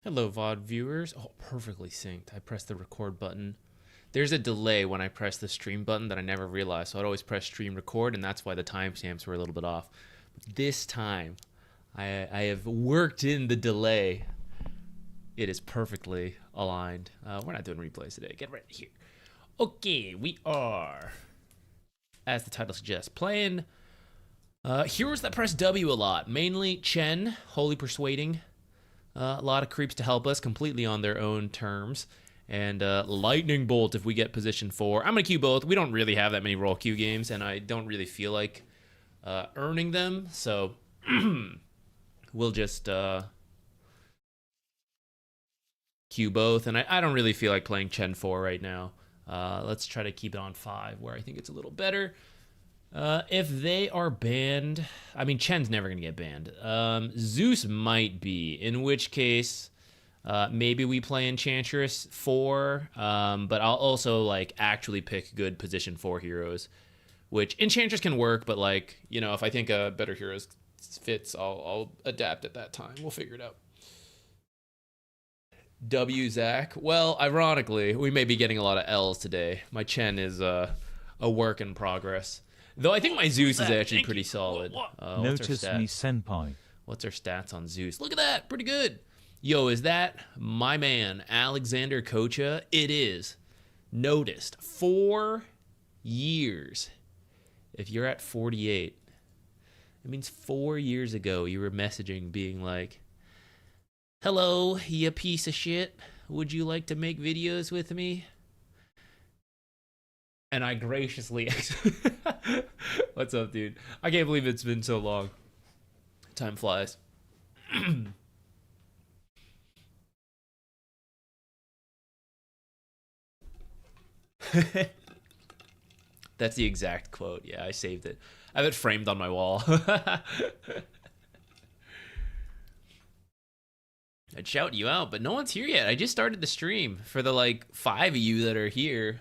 Hello, VOD viewers. Oh, perfectly synced. I pressed the record button. There's a delay when I press the stream button that I never realized, so I'd always press stream record, and that's why the timestamps were a little bit off. But this time, I have worked in the delay. It is perfectly aligned. We're not doing replays today. Get right here. Okay, we are, as the title suggests, playing heroes that press W a lot. Mainly Chen, Holy Persuading. A lot of creeps to help us completely on their own terms. And Lightning Bolt if we get position 4. I'm going to queue both. We don't really have that many roll queue games, and I don't really feel like earning them. So we'll just queue both. And I don't really feel like playing Chen 4 right now. Let's try to keep it on 5, where I think it's a little better. If they are banned, I mean, Chen's never going to get banned. Zeus might be, in which case, maybe we play Enchantress 4, but I'll also, like, actually pick good position 4 heroes, which Enchantress can work, but, like, you know, if I think a better hero fits, I'll adapt at that time. We'll figure it out. W, Zach. Well, ironically, we may be getting a lot of L's today. My Chen is a work in progress. Though I think my Zeus is actually pretty solid. Notice me, senpai. What's our stats on Zeus? Look at that, pretty good. Yo, is that my man, Alexander Kocha? It is. Noticed, 4 years. If you're at 48, it means 4 years ago you were messaging being like, hello, you piece of shit. Would you like to make videos with me? And I graciously... What's up, dude? I can't believe it's been so long. Time flies. That's the exact quote. Yeah, I saved it. I have it framed on my wall. I'd shout you out, but no one's here yet. I just started the stream. For the, like, 5 of you that are here...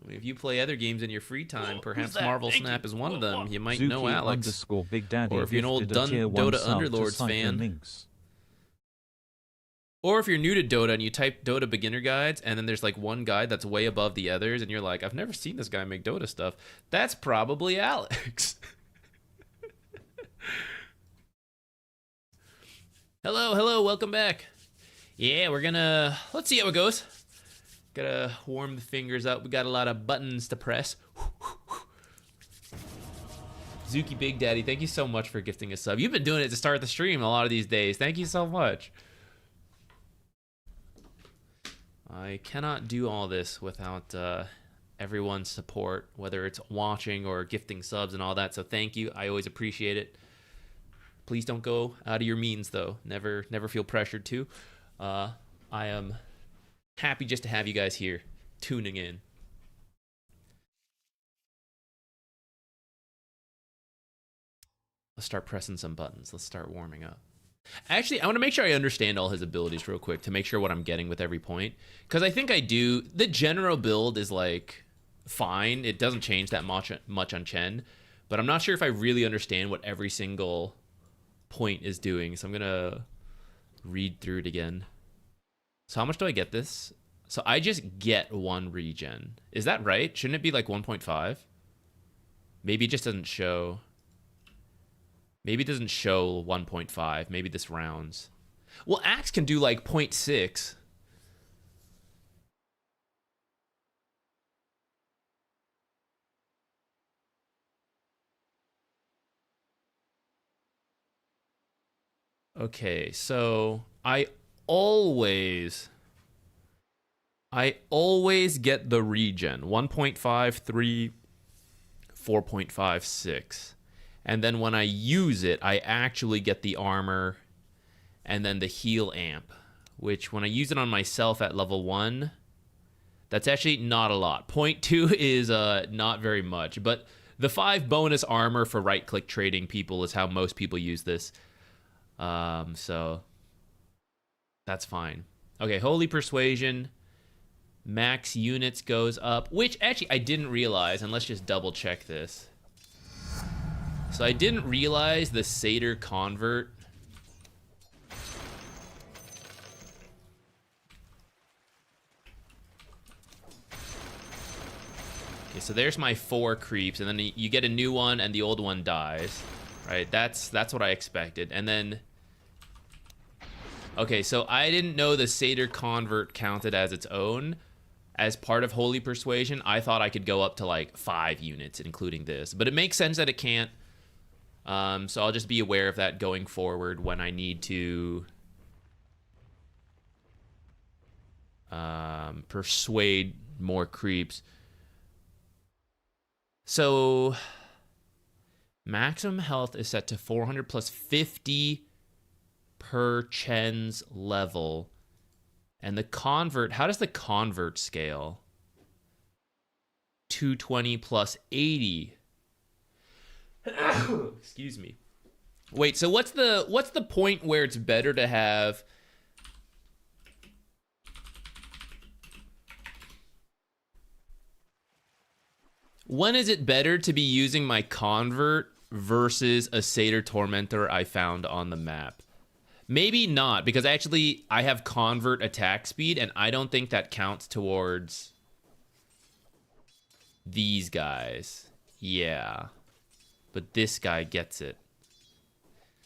I mean, if you play other games in your free time, perhaps Marvel Snap is one of them. You might know Alex. Big Daddy, or if you're an old Dota Underlords fan. Or if you're new to Dota and you type Dota beginner guides, and then there's like one guide that's way above the others, and you're like, I've never seen this guy make Dota stuff. That's probably Alex. Hello, welcome back. Yeah, we're gonna... Let's see how it goes. Gotta warm the fingers up. We got a lot of buttons to press. Zuki Big Daddy, thank you so much for gifting a sub. You've been doing it to start the stream a lot of these days. Thank you so much. I cannot do all this without everyone's support, whether it's watching or gifting subs and all that. So thank you. I always appreciate it. Please don't go out of your means, though. Never feel pressured to. I am... happy just to have you guys here, tuning in. Let's start pressing some buttons. Let's start warming up. Actually, I want to make sure I understand all his abilities real quick to make sure what I'm getting with every point. Because I think I do. The general build is, like, fine. It doesn't change that much on Chen. But I'm not sure if I really understand what every single point is doing. So I'm going to read through it again. So how much do I get this? So I just get 1 regen. Is that right? Shouldn't it be like 1.5? Maybe it just doesn't show. Maybe it doesn't show 1.5. Maybe this rounds. Well, Axe can do like 0.6. Okay, so I always get the regen 1.5, 3, 4.5, 6. And then when I use it, I actually get the armor and then the heal amp, which when I use it on myself at level 1, that's actually not a lot. 0.2 is not very much, but the 5 bonus armor for right-click trading people is how most people use this. So that's fine. Okay, Holy Persuasion. Max units goes up, which actually I didn't realize, and let's just double check this. So I didn't realize the Satyr convert so there's my 4 creeps, and then you get a new one, and the old one dies. Right? That's what I expected. And then... Okay, so I didn't know the Satyr Convert counted as its own. As part of Holy Persuasion, I thought I could go up to, like, 5 units, including this. But it makes sense that it can't. So I'll just be aware of that going forward when I need to persuade more creeps. So maximum health is set to 400 plus 50 per Chen's level. And the convert, how does the convert scale? 220 plus 80. Excuse me. Wait, so what's the point where it's better to have... When is it better to be using my convert versus a Satyr Tormentor I found on the map? Maybe not, because actually I have convert attack speed, and I don't think that counts towards these guys. Yeah. But this guy gets it.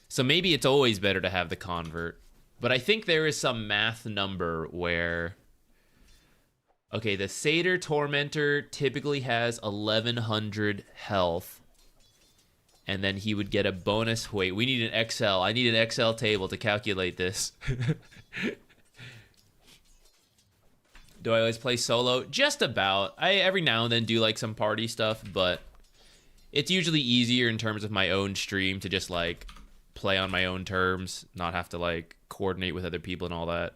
So maybe it's always better to have the convert. But I think there is some math number where... Okay, the Satyr Tormentor typically has 1100 health. And then he would get a bonus... Wait, we need an Excel. I need an Excel table to calculate this. Do I always play solo? Just about. I every now and then do like some party stuff, but it's usually easier in terms of my own stream to just like play on my own terms, not have to like coordinate with other people and all that.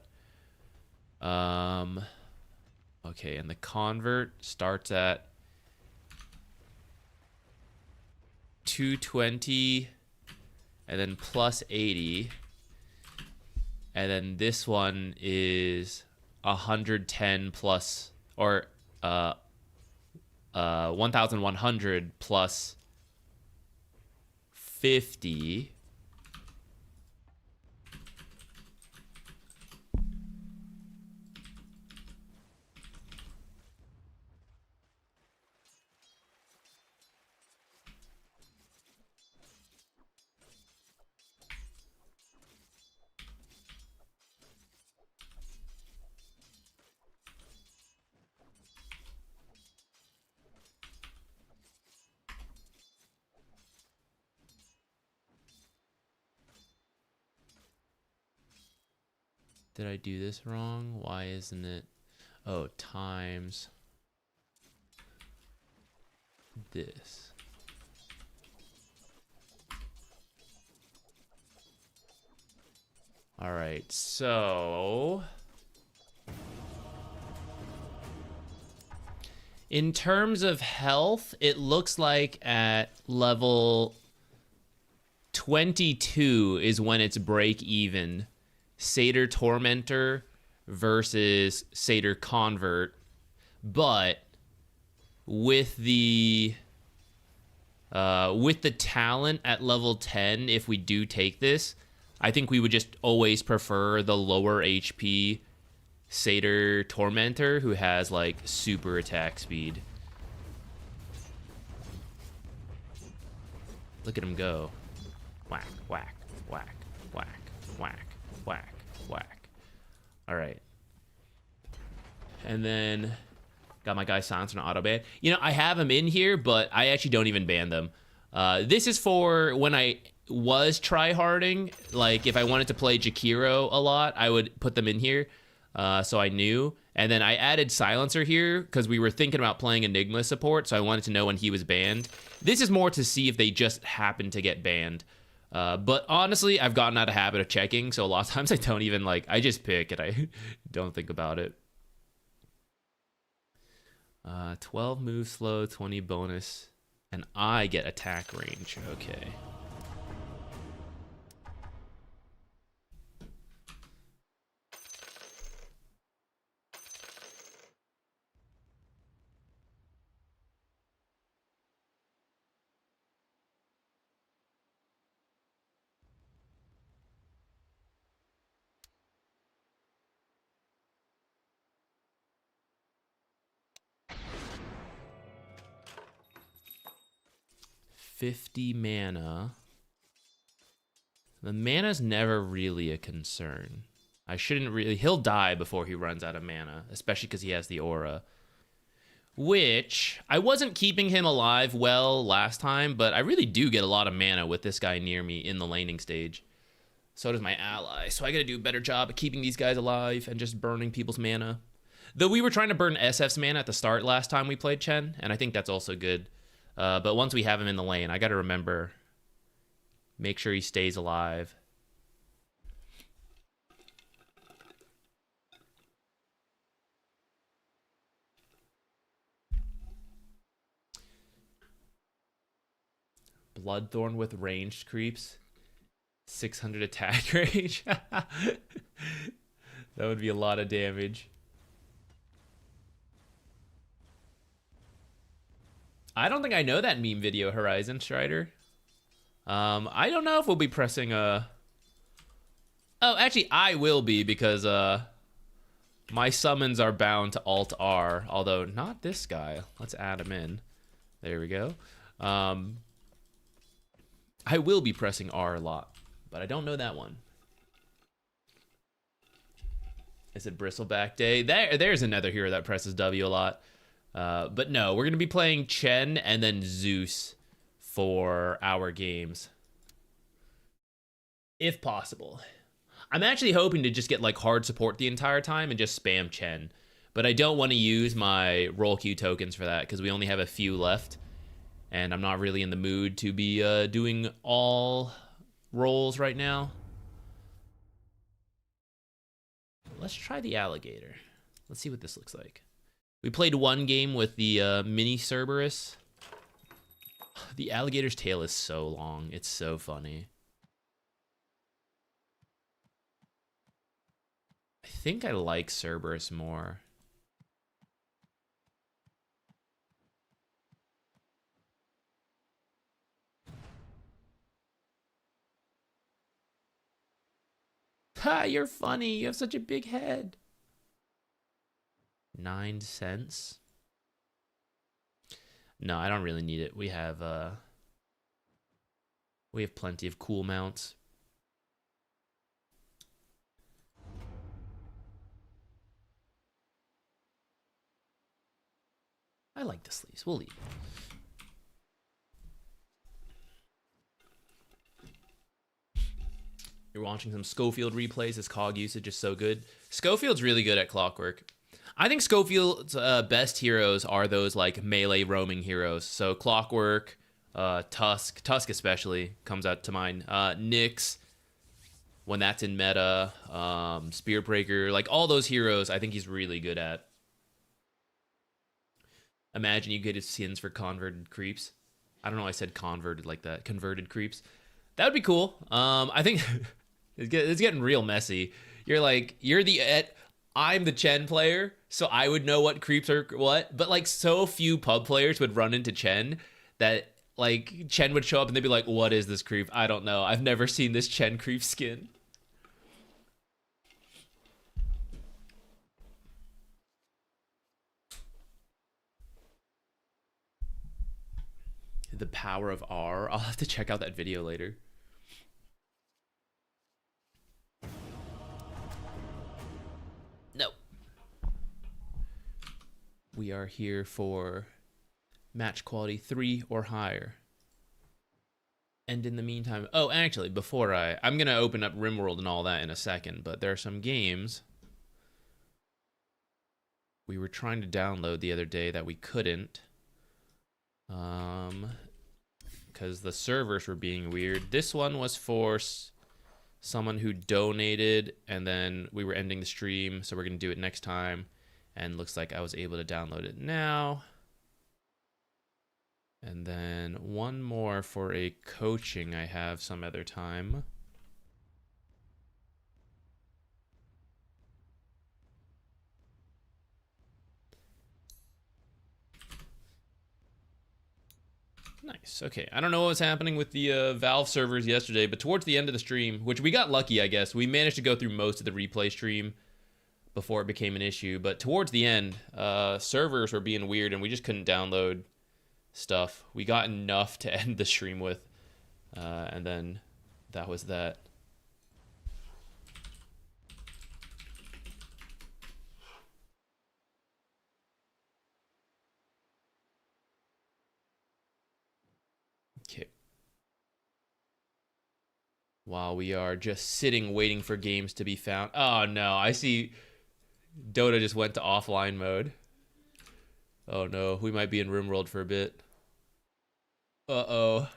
Okay, and the convert starts at 220 and then plus 80, and then this one is 110 plus, or 1100 plus 50. Did I do this wrong? Why isn't it? Oh, times this. All right, so in terms of health, it looks like at level 22 is when it's break even. Satyr Tormentor versus Satyr Convert, but with the talent at level 10, if we do take this, I think we would just always prefer the lower HP Satyr Tormentor who has like super attack speed. Look at him go. Whack, whack, whack, whack, whack. Whack, whack. All right. And then got my guy silenced and auto ban. You know, I have them in here, but I actually don't even ban them. This is for when I was tryharding. Like, if I wanted to play Jakiro a lot, I would put them in here, so I knew. And then I added Silencer here because we were thinking about playing Enigma support, so I wanted to know when he was banned. This is more to see if they just happen to get banned. But honestly, I've gotten out of habit of checking, so a lot of times I don't even, like, I just pick and I don't think about it. 12 move slow, 20 bonus, and I get attack range. Okay. 50 mana. The mana's never really a concern. I shouldn't really... He'll die before he runs out of mana, especially because he has the aura. Which, I wasn't keeping him alive well last time, but I really do get a lot of mana with this guy near me in the laning stage. So does my ally. So I gotta do a better job at keeping these guys alive and just burning people's mana. Though we were trying to burn SF's mana at the start last time we played Chen, and I think that's also good. But once we have him in the lane, I gotta remember, make sure he stays alive. Bloodthorn with ranged creeps. 600 attack range. That would be a lot of damage. I don't think I know that meme video, Horizon Strider. I don't know if we'll be pressing a... Oh, actually, I will be because my summons are bound to Alt-R, although not this guy. Let's add him in. There we go. I will be pressing R a lot, but I don't know that one. Is it Bristleback Day? There's another hero that presses W a lot. But no, we're going to be playing Chen and then Zeus for our games. If possible. I'm actually hoping to just get like hard support the entire time and just spam Chen. But I don't want to use my roll queue tokens for that because we only have a few left. And I'm not really in the mood to be doing all rolls right now. Let's try the alligator. Let's see what this looks like. We played one game with the mini Cerberus. The alligator's tail is so long. It's so funny. I think I like Cerberus more. Ha, you're funny. You have such a big head. 9 cents. No, I don't really need it. We have plenty of cool mounts. I like the sleeves. We'll leave. You're watching some Schofield replays. His cog usage is so good. Schofield's really good at Clockwork. I think Schofield's best heroes are those like melee roaming heroes. So Clockwork, Tusk especially comes out to mind. Nyx, when that's in meta, Spearbreaker, like all those heroes I think he's really good at. Imagine you get his skins for converted creeps. I don't know why I said converted like that. Converted creeps. That would be cool. I think it's getting real messy. I'm the Chen player, so I would know what creeps are what. But like so few pub players would run into Chen that like Chen would show up and they'd be like, what is this creep? I don't know. I've never seen this Chen creep skin. The power of R. I'll have to check out that video later. No. We are here for match quality 3 or higher. And in the meantime, oh, actually, before I'm going to open up RimWorld and all that in a second, but there are some games we were trying to download the other day that we couldn't. Because the servers were being weird. This one was for someone who donated, and then we were ending the stream, so we're going to do it next time. And looks like I was able to download it now. And then one more for a coaching I have some other time. Nice. Okay. I don't know what was happening with the Valve servers yesterday, but towards the end of the stream, which we got lucky, I guess, we managed to go through most of the replay stream before it became an issue. But towards the end, servers were being weird, and we just couldn't download stuff. We got enough to end the stream with, and then that was that. Okay. While we are just sitting waiting for games to be found. Oh no, I see Dota just went to offline mode. Oh no, we might be in RimWorld for a bit. Uh-oh.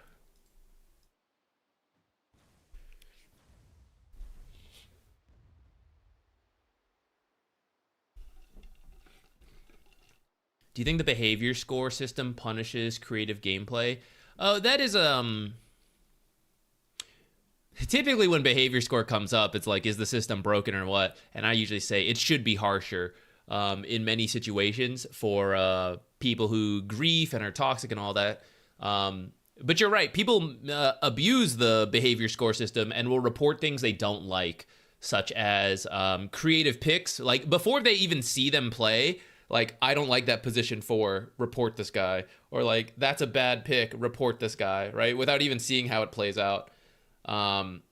Do you think the behavior score system punishes creative gameplay? Oh, that is typically when behavior score comes up, it's like, is the system broken or what? And I usually say it should be harsher in many situations for people who grief and are toxic and all that. But you're right. People abuse the behavior score system and will report things they don't like, such as creative picks. Like, before they even see them play, like, I don't like that position 4, report this guy. Or like, that's a bad pick, report this guy, right? Without even seeing how it plays out. And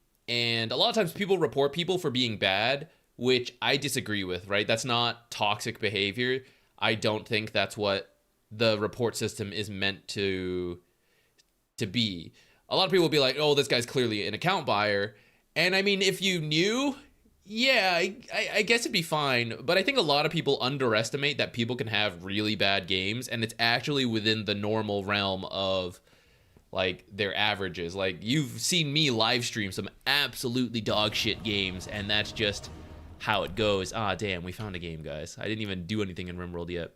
a lot of times people report people for being bad, which I disagree with, right? That's not toxic behavior. I don't think that's what the report system is meant to be. A lot of people will be like, oh, this guy's clearly an account buyer. And I mean, if you knew, yeah, I guess it'd be fine. But I think a lot of people underestimate that people can have really bad games, and it's actually within the normal realm of like their averages. Like, you've seen me live stream some absolutely dog shit games, and that's just how it goes. Ah, damn, we found a game, guys. I didn't even do anything in RimWorld yet.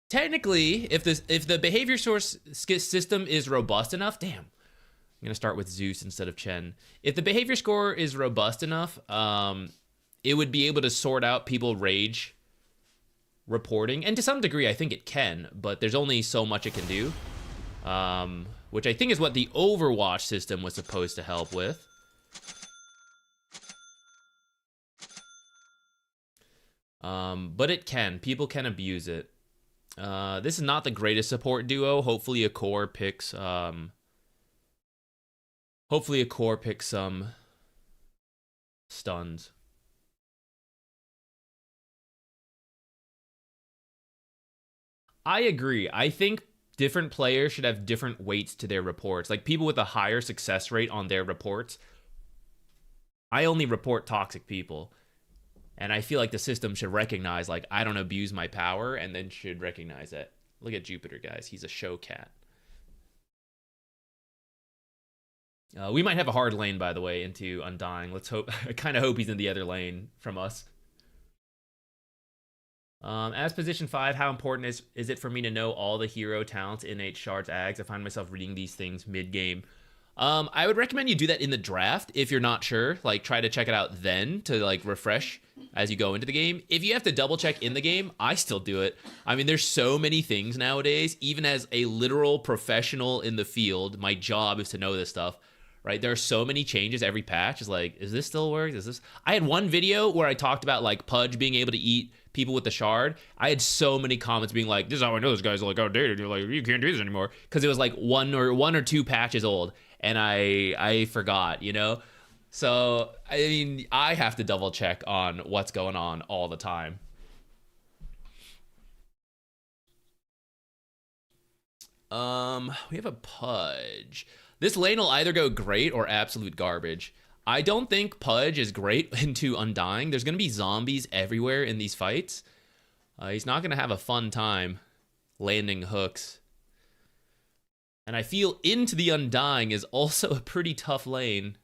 Technically, if the behavior source system is robust enough, damn, I'm gonna start with Zeus instead of Chen. If the behavior score is robust enough, it would be able to sort out people rage reporting, and to some degree I think it can, but there's only so much it can do, which I think is what the Overwatch system was supposed to help with. But it can. People can abuse it. This is not the greatest support duo. Hopefully a core picks some stuns. I agree. I think different players should have different weights to their reports. Like, people with a higher success rate on their reports. I only report toxic people. And I feel like the system should recognize, like, I don't abuse my power, and then should recognize it. Look at Jupiter, guys. He's a show cat. We might have a hard lane, by the way, into Undying. Let's hope. I kind of hope he's in the other lane from us. As position 5, how important is it for me to know all the hero talents, innate shards, ags? I find myself reading these things mid-game. I would recommend you do that in the draft if you're not sure. Like, try to check it out then to, like, refresh as you go into the game. If you have to double check in the game, I still do it. I mean, there's so many things nowadays. Even as a literal professional in the field, my job is to know this stuff, right? There are so many changes every patch. It's like, is this still work? Is this? I had one video where I talked about, like, Pudge being able to eat people with the shard. I had so many comments being like, this is how I know this guy's like outdated. You're like, you can't do this anymore, because it was like one or two patches old, and I forgot, you know. So I mean, I have to double check on what's going on all the time. We have a Pudge. This lane will either go great or absolute garbage. I don't think Pudge is great into Undying. There's going to be zombies everywhere in these fights. He's not going to have a fun time landing hooks. And I feel into the Undying is also a pretty tough lane.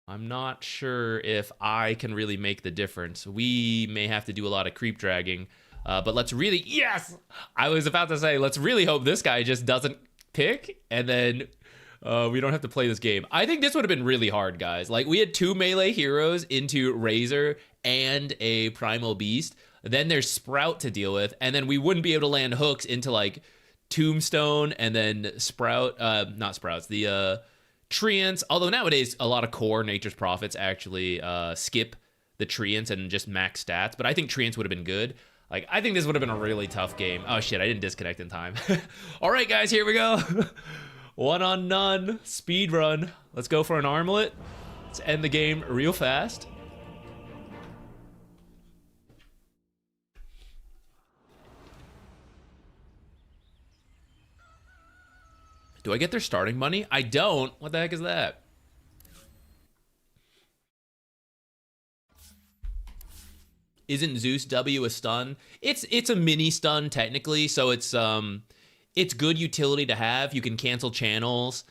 I'm not sure if I can really make the difference. We may have to do a lot of creep dragging. But let's really... Yes! I was about to say, let's really hope this guy just doesn't pick, and then... we don't have to play this game. I think this would have been really hard, guys. Like, we had 2 melee heroes into Razor and a Primal Beast. Then there's Sprout to deal with. And then we wouldn't be able to land hooks into, like, Tombstone and then Sprout. Not Sprouts. The Treants. Although nowadays, a lot of core Nature's Prophets actually skip the Treants and just max stats, but I think Treants would have been good. Like, I think this would have been a really tough game. Oh shit, I didn't disconnect in time. All right, guys, here we go. One on none, speed run. Let's go for an armlet. Let's end the game real fast. Do I get their starting money? I don't. What the heck is that? Isn't Zeus W a stun? It's a mini stun technically, so it's good utility to have. You can cancel channels,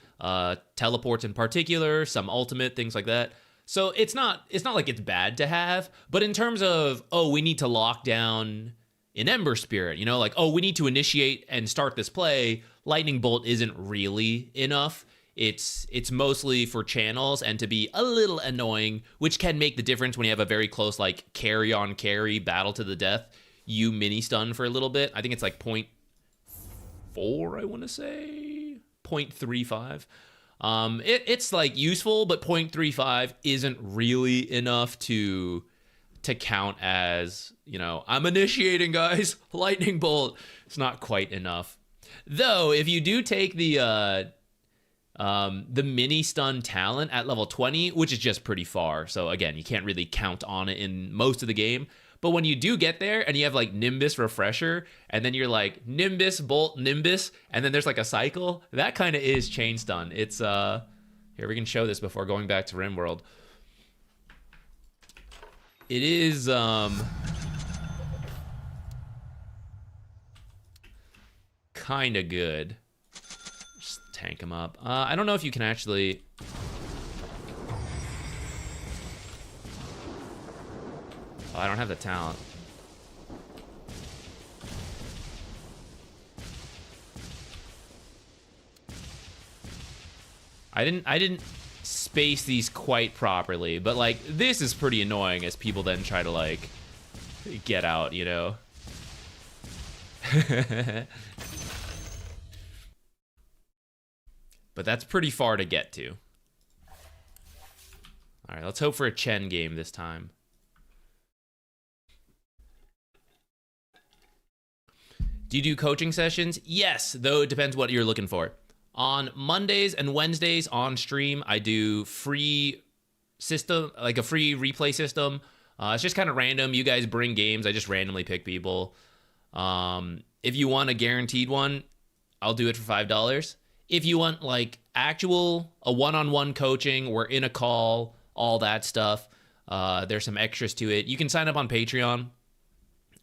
teleports in particular, some ultimate, things like that. So it's not like it's bad to have, but in terms of, oh, we need to lock down an Ember Spirit, you know, like, oh, we need to initiate and start this play, Lightning Bolt isn't really enough. It's mostly for channels and to be a little annoying, which can make the difference when you have a very close, like, carry on carry battle to the death. You mini stun for a little bit. I think it's like 0.4, I want to say 0.35. It's like useful, but 0.35 isn't really enough to count as, you know, I'm initiating, guys, Lightning Bolt. It's not quite enough. Though, if you do take the mini stun talent at level 20, which is just pretty far. So again, you can't really count on it in most of the game. But when you do get there and you have like Nimbus Refresher, and then you're like Nimbus, Bolt, Nimbus, and then there's like a cycle, that kind of is chain stun. It's, here we can show this before going back to RimWorld. It is, kind of good. Just tank him up. I don't know if you can actually... Oh, I don't have the talent. I didn't space these quite properly, but like this is pretty annoying as people then try to like get out, you know. But that's pretty far to get to. All right, let's hope for a Chen game this time. Do you do coaching sessions? Yes, though it depends what you're looking for. On Mondays and Wednesdays on stream, I do free system, like a free replay system. It's just kind of random. You guys bring games. I just randomly pick people. If you want a guaranteed one, I'll do it for $5. If you want like actual, a one-on-one coaching, we're in a call, all that stuff. There's some extras to it. You can sign up on Patreon.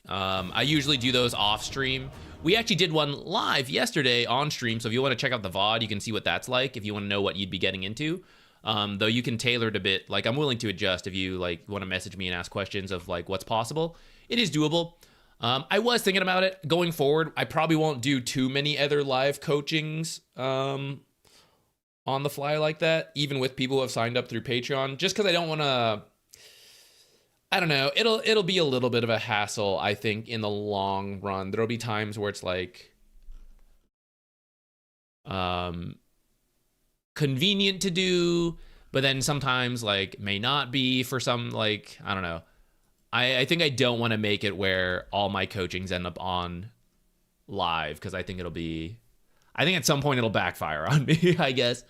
I usually do those off stream. We actually did one live yesterday on stream, so if you want to check out the VOD, you can see what that's like if you want to know what you'd be getting into. Though you can tailor it a bit. Like, I'm willing to adjust if you like want to message me and ask questions of like what's possible. It is doable. I was thinking about it going forward. I probably won't do too many other live coachings on the fly like that, even with people who have signed up through Patreon, just because I don't want to. I don't know. It'll be a little bit of a hassle, I think, in the long run. There'll be times where it's like convenient to do, but then sometimes like may not be for some, like, I don't know. I think I don't want to make it where all my coachings end up on live, because I think at some point it'll backfire on me, I guess.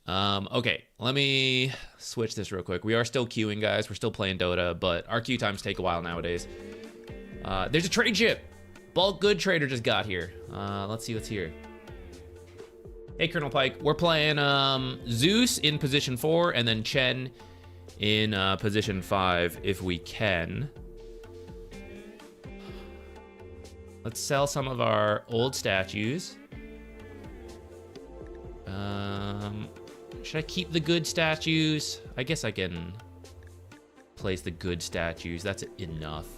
Okay, let me switch this real quick. We are still queuing, guys. We're still playing Dota, but our queue times take a while nowadays. There's a trade ship. Bulk Good Trader just got here. Let's see what's here. Hey, Colonel Pike. We're playing Zeus in position 4 and then Chen in position 5 if we can. Let's sell some of our old statues. Should I keep the good statues? I guess I can place the good statues. That's enough.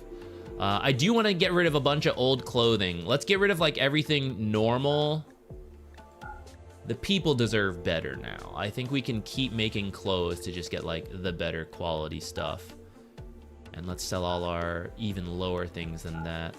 I do want to get rid of a bunch of old clothing. Let's get rid of like everything normal. The people deserve better now. I think we can keep making clothes to just get like the better quality stuff. And let's sell all our even lower things than that.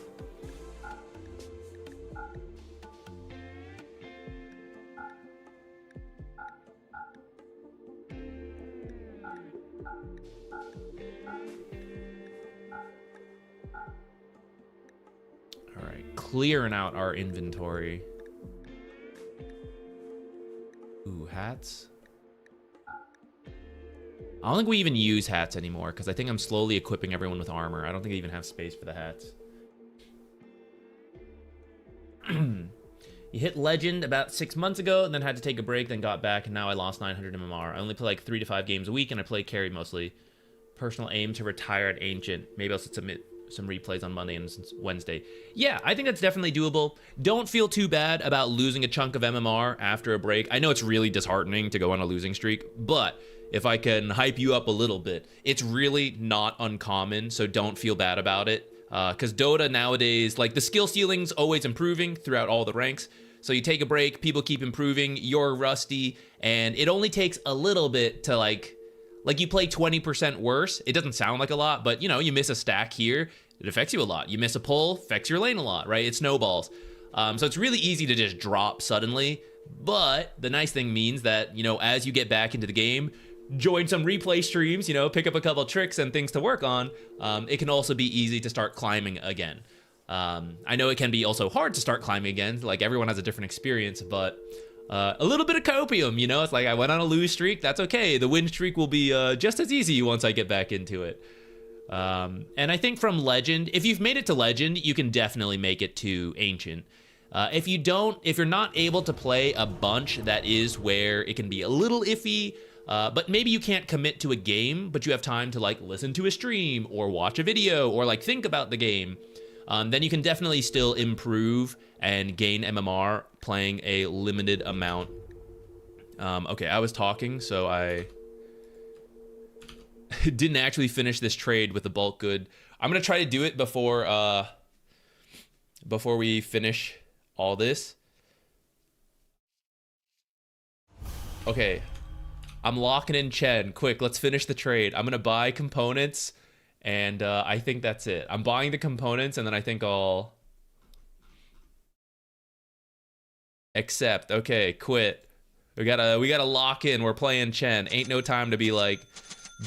clearing out our inventory. Ooh, hats. I don't think we even use hats anymore because I think I'm slowly equipping everyone with armor. I don't think I even have space for the hats. You hit legend about 6 months ago and then had to take a break, then got back, and now I lost 900 MMR. I only play like 3 to 5 games a week and I play carry mostly. Personal aim to retire at Ancient. Maybe I'll submit some replays on Monday and Wednesday. Yeah, I think that's definitely doable. Don't feel too bad about losing a chunk of MMR after a break. I know it's really disheartening to go on a losing streak, but if I can hype you up a little bit, it's really not uncommon, so don't feel bad about it. Because Dota nowadays, like the skill ceiling's always improving throughout all the ranks. So you take a break, people keep improving, you're rusty, and it only takes a little bit to like you play 20% worse. It doesn't sound like a lot, but you know, you miss a stack here, it affects you a lot. You miss a pull, affects your lane a lot, right? It snowballs. So it's really easy to just drop suddenly, but the nice thing means that, you know, as you get back into the game, join some replay streams, you know, pick up a couple tricks and things to work on, it can also be easy to start climbing again. I know it can be also hard to start climbing again, like everyone has a different experience, but a little bit of copium, you know, it's like I went on a lose streak, that's okay. The win streak will be just as easy once I get back into it. And I think from Legend, if you've made it to Legend, you can definitely make it to Ancient. If you're not able to play a bunch, that is where it can be a little iffy. But maybe you can't commit to a game, but you have time to like listen to a stream or watch a video or like think about the game. Then you can definitely still improve and gain MMR playing a limited amount. Okay, I was talking, so I didn't actually finish this trade with the bulk good. I'm gonna try to do it before we finish all this. Okay. I'm locking in Chen. Quick, let's finish the trade. I'm gonna buy components, and I think that's it. I'm buying the components, and then I think I'll accept. Okay, quit. We gotta lock in. We're playing Chen. Ain't no time to be like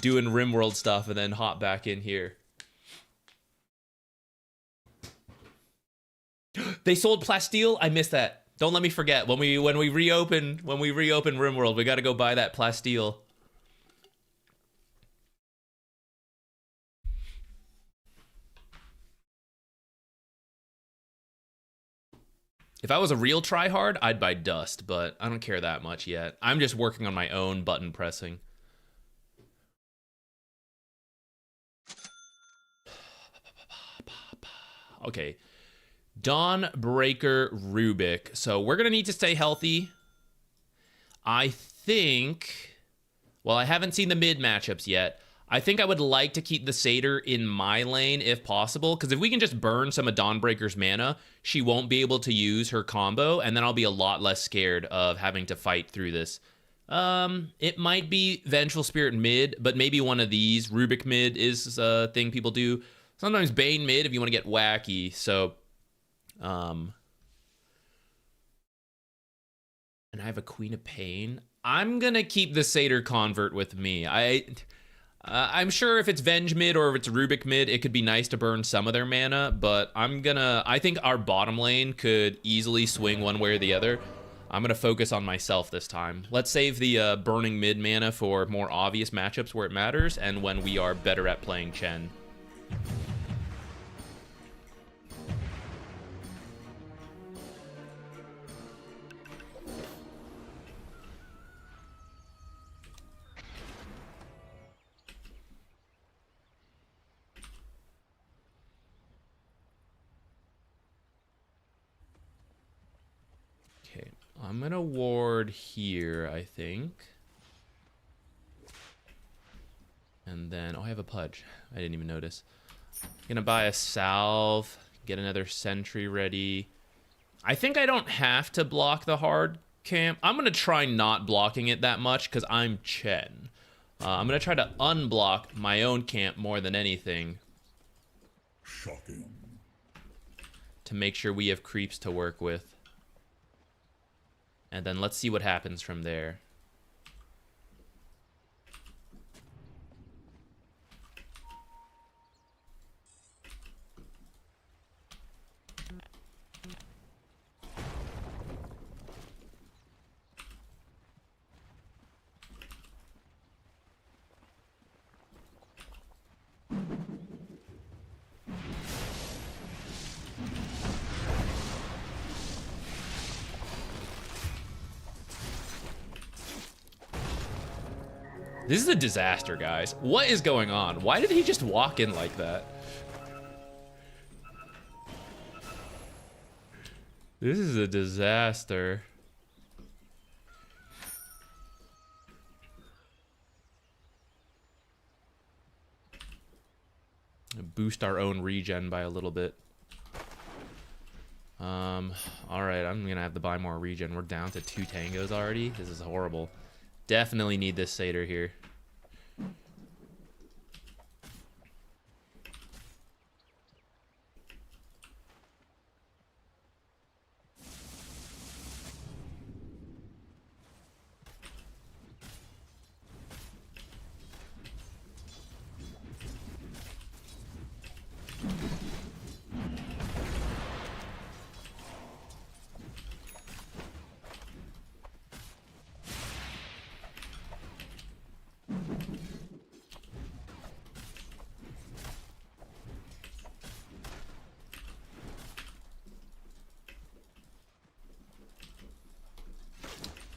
doing RimWorld stuff and then hop back in here. They sold Plasteel? I missed that. Don't let me forget. When we reopen RimWorld, we gotta go buy that Plasteel. If I was a real tryhard, I'd buy Dust, but I don't care that much yet. I'm just working on my own button pressing. Okay. Dawnbreaker Rubik. So we're gonna need to stay healthy. I think, well, I haven't seen the mid matchups yet. I think I would like to keep the Satyr in my lane if possible, because if we can just burn some of Dawnbreaker's mana, she won't be able to use her combo, and then I'll be a lot less scared of having to fight through this. It might be Vengeful Spirit mid, but maybe one of these. Rubik mid is a thing people do. Sometimes Bane mid if you want to get wacky, so... and I have a Queen of Pain. I'm gonna keep the Satyr convert with me. I'm sure if it's Venge mid or if it's Rubik mid, it could be nice to burn some of their mana, but I think our bottom lane could easily swing one way or the other. I'm gonna focus on myself this time. Let's save the burning mid mana for more obvious matchups where it matters and when we are better at playing Chen. I'm gonna ward here, I think. And then, oh, I have a Pudge. I didn't even notice. Gonna buy a Salve, get another Sentry ready. I think I don't have to block the hard camp. I'm gonna try not blocking it that much because I'm Chen. I'm gonna try to unblock my own camp more than anything. Shocking. To make sure we have creeps to work with. And then let's see what happens from there. This is a disaster, guys. What is going on? Why did he just walk in like that? This is a disaster. Boost our own regen by a little bit. Alright, I'm gonna have to buy more regen. We're down to 2 tangos already. This is horrible. Definitely need this satyr here.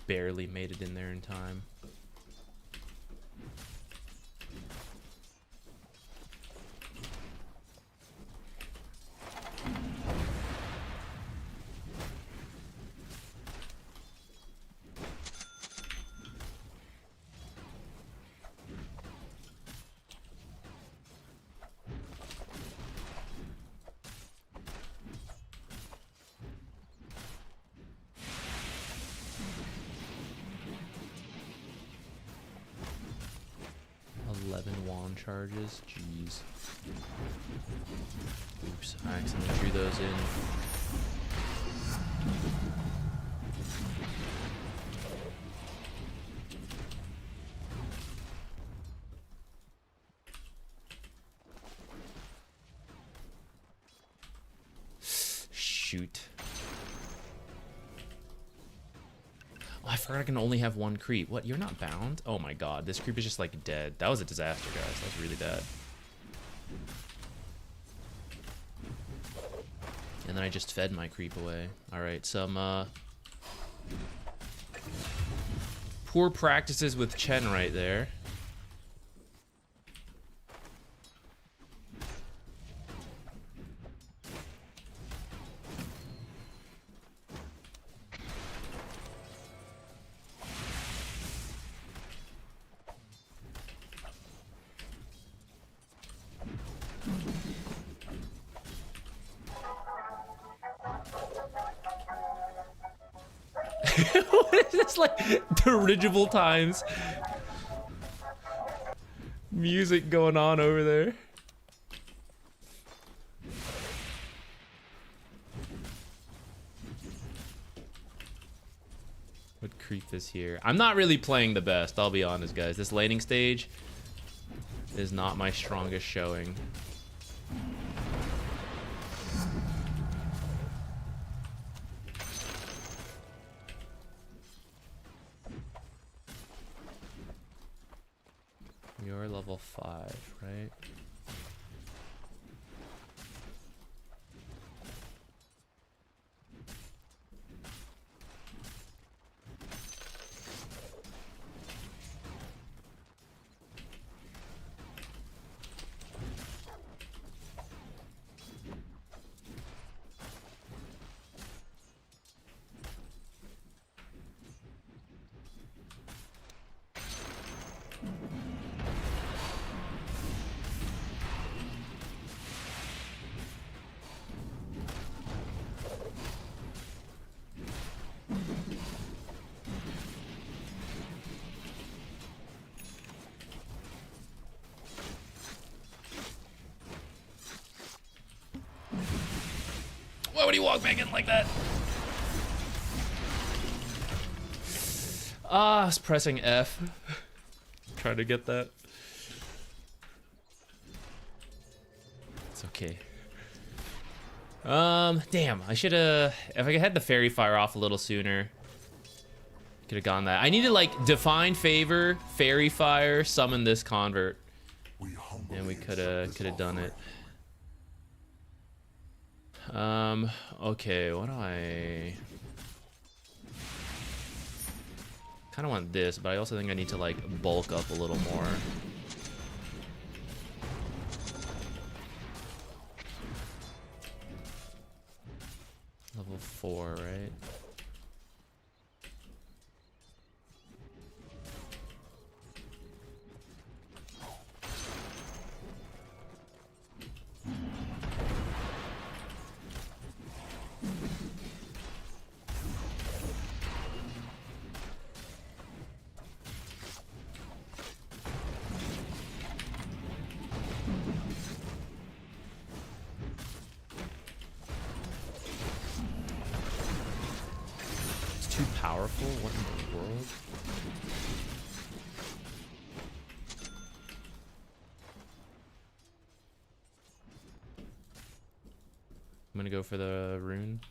Barely made it in there in time. Charges, jeez. Oops, I accidentally drew those in. Shoot. I forgot I can only have 1 creep. What? You're not bound? Oh my god. This creep is just like dead. That was a disaster, guys. That was really bad. And then I just fed my creep away. Alright, some poor practices with Chen right there. What is this, like, dirigible times? Music going on over there. What creep is here? I'm not really playing the best, I'll be honest, guys. This laning stage is not my strongest showing. You're level 5, right? Why would he walk back in like that? Ah, I was pressing F. Trying to get that. It's okay. Damn, I should have, if I had the fairy fire off a little sooner, could have gone that. I need to like define favor, fairy fire, summon this convert. And we could have done it. Okay, what do I... Kind of want this, but I also think I need to like bulk up a little more. Level 4, right? Too powerful? What in the world? I'm gonna go for the rune.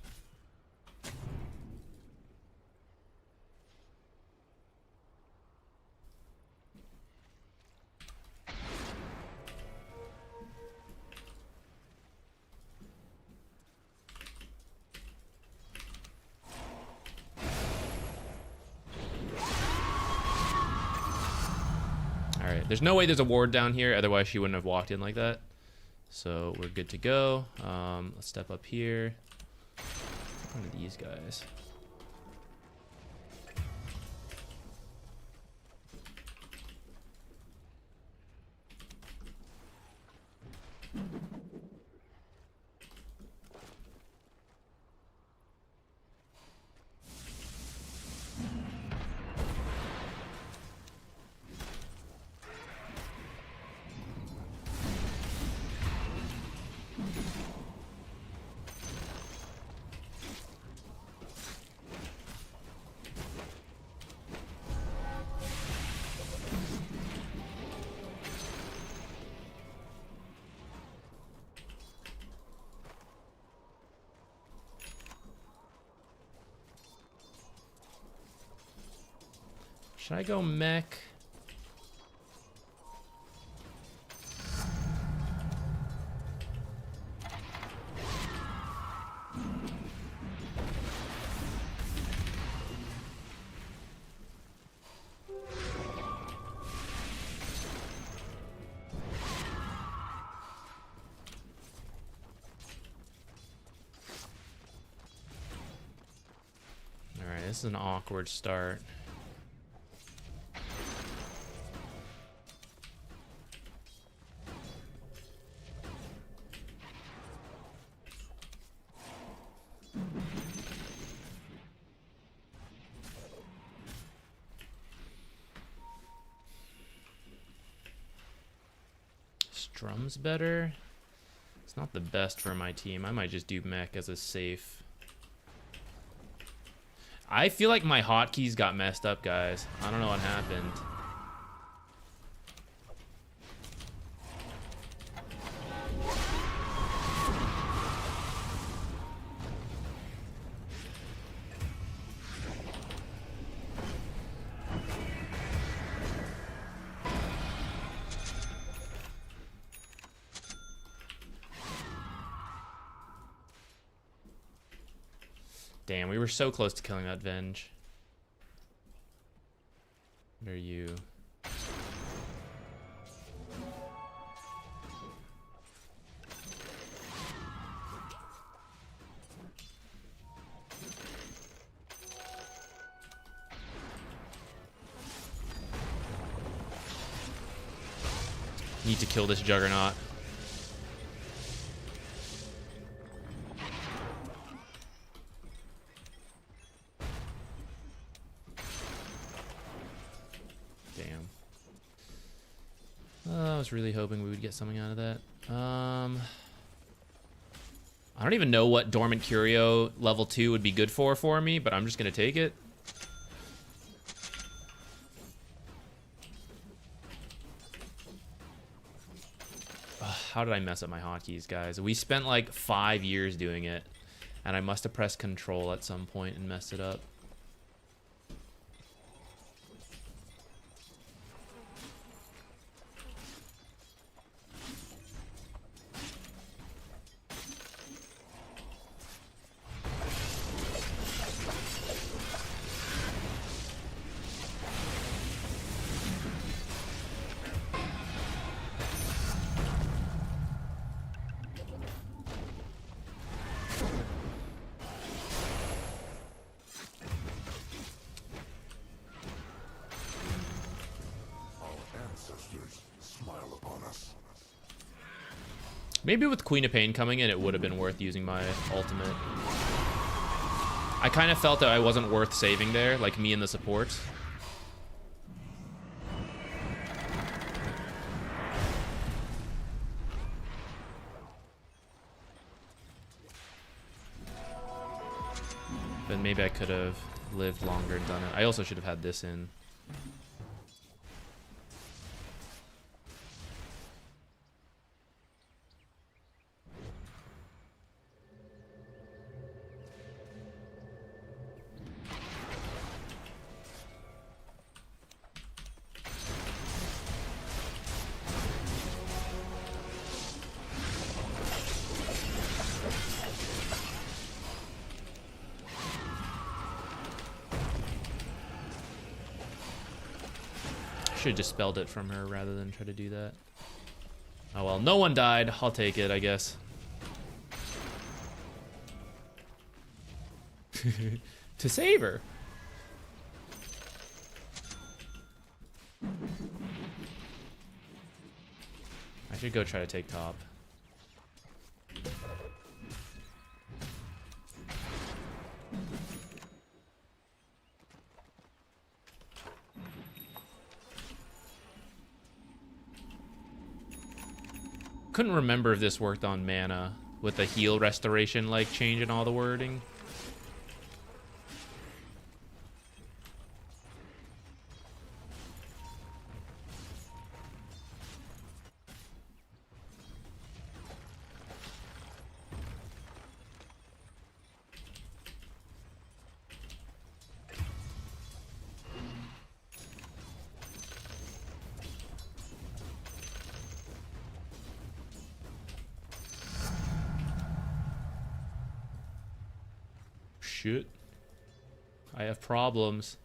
Alright, there's no way there's a ward down here, otherwise she wouldn't have walked in like that. So we're good to go. Let's step up here. One of these guys. Should I go mech? All right, this is an awkward start. Drum's better. It's not the best for my team. I might just do mech as a safe. I feel like my hotkeys got messed up, guys. I don't know what happened. Damn, we were so close to killing that Venge. What are you? Need to kill this Juggernaut. I was really hoping we would get something out of that. I don't even know what Dormant Curio level 2 would be good for me, but I'm just gonna take it. How did I mess up my hotkeys, guys? We spent like 5 years doing it, and I must have pressed control at some point and messed it up. Maybe with Queen of Pain coming in, it would have been worth using my ultimate. I kind of felt that I wasn't worth saving there, like me and the support. But maybe I could have lived longer and done it. I also should have had this in. Should have dispelled it from her rather than try to do that. Oh well, no one died. I'll take it, I guess. To save her. I should go try to take top. Couldn't remember if this worked on mana with the heal restoration, like change in all the wording. Shit. I have problems.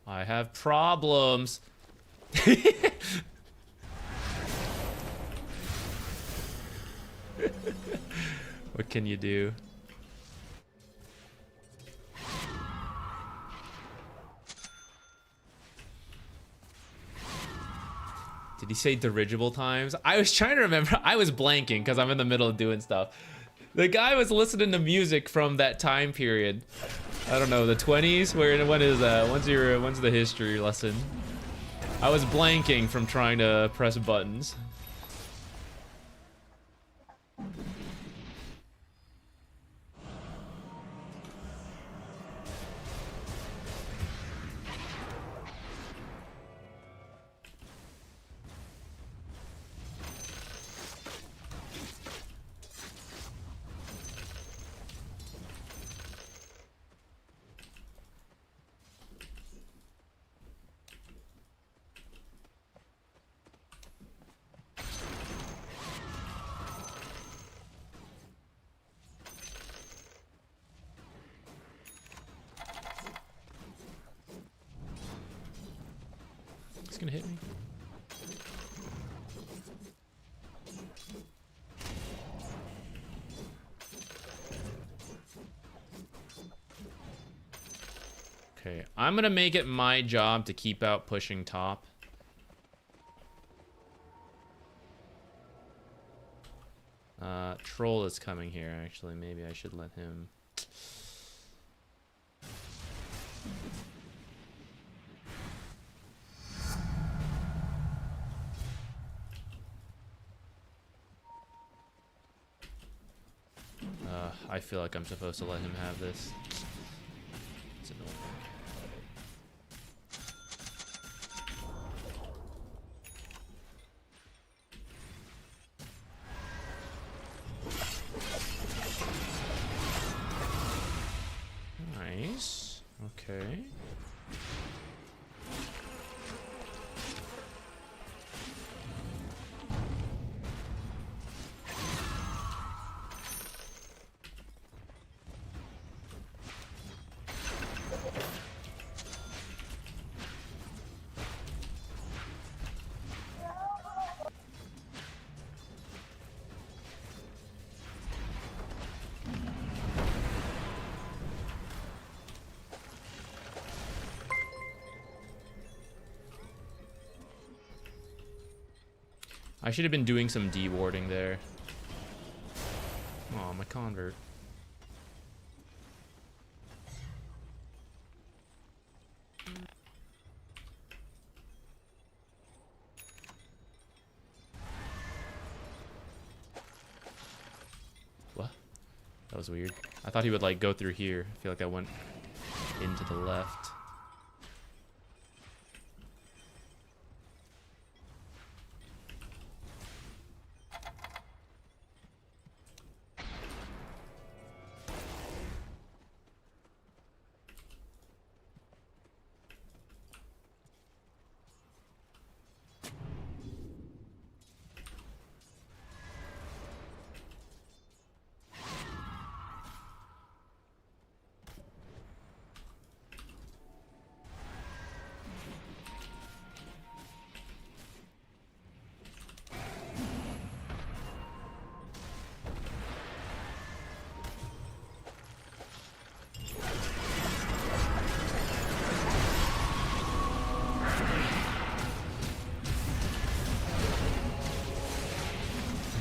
I have problems. What can you do? Did he say dirigible times? I was trying to remember. I was blanking because I'm in the middle of doing stuff. The guy was listening to music from that time period. I don't know, the 20s? When is that? When's the history lesson? I was blanking from trying to press buttons. Gonna hit me. Okay, I'm gonna make it my job to keep out pushing top. Troll is coming here, actually. Maybe I should let him. I feel like I'm supposed to let him have this. It's annoying. Nice. Okay. I should have been doing some dewarding there. Oh, my convert. What? That was weird. I thought he would like go through here. I feel like I went into the left.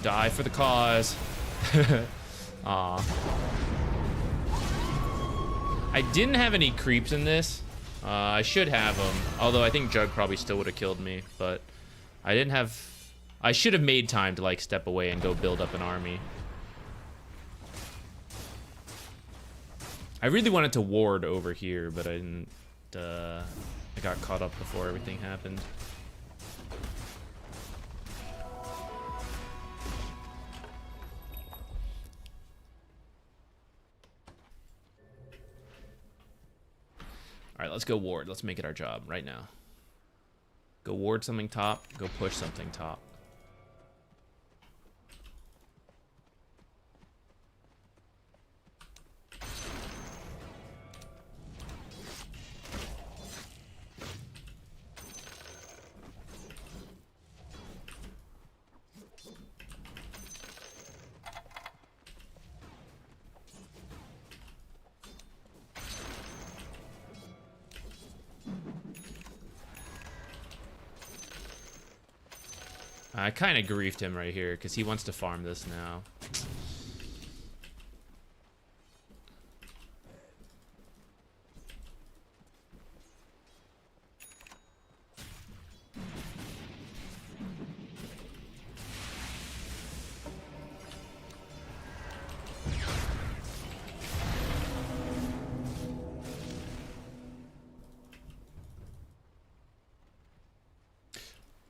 Die for the cause. Aw. I didn't have any creeps in this. I should have them. Although I think Jug probably still would have killed me. But I didn't have... I should have made time to like step away and go build up an army. I really wanted to ward over here, but I didn't... I got caught up before everything happened. All right, let's go ward. Let's make it our job right now. Go ward something top. Go push something top. I kind of griefed him right here because he wants to farm this now.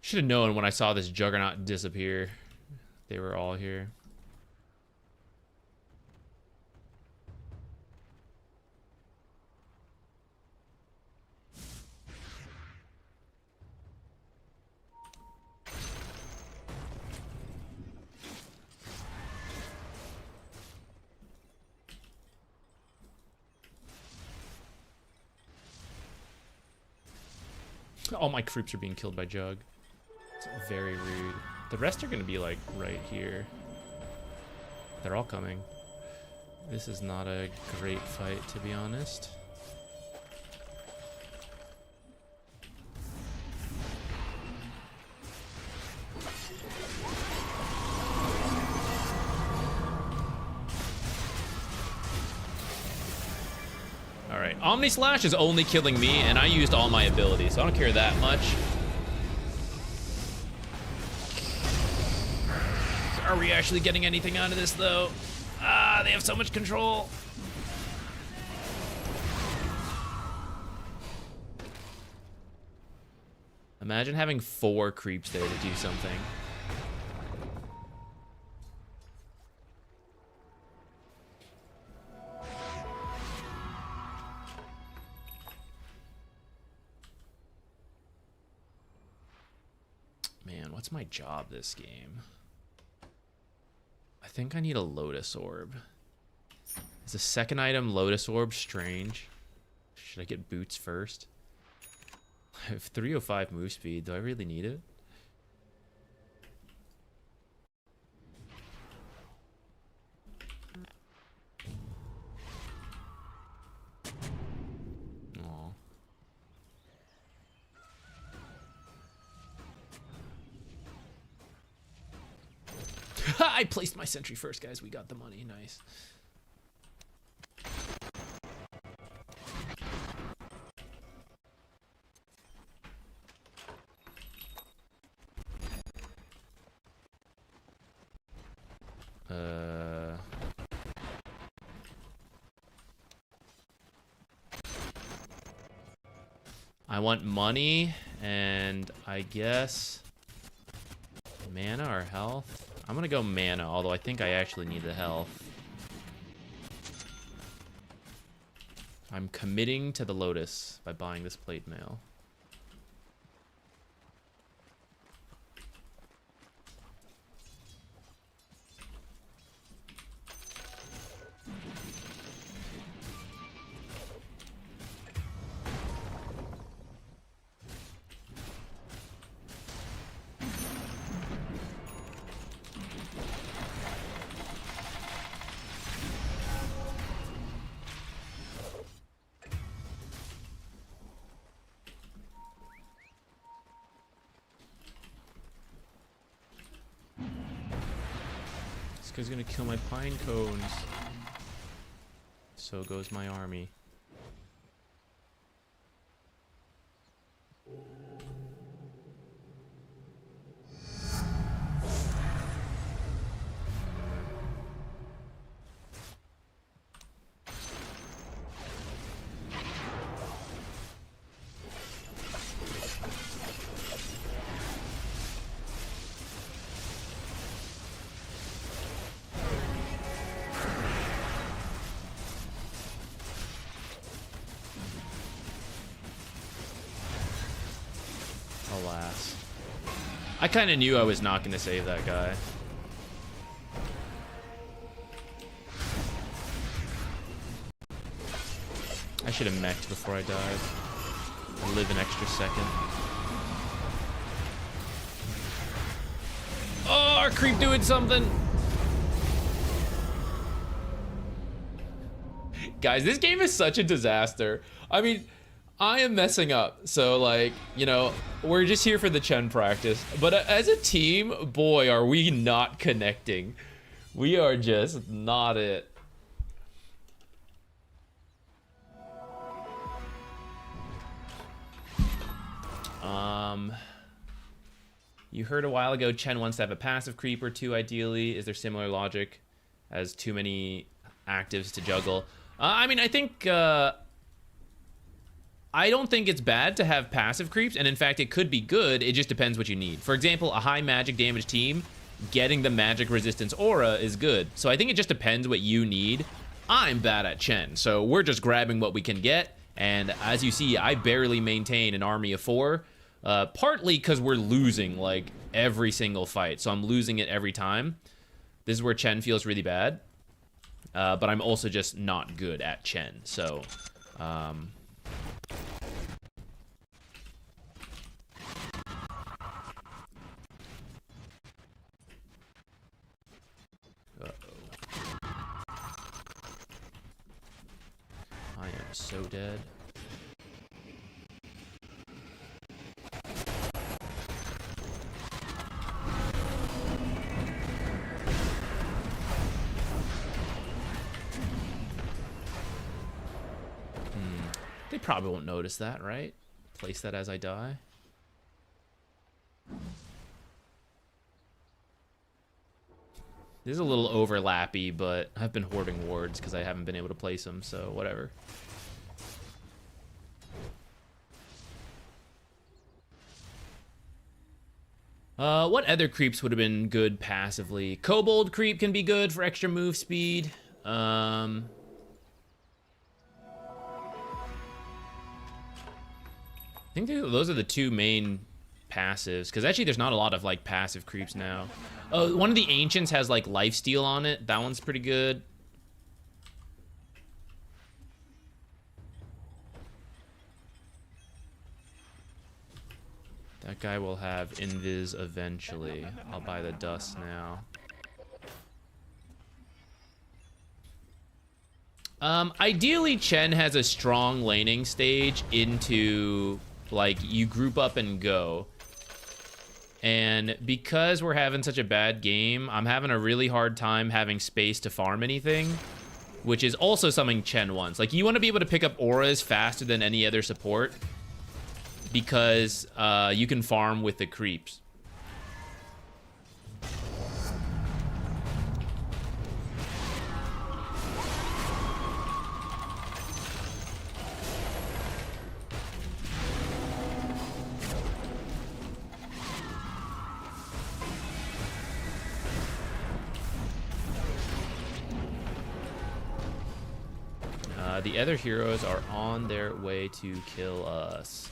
Should have known when I saw this juggernaut disappear. They were all here. All my creeps are being killed by Jug. It's very rude. The rest are going to be like right here. They're all coming. This is not a great fight, to be honest. Alright, Omni Slash is only killing me, and I used all my abilities, so I don't care that much. Are we actually getting anything out of this, though? Ah, they have so much control. Imagine having 4 creeps there to do something. Man, what's my job this game? I think I need a Lotus Orb. Is the second item Lotus Orb strange? Should I get boots first? I have 305 move speed. Do I really need it? Aw. I placed my sentry first, guys. We got the money. Nice. I want money, and I guess mana or health. I'm gonna go mana, although I think I actually need the health. I'm committing to the Lotus by buying this plate mail. This guy's gonna kill my pine cones. So goes my army. Alas. I kind of knew I was not going to save that guy. I should have mech'd before I died. I'll live an extra second. Oh, our creep doing something! Guys, this game is such a disaster. I mean, I am messing up, so like, you know, we're just here for the Chen practice. But as a team, boy, are we not connecting. We are just not it. You heard a while ago Chen wants to have a passive creep or two, ideally. Is there similar logic as too many actives to juggle? I mean, I think... I don't think it's bad to have passive creeps, and in fact, it could be good. It just depends what you need. For example, a high magic damage team, getting the magic resistance aura is good. So I think it just depends what you need. I'm bad at Chen, so we're just grabbing what we can get. And as you see, I barely maintain an army of 4, partly because we're losing like every single fight. So I'm losing it every time. This is where Chen feels really bad. But I'm also just not good at Chen. So, I am so dead. They probably won't notice that, right? Place that as I die. This is a little overlappy, but I've been hoarding wards because I haven't been able to place them, so whatever. What other creeps would have been good passively? Kobold creep can be good for extra move speed. I think those are the two main passives, because actually there's not a lot of like passive creeps now. Oh, one of the ancients has like lifesteal on it. That one's pretty good. That guy will have invis eventually. I'll buy the dust now. Ideally, Chen has a strong laning stage into, like, you group up and go. And because we're having such a bad game, I'm having a really hard time having space to farm anything, which is also something Chen wants. Like, you want to be able to pick up auras faster than any other support because you can farm with the creeps. The other heroes are on their way to kill us.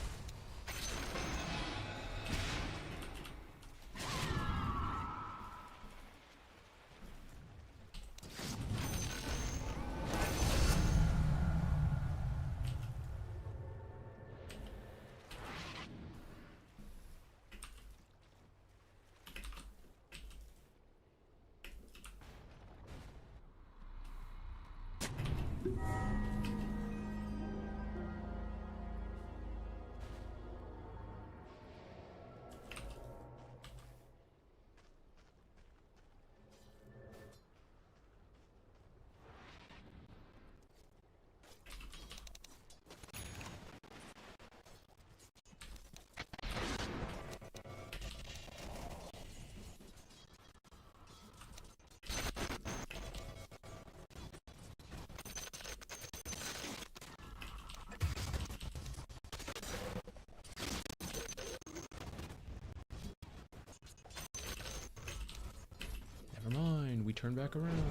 Never mind, we turn back around.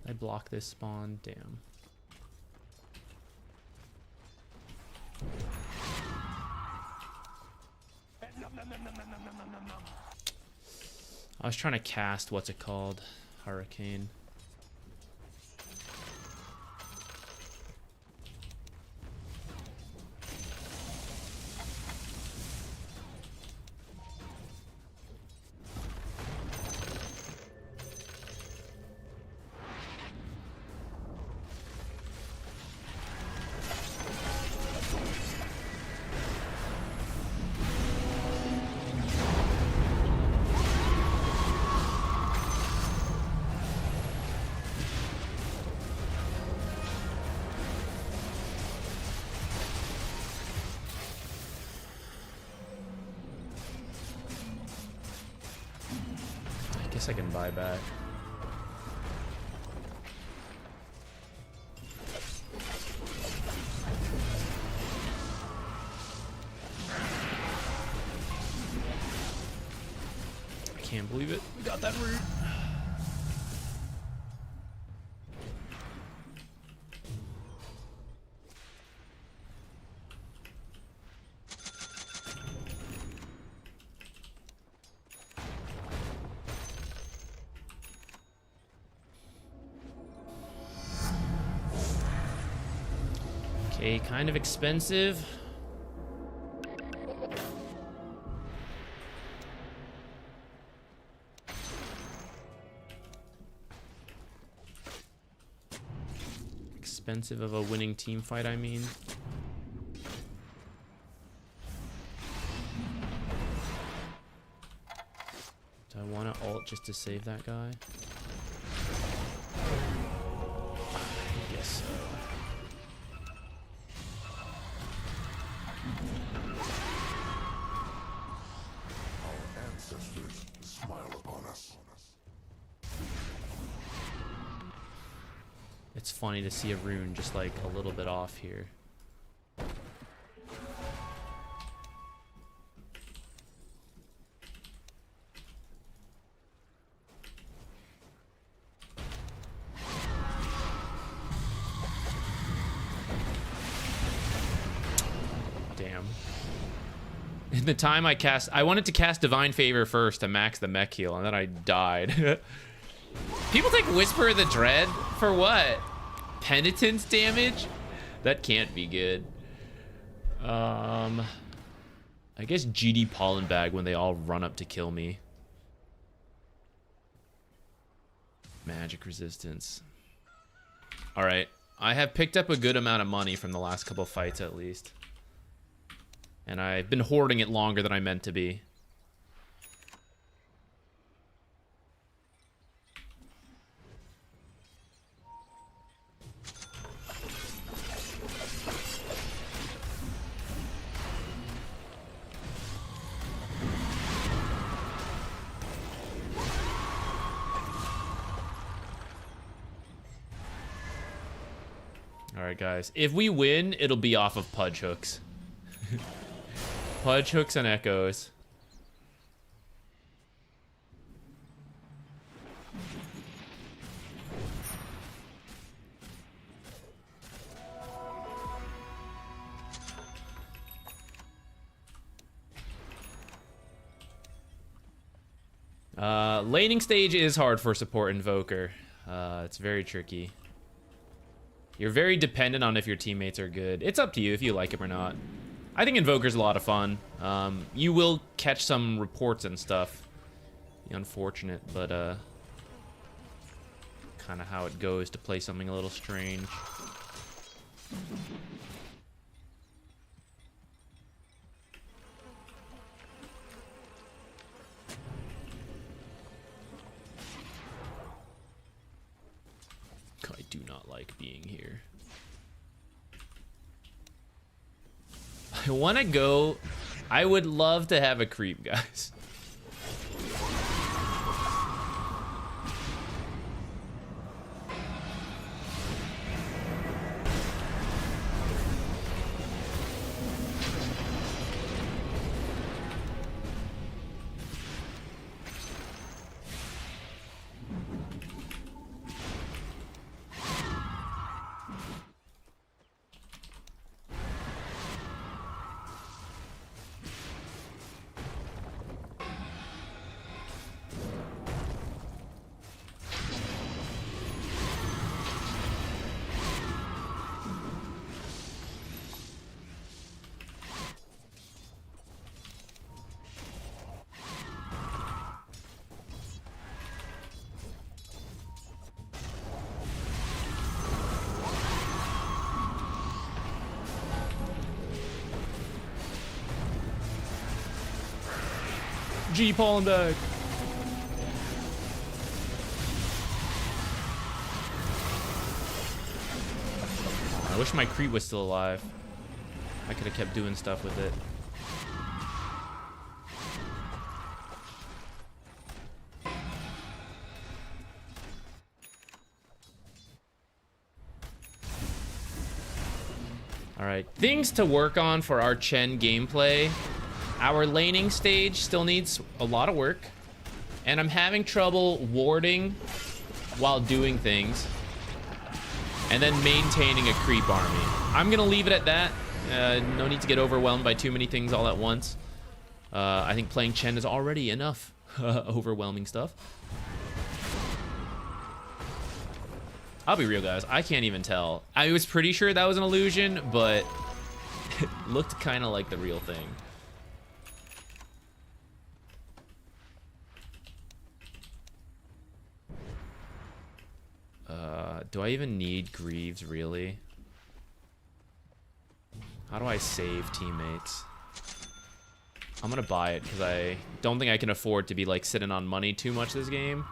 I block this spawn, damn. I was trying to cast, what's it called? Hurricane. I can buy back. I can't believe it. We got that root. Okay, kind of expensive. Expensive of a winning team fight, I mean. Do I want to ult just to save that guy? I guess so. It's funny to see a rune just like a little bit off here. Damn. In the time I wanted to cast Divine Favor first to max the mech heal, and then I died. People take Whisper of the Dread for what? Penitence damage? That can't be good. I guess GD Pollen Bag when they all run up to kill me. Magic resistance. Alright. I have picked up a good amount of money from the last couple fights at least. And I've been hoarding it longer than I meant to be. Alright, guys. If we win, it'll be off of Pudge Hooks. Pudge Hooks and Echoes. Laning stage is hard for support Invoker. It's very tricky. You're very dependent on if your teammates are good. It's up to you if you like him or not. I think Invoker's a lot of fun. You will catch some reports and stuff. Unfortunate, but kind of how it goes to play something a little strange. I do not like being here. I want to go. I would love to have a creep, guys. G-Paul back. I wish my creep was still alive. I could have kept doing stuff with it. Alright, things to work on for our Chen gameplay. Our laning stage still needs a lot of work, and I'm having trouble warding while doing things, and then maintaining a creep army. I'm gonna leave it at that. No need to get overwhelmed by too many things all at once. I think playing Chen is already enough overwhelming stuff. I'll be real, guys. I can't even tell. I was pretty sure that was an illusion, but it looked kind of like the real thing. Do I even need Greaves, really? How do I save teammates? I'm gonna buy it because I don't think I can afford to be like sitting on money too much this game.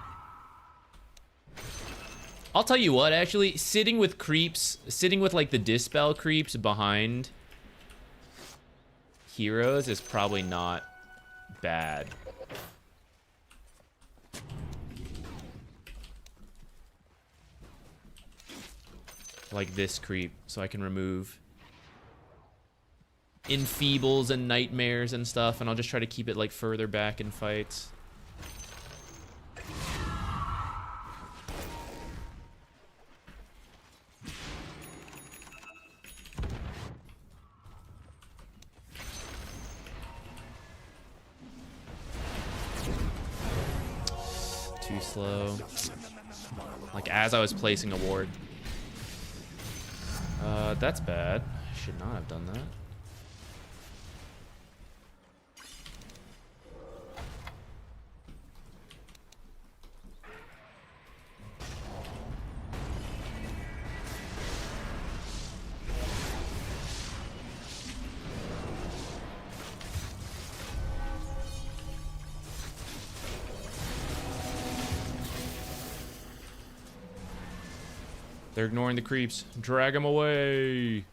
I'll tell you what, actually, sitting with creeps, sitting with like the Dispel creeps behind heroes is probably not bad. Like this creep, so I can remove Enfeebles and Nightmares and stuff, and I'll just try to keep it like further back in fights. Too slow. Like as I was placing a ward. That's bad. I should not have done that. They're ignoring the creeps. Drag them away.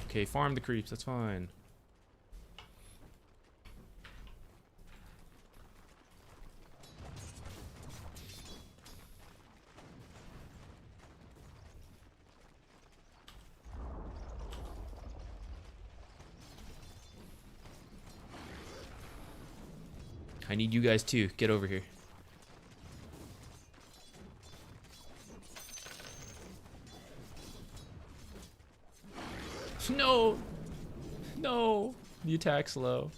Okay, farm the creeps. That's fine. I need you guys too. Get over here. No! No! The attack's low.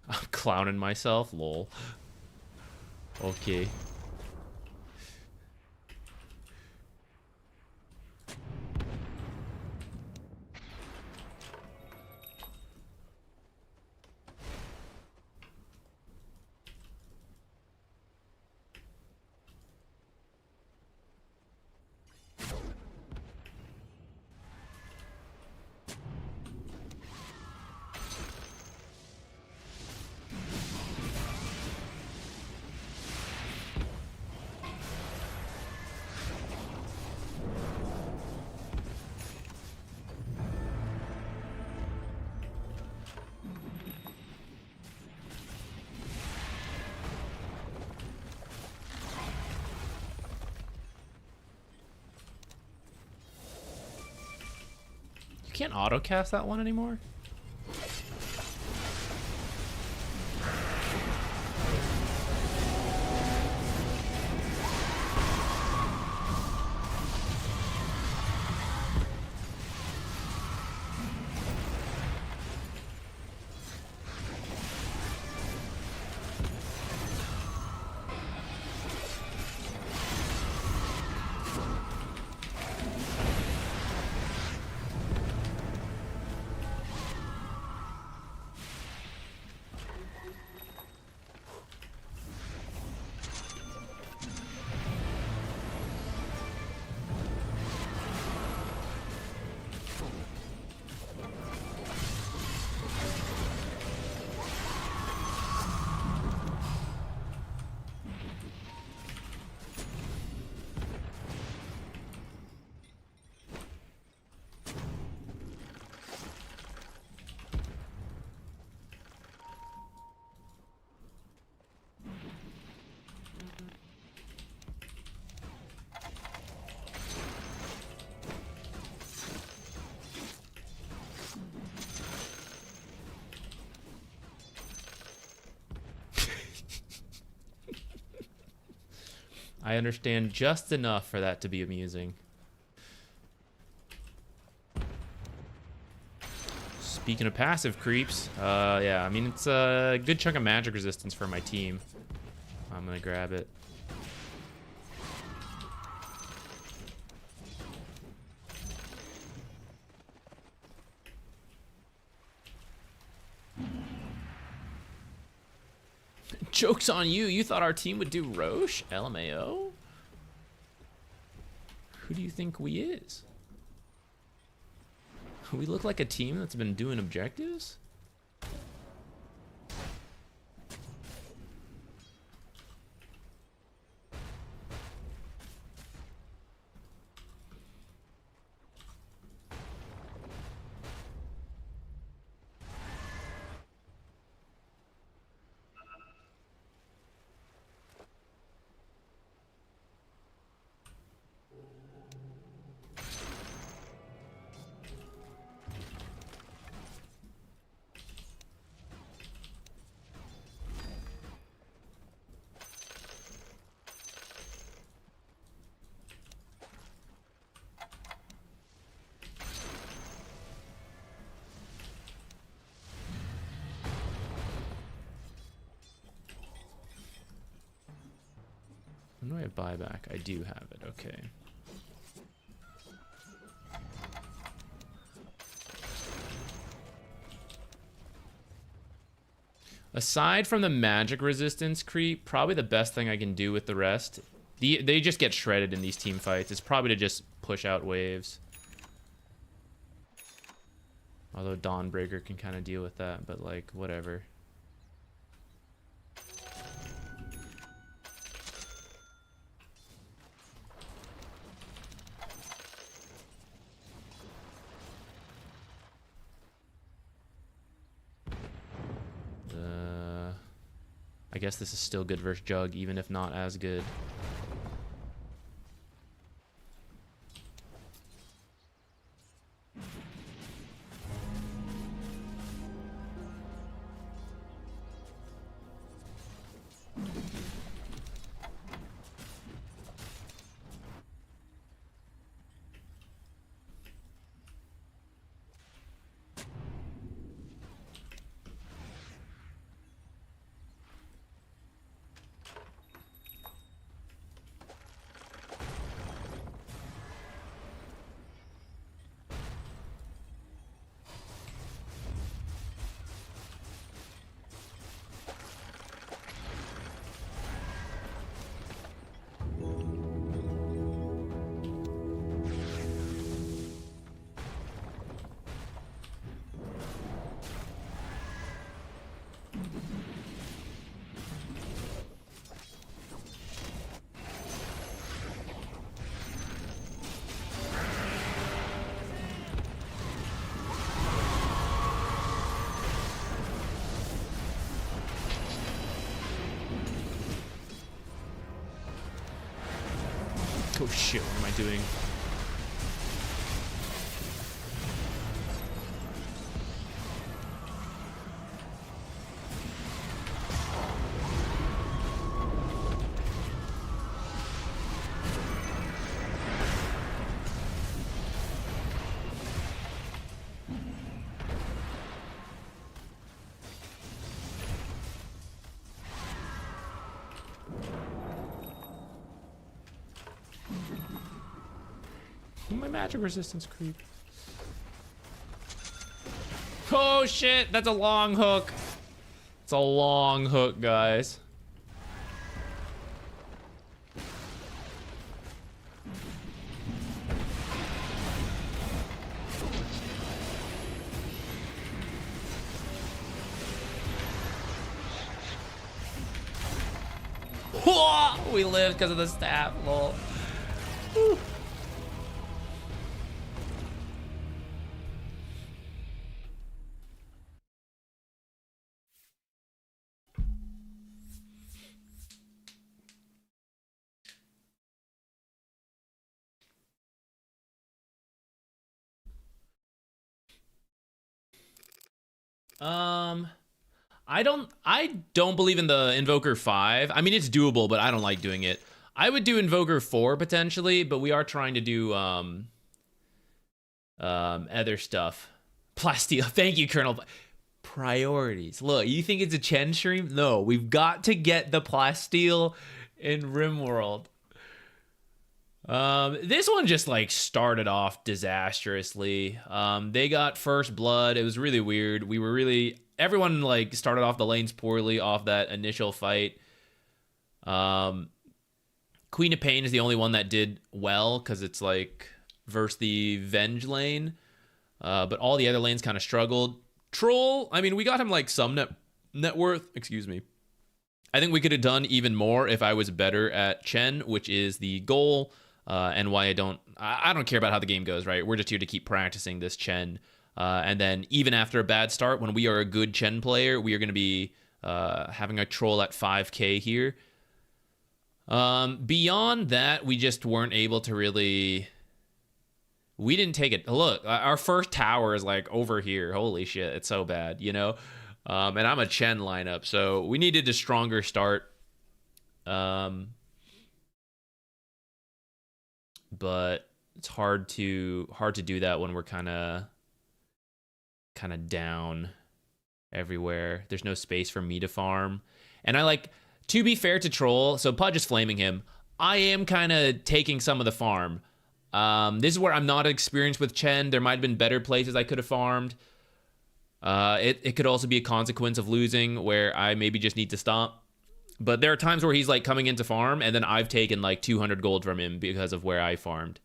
I'm clowning myself, lol. Okay. You can't auto-cast that one anymore? I understand just enough for that to be amusing. Speaking of passive creeps, yeah, I mean, it's a good chunk of magic resistance for my team. I'm gonna grab it. Joke's on you. You thought our team would do Roche? LMAO? Who do you think we is? We look like a team that's been doing objectives? When do I have buyback? I do have it, okay. Aside from the magic resistance creep, probably the best thing I can do with the rest They just get shredded in these team fights. It's probably to just push out waves. Although Dawnbreaker can kind of deal with that, but like, whatever. I guess this is still good versus Jug, even if not as good. Oh shit, what am I doing? My magic resistance creep. Oh shit, that's a long hook. It's a long hook, guys. We lived because of the staff, lol. Whew. I don't believe in the Invoker 5. I mean, it's doable, but I don't like doing it. I would do Invoker 4 potentially, but we are trying to do other stuff. Plasteel, thank you, Colonel. Priorities. Look, you think it's a Chen stream? No, we've got to get the Plasteel in RimWorld. This one just like started off disastrously. They got first blood. It was really weird. Everyone like started off the lanes poorly off that initial fight. Queen of Pain is the only one that did well because it's like versus the Venge lane. But all the other lanes kind of struggled. Troll, I mean, we got him like some net worth, excuse me. I think we could have done even more if I was better at Chen, which is the goal. And why I don't care about how the game goes, right? We're just here to keep practicing this Chen. And then even after a bad start, when we are a good Chen player, we are going to be having a troll at 5k here. Beyond that, we just weren't able to really... We didn't take it. Look, our first tower is like over here. Holy shit, it's so bad, you know? And I'm a Chen lineup, so we needed a stronger start. But it's hard to do that when we're kind of down everywhere. There's no space for me to farm. And I like, to be fair to Troll, so Pudge is flaming him. I am kind of taking some of the farm. This is where I'm not experienced with Chen. There might have been better places I could have farmed. It could also be a consequence of losing where I maybe just need to stop. But there are times where he's like coming into farm, and then I've taken like 200 gold from him because of where I farmed.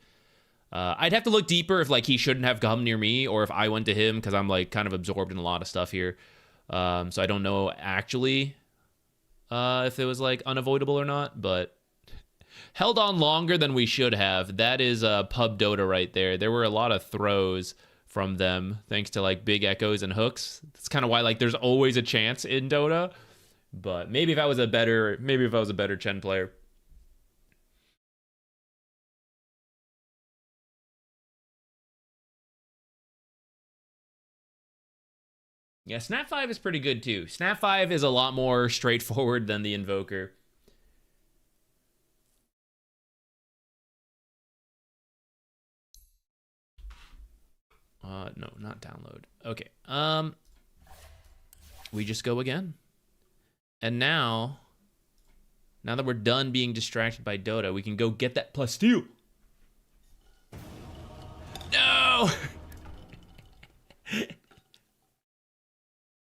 I'd have to look deeper if like he shouldn't have come near me, or if I went to him, because I'm like kind of absorbed in a lot of stuff here. So I don't know actually if it was like unavoidable or not, but held on longer than we should have. That is pub Dota right there. There were a lot of throws from them thanks to like big echoes and hooks. That's kind of why like there's always a chance in Dota. But maybe if I was a better Chen player. Yeah, Snap 5 is pretty good too. Snap 5 is a lot more straightforward than the Invoker. No, not download. Okay. We just go again. And now that we're done being distracted by Dota, we can go get that plus steal. No!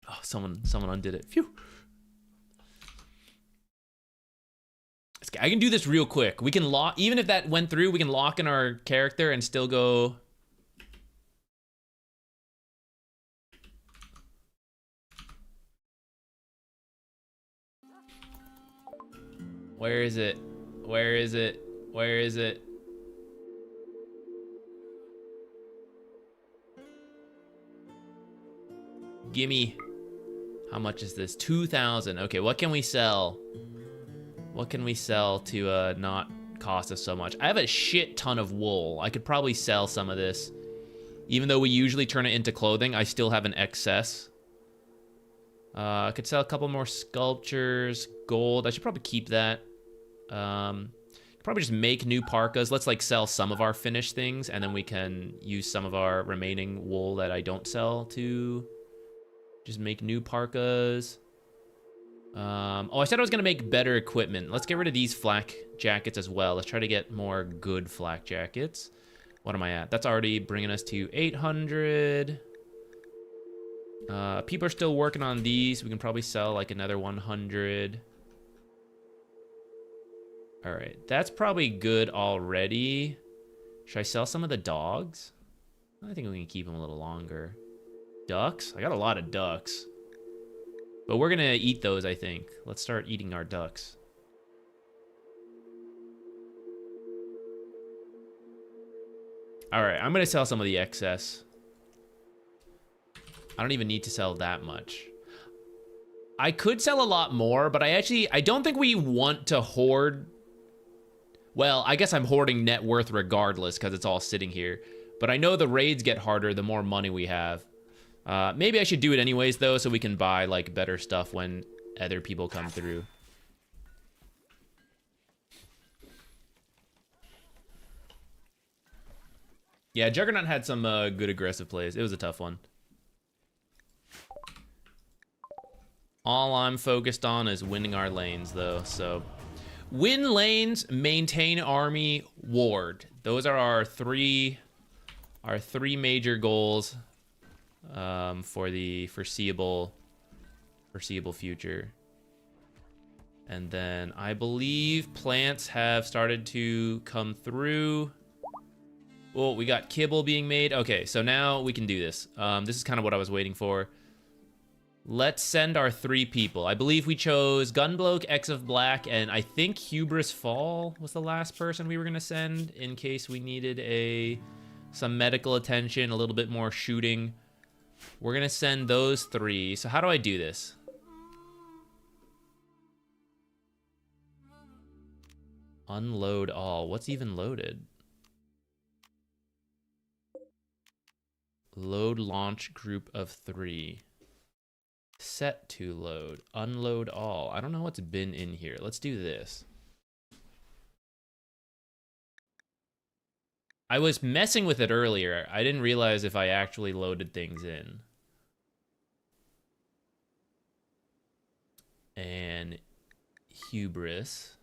Oh, someone undid it. Phew. I can do this real quick. We can lock, even if that went through, we can lock in our character and still go. Where is it? Where is it? Where is it? Gimme. How much is this? 2,000. Okay, what can we sell? What can we sell to not cost us so much? I have a shit ton of wool. I could probably sell some of this. Even though we usually turn it into clothing, I still have an excess. I could sell a couple more sculptures, gold. I should probably keep that. Probably just make new parkas. Let's like sell some of our finished things, and then we can use some of our remaining wool that I don't sell to just make new parkas. Oh, I said I was gonna make better equipment. Let's get rid of these flak jackets as well. Let's try to get more good flak jackets. What am I at? That's already bringing us to 800. People are still working on these. We can probably sell like another 100. All right, that's probably good already. Should I sell some of the dogs? I think we can keep them a little longer. Ducks? I got a lot of ducks. But we're gonna eat those, I think. Let's start eating our ducks. All right, I'm gonna sell some of the excess. I don't even need to sell that much. I could sell a lot more, but I don't think we want to hoard. Well, I guess I'm hoarding net worth regardless because it's all sitting here. But I know the raids get harder the more money we have. Maybe I should do it anyways, though, so we can buy, like, better stuff when other people come through. Yeah, Juggernaut had some good aggressive plays. It was a tough one. All I'm focused on is winning our lanes, though, so... Win lanes, maintain army, ward. Those are our three major goals for the foreseeable future. And then I believe plants have started to come through. Oh, we got kibble being made. Okay, so now we can do this. This is kind of what I was waiting for. Let's send our 3 people. I believe we chose Gunbloke, X of Black, and I think Hubris Fall was the last person we were gonna send in case we needed some medical attention, a little bit more shooting. We're gonna send those 3. So how do I do this? Unload all. What's even loaded? Load launch group of 3. Set to load. Unload all. I don't know what's been in here. Let's do this. I was messing with it earlier. I didn't realize if I actually loaded things in. And hubris.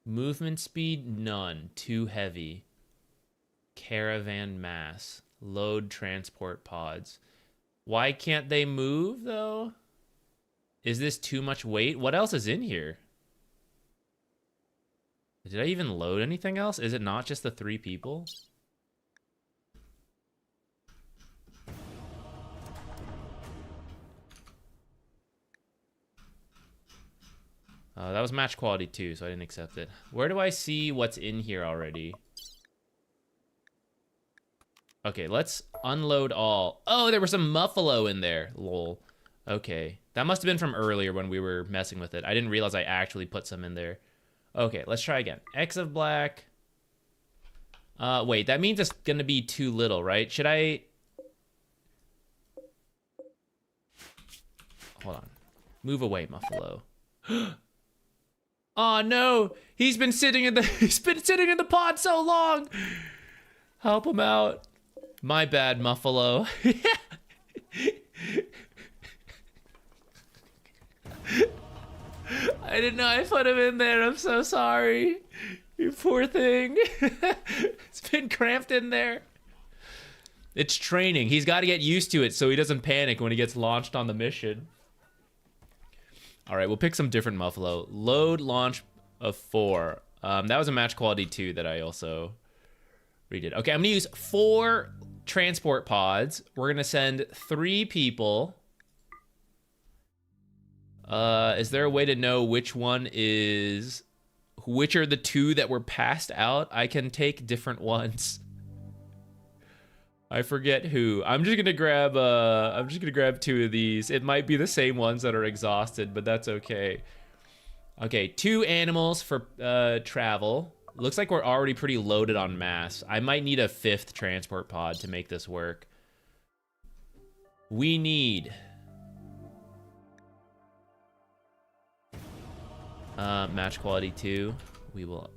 Movement speed, none. Too heavy. Caravan mass. Load transport pods. Why can't they move, though? Is this too much weight? What else is in here? Did I even load anything else? Is it not just the 3 people? That was match quality 2, so I didn't accept it. Where do I see what's in here already? Okay, let's unload all. Oh, there was some muffalo in there. Lol. Okay. That must have been from earlier when we were messing with it. I didn't realize I actually put some in there. Okay, let's try again. X of black. Wait, that means it's gonna be too little, right? Should I... Hold on. Move away, muffalo. Oh no! He's been sitting in the pod so long! Help him out. My bad, muffalo. I didn't know I put him in there. I'm so sorry. You poor thing. It's been cramped in there. It's training. He's got to get used to it so he doesn't panic when he gets launched on the mission. All right, we'll pick some different muffalo. Load launch of 4. That was a match quality 2 that I also redid. Okay, I'm gonna use 4 transport pods. We're gonna send 3 people. Is there a way to know which are the 2 that were passed out? I can take different ones. I forget who. I'm just gonna grab 2 of these. It might be the same ones that are exhausted, but that's okay. Okay, 2 animals for travel. Looks like we're already pretty loaded on mass. I might need a 5th transport pod to make this work. We need match quality 2. We will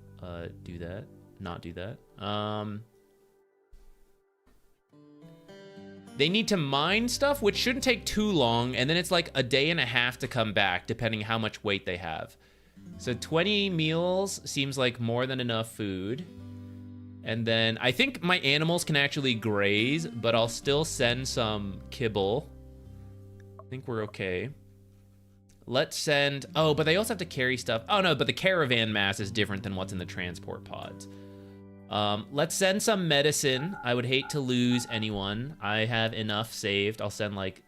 do that. Not do that. They need to mine stuff, which shouldn't take too long, and then it's like a day and a half to come back, depending how much weight they have. So 20 meals seems like more than enough food. And then I think my animals can actually graze, but I'll still send some kibble. I think we're okay. Let's send... Oh, but they also have to carry stuff. Oh, no, but the caravan mass is different than what's in the transport pods. Let's send some medicine. I would hate to lose anyone. I have enough saved. I'll send, like,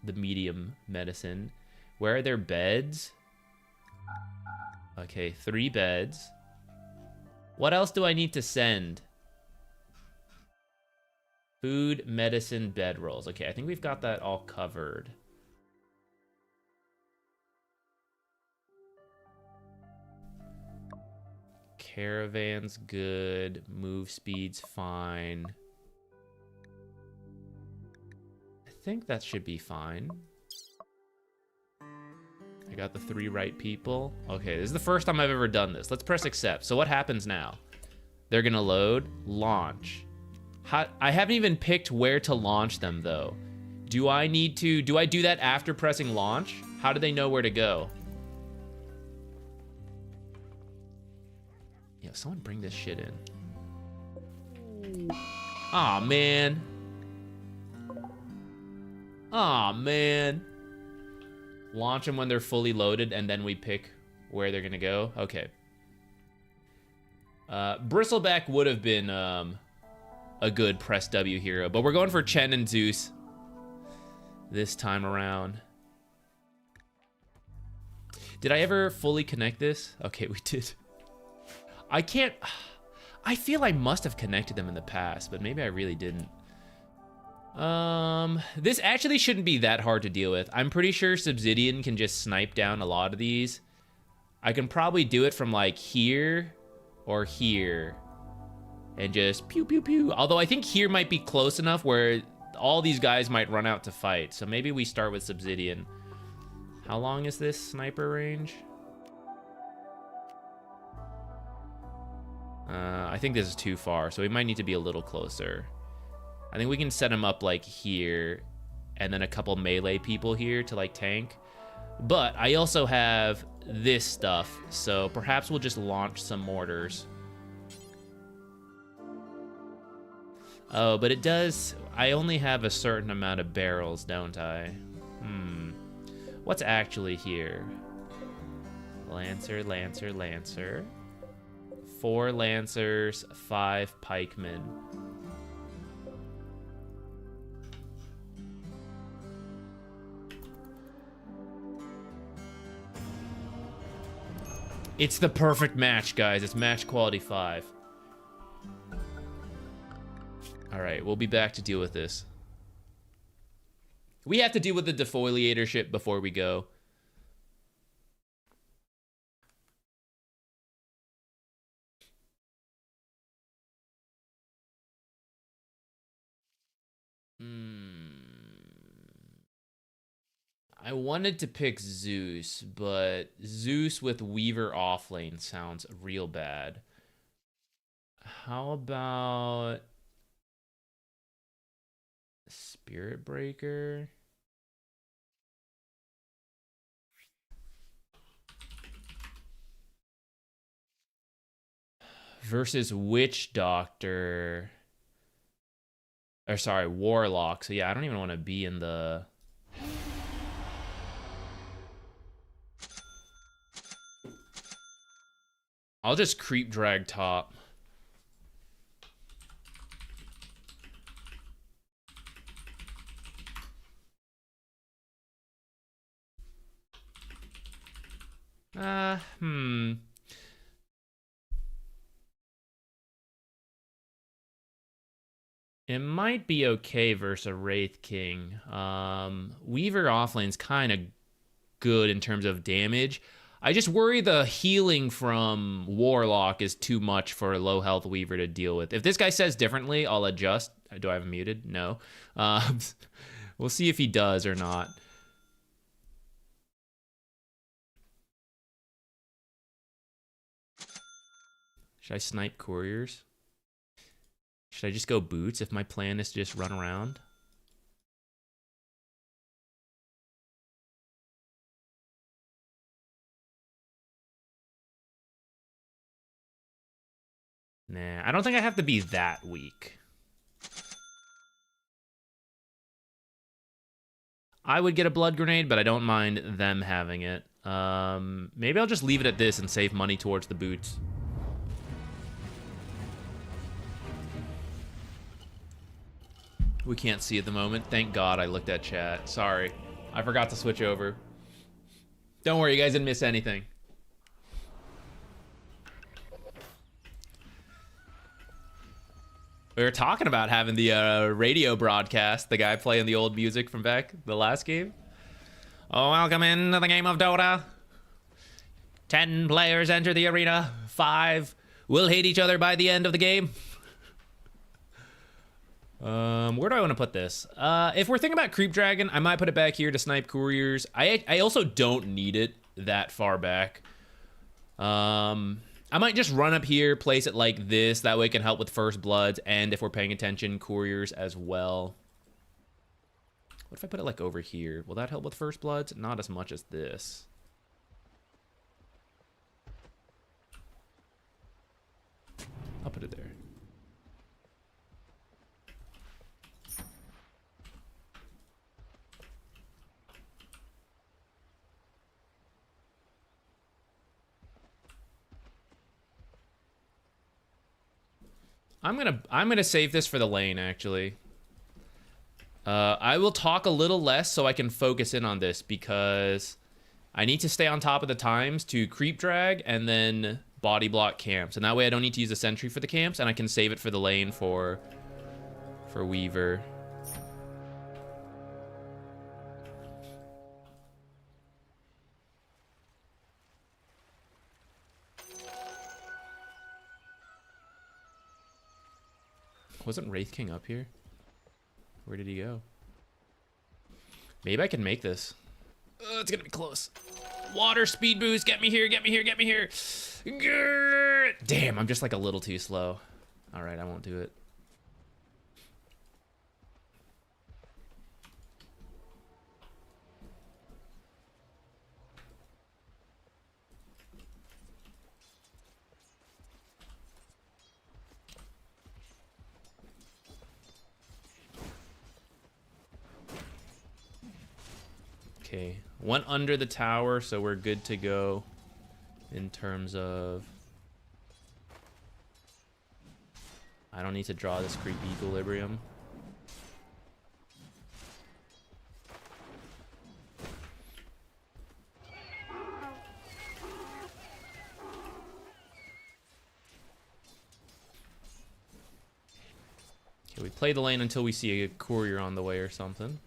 the medium medicine. Where are their beds? Okay, 3 beds. What else do I need to send? Food, medicine, bedrolls. Okay, I think we've got that all covered. Caravan's good. Move speed's fine. I think that should be fine. I got the 3 right people. Okay, this is the first time I've ever done this. Let's press accept. So what happens now? They're gonna load, launch. I haven't even picked where to launch them though. Do I do that after pressing launch? How do they know where to go? Yeah, someone bring this shit in. Aw, man. Aw, man. Launch them when they're fully loaded, and then we pick where they're gonna go. Okay. Bristleback would have been a good press W hero, but we're going for Chen and Zeus this time around. Did I ever fully connect this? Okay, we did. I feel I must have connected them in the past, but maybe I really didn't. This actually shouldn't be that hard to deal with. I'm pretty sure Subsidian can just snipe down a lot of these. I can probably do it from like here or here and just pew pew pew. Although I think here might be close enough where all these guys might run out to fight. So maybe we start with Subsidian. How long is this sniper range? I think this is too far, so we might need to be a little closer. I think we can set him up like here and then a couple melee people here to like tank. But I also have this stuff, so perhaps we'll just launch some mortars. Oh, but it does... I only have a certain amount of barrels, don't I? What's actually here? Lancer, Lancer, Lancer. 4 Lancers, 5 Pikemen. It's the perfect match, guys. It's match quality 5. Alright, we'll be back to deal with this. We have to deal with the defoliator ship before we go. I wanted to pick Zeus, but Zeus with Weaver offlane sounds real bad. How about Spirit Breaker? Versus Witch Doctor. Or sorry, Warlock. So yeah, I don't even want to be in the... I'll just creep drag top. It might be okay versus a Wraith King. Weaver offlane's kind of good in terms of damage. I just worry the healing from Warlock is too much for a low health Weaver to deal with. If this guy says differently, I'll adjust. Do I have him muted? No. We'll see if he does or not. Should I snipe couriers? Should I just go boots if my plan is to just run around? Nah, I don't think I have to be that weak. I would get a blood grenade, but I don't mind them having it. Maybe I'll just leave it at this and save money towards the boots. We can't see at the moment. Thank God I looked at chat. Sorry. I forgot to switch over. Don't worry, you guys didn't miss anything. We were talking about having the radio broadcast, the guy playing the old music from back the last game. Oh, welcome into the game of Dota. 10 players enter the arena. 5 will hate each other by the end of the game. Where do I want to put this? If we're thinking about Creep Dragon, I might put it back here to snipe couriers. I also don't need it that far back. I might just run up here, place it like this. That way it can help with First Bloods, and if we're paying attention, couriers as well. What if I put it like over here? Will that help with First Bloods? Not as much as this. I'll put it there. I'm gonna save this for the lane, actually. I will talk a little less so I can focus in on this, because I need to stay on top of the times to creep drag and then body block camps, and that way I don't need to use a sentry for the camps, and I can save it for the lane for Weaver. Wasn't Wraith King up here? Where did he go? Maybe I can make this. It's gonna be close. Water speed boost, get me here, get me here, get me here. Grrr. Damn, I'm just like a little too slow. All right, I won't do it. Okay, one under the tower, so we're good to go in terms of... I don't need to draw this creep equilibrium. Okay, we play the lane until we see a courier on the way or something.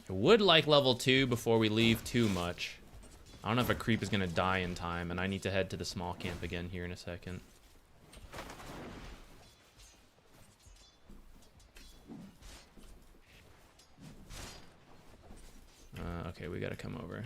I would like level 2 before we leave too much. I don't know if a creep is going to die in time, and I need to head to the small camp again here in a second. Okay, we got to come over.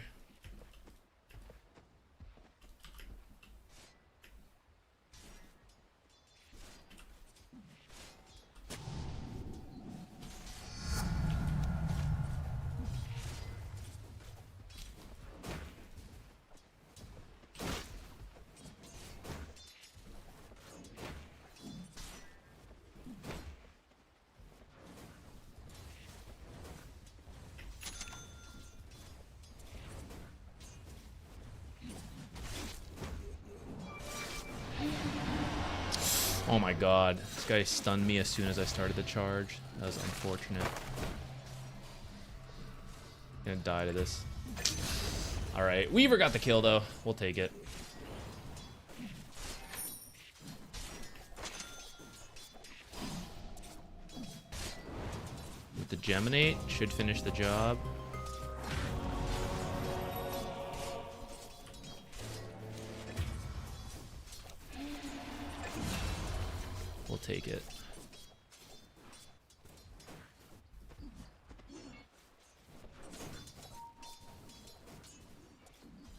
Oh my god, this guy stunned me as soon as I started the charge. That was unfortunate. I'm gonna die to this. Alright, Weaver got the kill though. We'll take it. With the Geminate, should finish the job. We'll take it.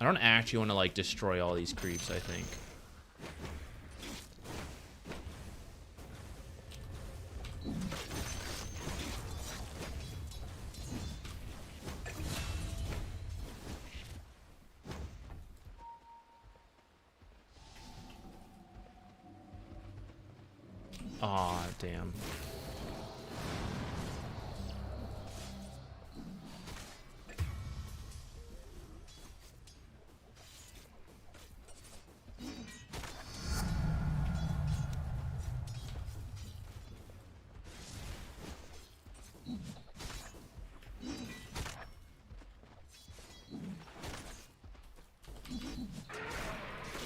I don't actually want to like destroy all these creeps, I think. Aw, damn.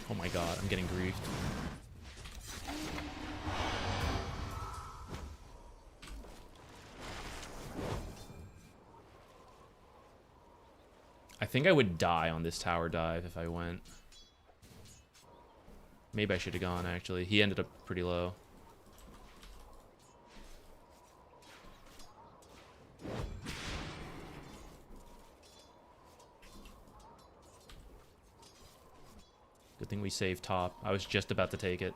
Oh my god, I'm getting griefed. I think I would die on this tower dive if I went. Maybe I should have gone, actually. He ended up pretty low. Good thing we saved top. I was just about to take it.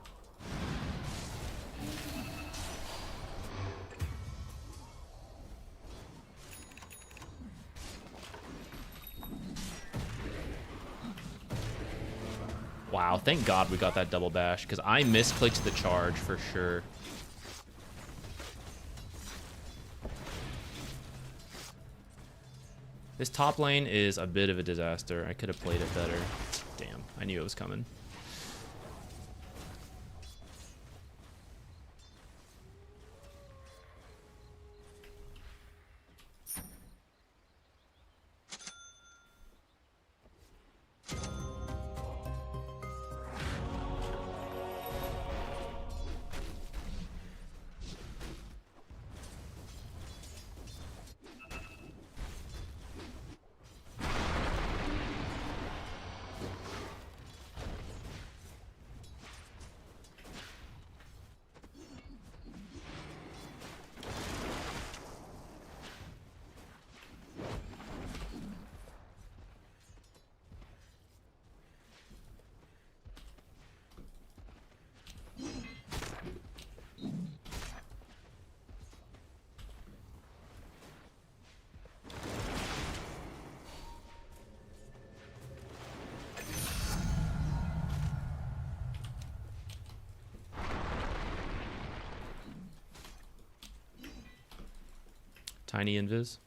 Wow, thank God we got that double bash, because I misclicked the charge for sure. This top lane is a bit of a disaster. I could have played it better. Damn, I knew it was coming. Tiny invis.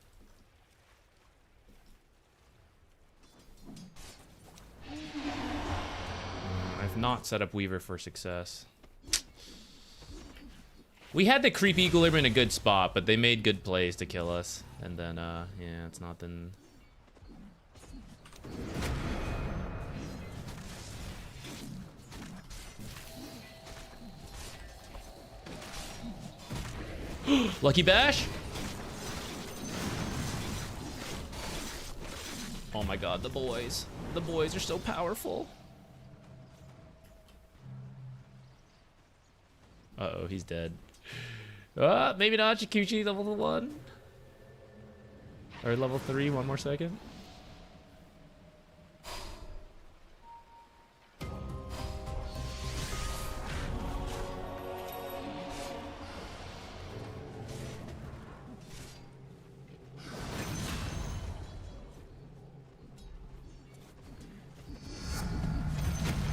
I've not set up Weaver for success. We had the creep equilibrium in a good spot, but they made good plays to kill us. And then, yeah, it's not then... Lucky Bash? Oh my god, the boys. The boys are so powerful. Uh-oh, he's dead. Maybe not. ZQuixotix level 1. Or level 3, one more second.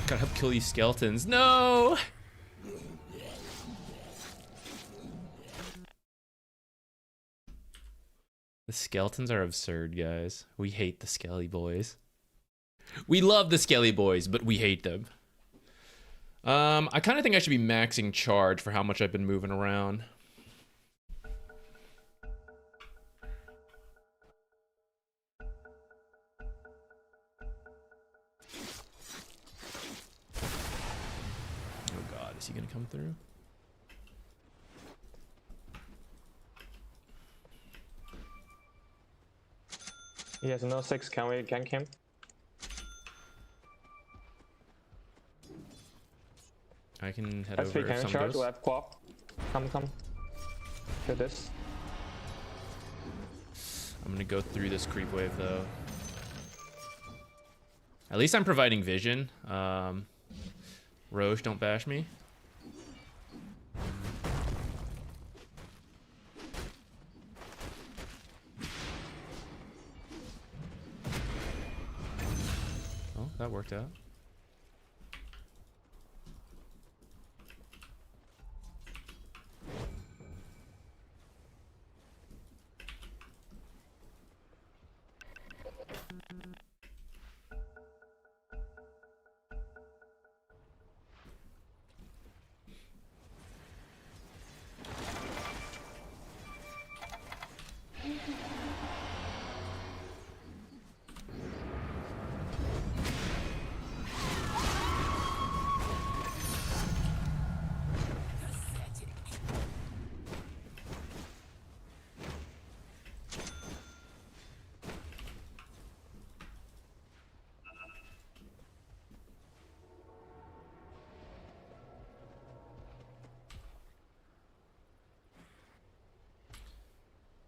Gotta help kill these skeletons. No! The skeletons are absurd, guys. We hate the Skelly boys. We love the Skelly boys, but we hate them. I kind of think I should be maxing charge for how much I've been moving around. Oh god, is he gonna come through? He has no 6, can we gank him? I can head S3 over if can someone charge, goes. we have Quap. Come. Do this. I'm gonna go through this creep wave though. At least I'm providing vision. Roche, don't bash me. Oh, that worked out.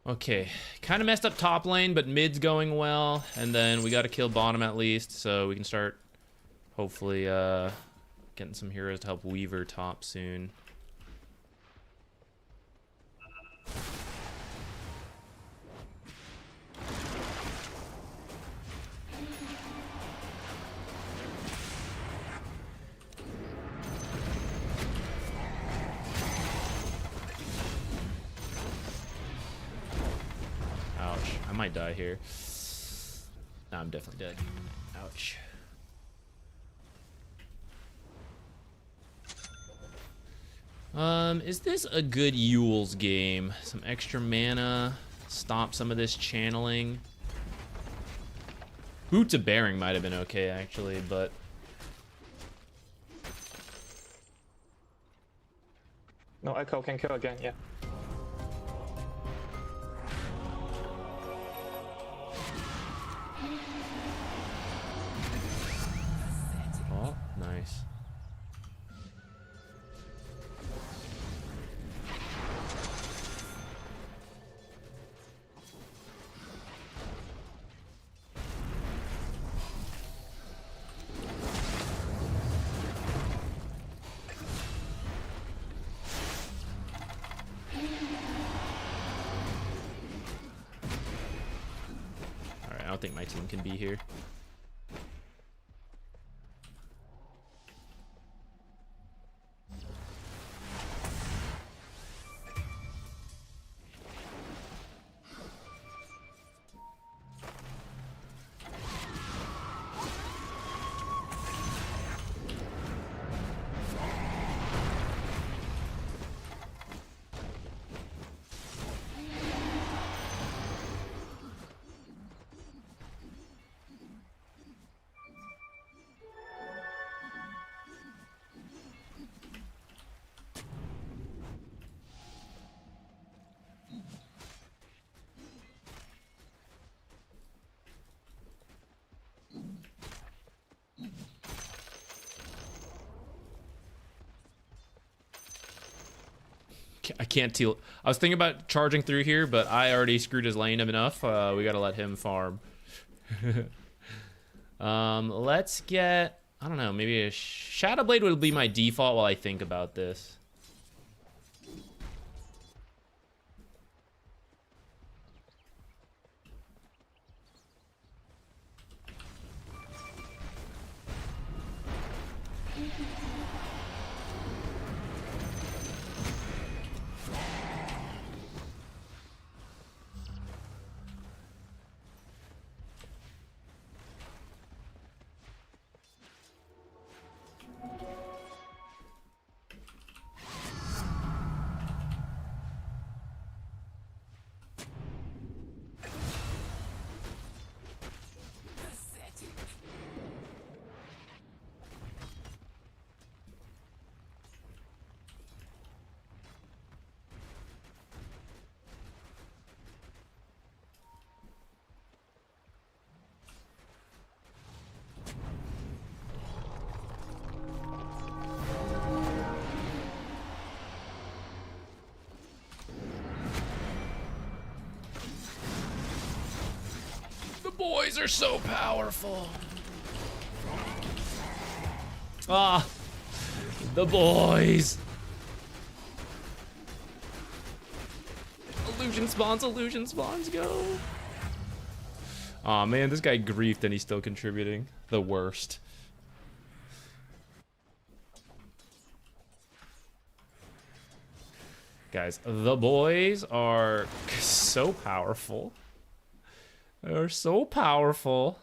Okay, kind of messed up top lane, but mid's going well, and then we got to kill bottom at least, so we can start hopefully getting some heroes to help Weaver top soon. I might die here. Nah, I'm definitely dead. Ouch. Is this a good Yule's game? Some extra mana, stop some of this channeling. Boots of Bearing might have been okay actually, but No, Echo can kill again, yeah. oh, nice. Alright, I don't think my team can be here. I can't deal. I was thinking about charging through here, but I already screwed his lane enough. We gotta let him farm. Let's get, I don't know, maybe a Shadow Blade would be my default while I think about this. Boys are so powerful. Ah, the boys. Illusion spawns, go. Aw, man, this guy griefed and he's still contributing. The worst. Guys, the boys are so powerful. They're so powerful.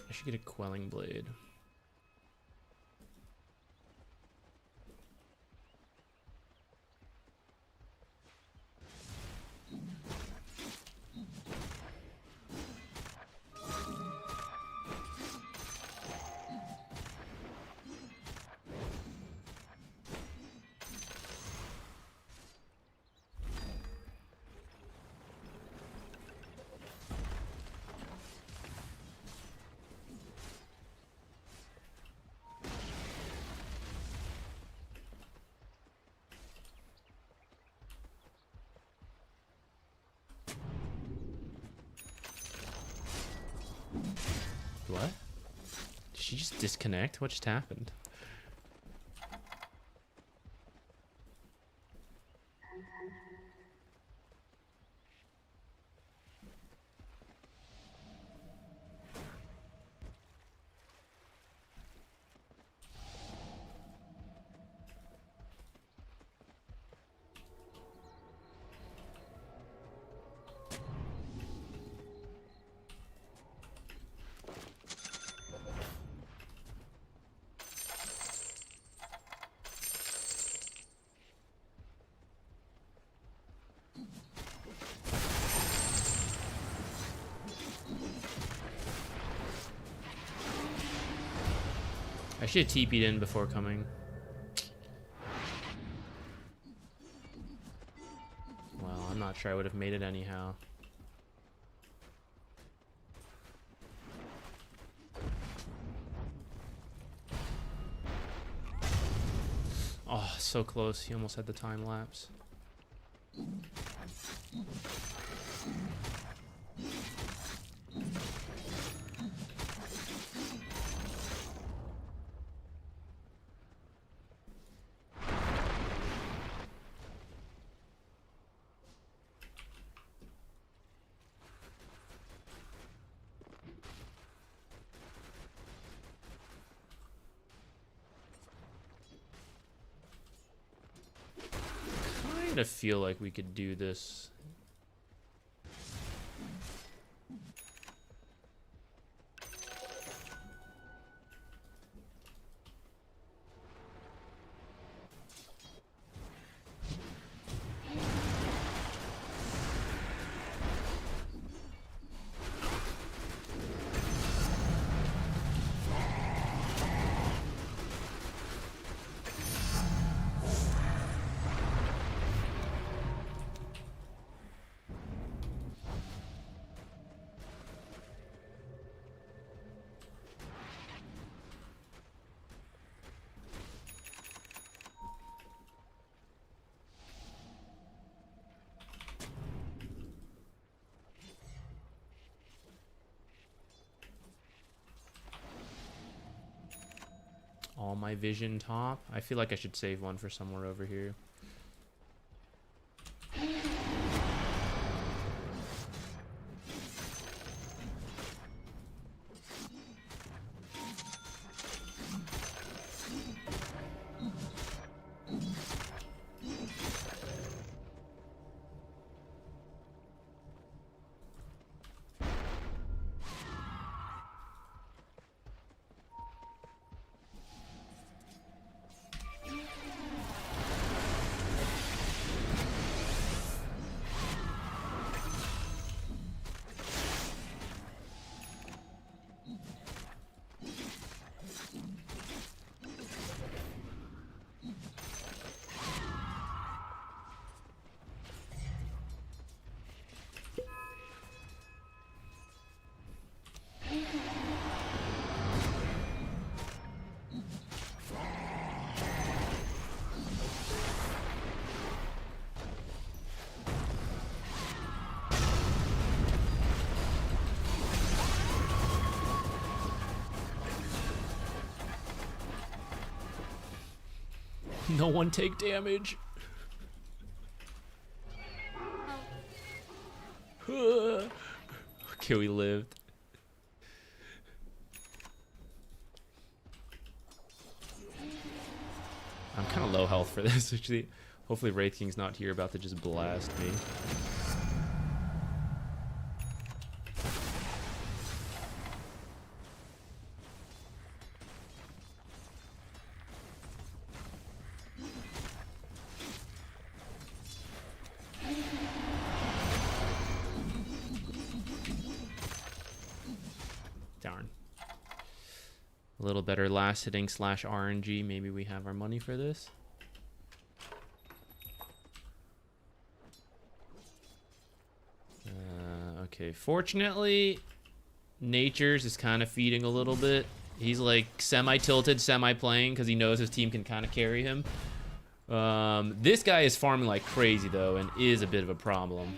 I should get a Quelling Blade. What? Did she just disconnect? What just happened? I should have TP'd in before coming. Well, I'm not sure I would have made it anyhow. Oh, so close. He almost had the time lapse. I feel like we could do this. all my vision top. I feel like I should save one for somewhere over here. No one take damage. Okay, we lived. I'm kind of low health for this, actually. Hopefully Wraith King's not here about to just blast me. Darn. A little better last hitting / RNG. Maybe we have our money for this. Okay, fortunately, Nature's is kind of feeding a little bit. He's like semi-tilted, semi-playing because he knows his team can kind of carry him. This guy is farming like crazy though and is a bit of a problem.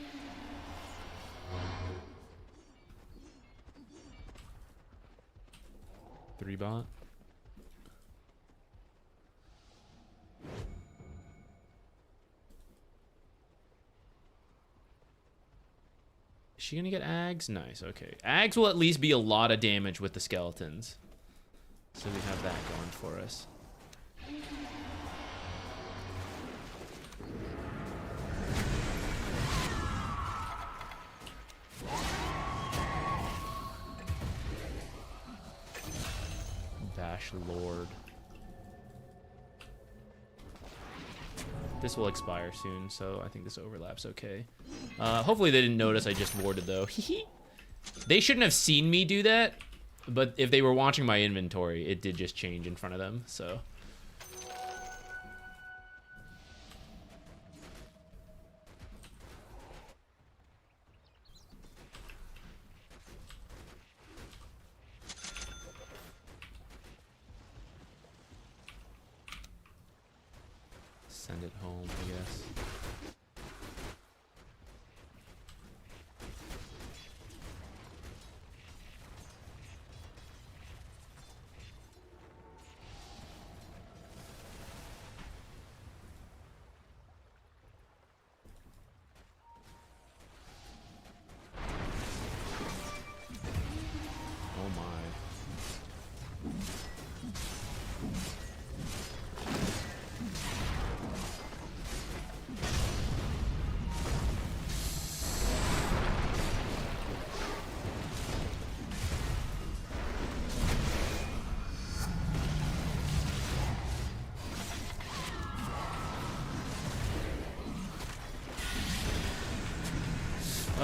Three bot. Is she gonna get Ags? Nice, okay. Ags will at least be a lot of damage with the skeletons. So we have that going for us. Bash Lord. This will expire soon, so I think this overlaps okay. Hopefully they didn't notice I just warded though. They shouldn't have seen me do that, but if they were watching my inventory, it did just change in front of them, so. Send it home, I guess. Oh my.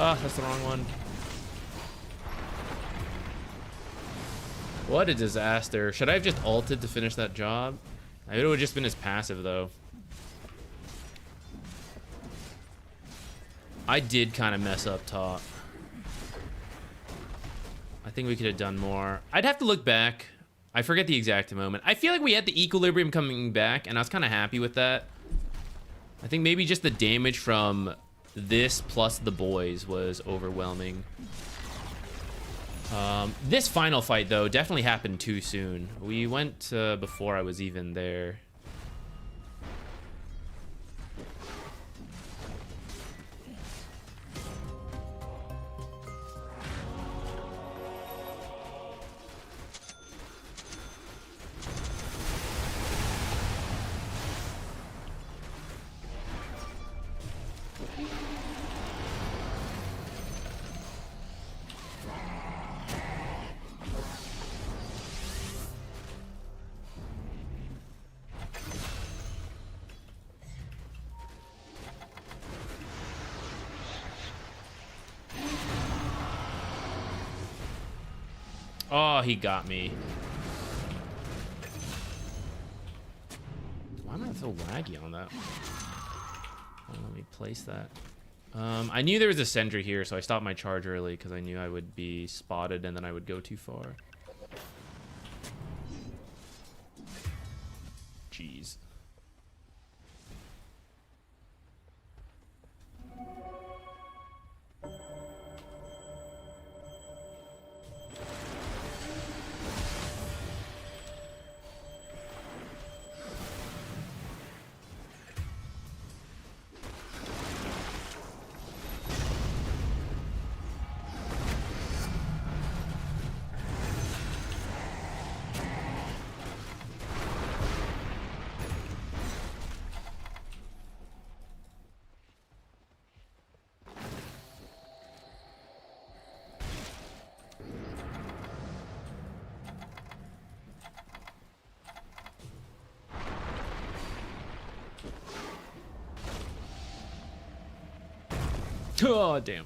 Ah, that's the wrong one. What a disaster. Should I have just ulted to finish that job? It would have just been his passive, though. I did kind of mess up top. I think we could have done more. I'd have to look back. I forget the exact moment. I feel like we had the equilibrium coming back, and I was kind of happy with that. I think maybe just the damage from this plus the boys was overwhelming. This final fight, though, definitely happened too soon. We went before I was even there. Oh, he got me. Why am I so laggy on that? Oh, let me place that. I knew there was a sentry here, so I stopped my charge early because I knew I would be spotted and then I would go too far. Jeez. Oh, damn.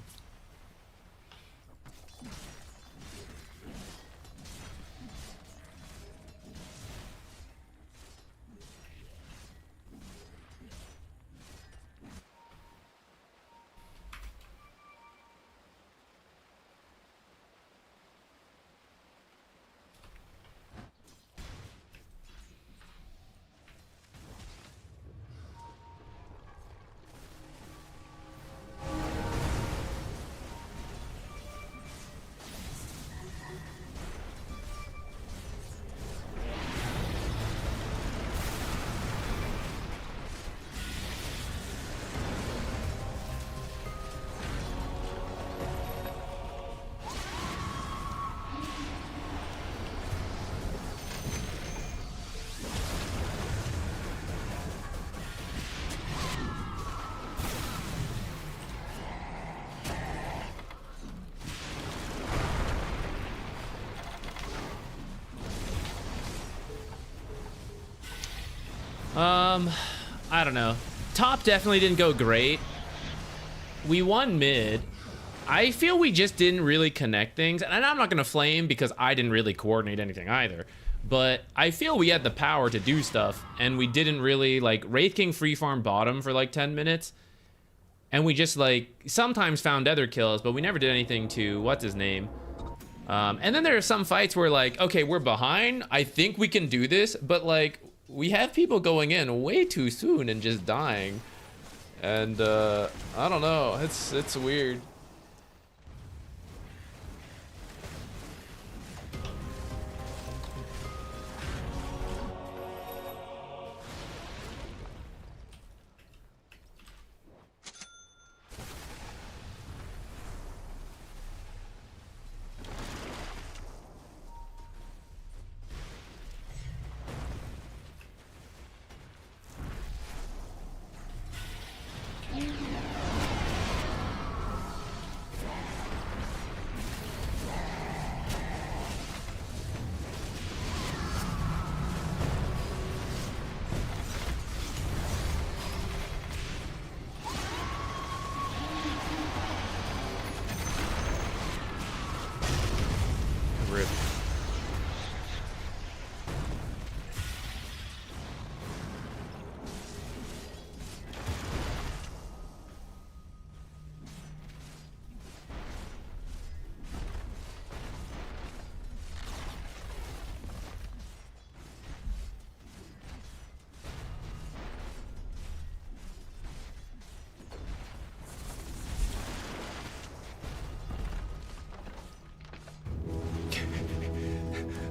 I don't know. Top definitely didn't go great. We won mid. I feel we just didn't really connect things. And I'm not going to flame because I didn't really coordinate anything either. But I feel we had the power to do stuff. And we didn't really, like, Wraith King free farm bottom for like 10 minutes. And we just, like, sometimes found other kills. But we never did anything to, what's his name? And then there are some fights where, like, okay, we're behind. I think we can do this. But, like, we have people going in way too soon and just dying. And, I don't know. It's weird.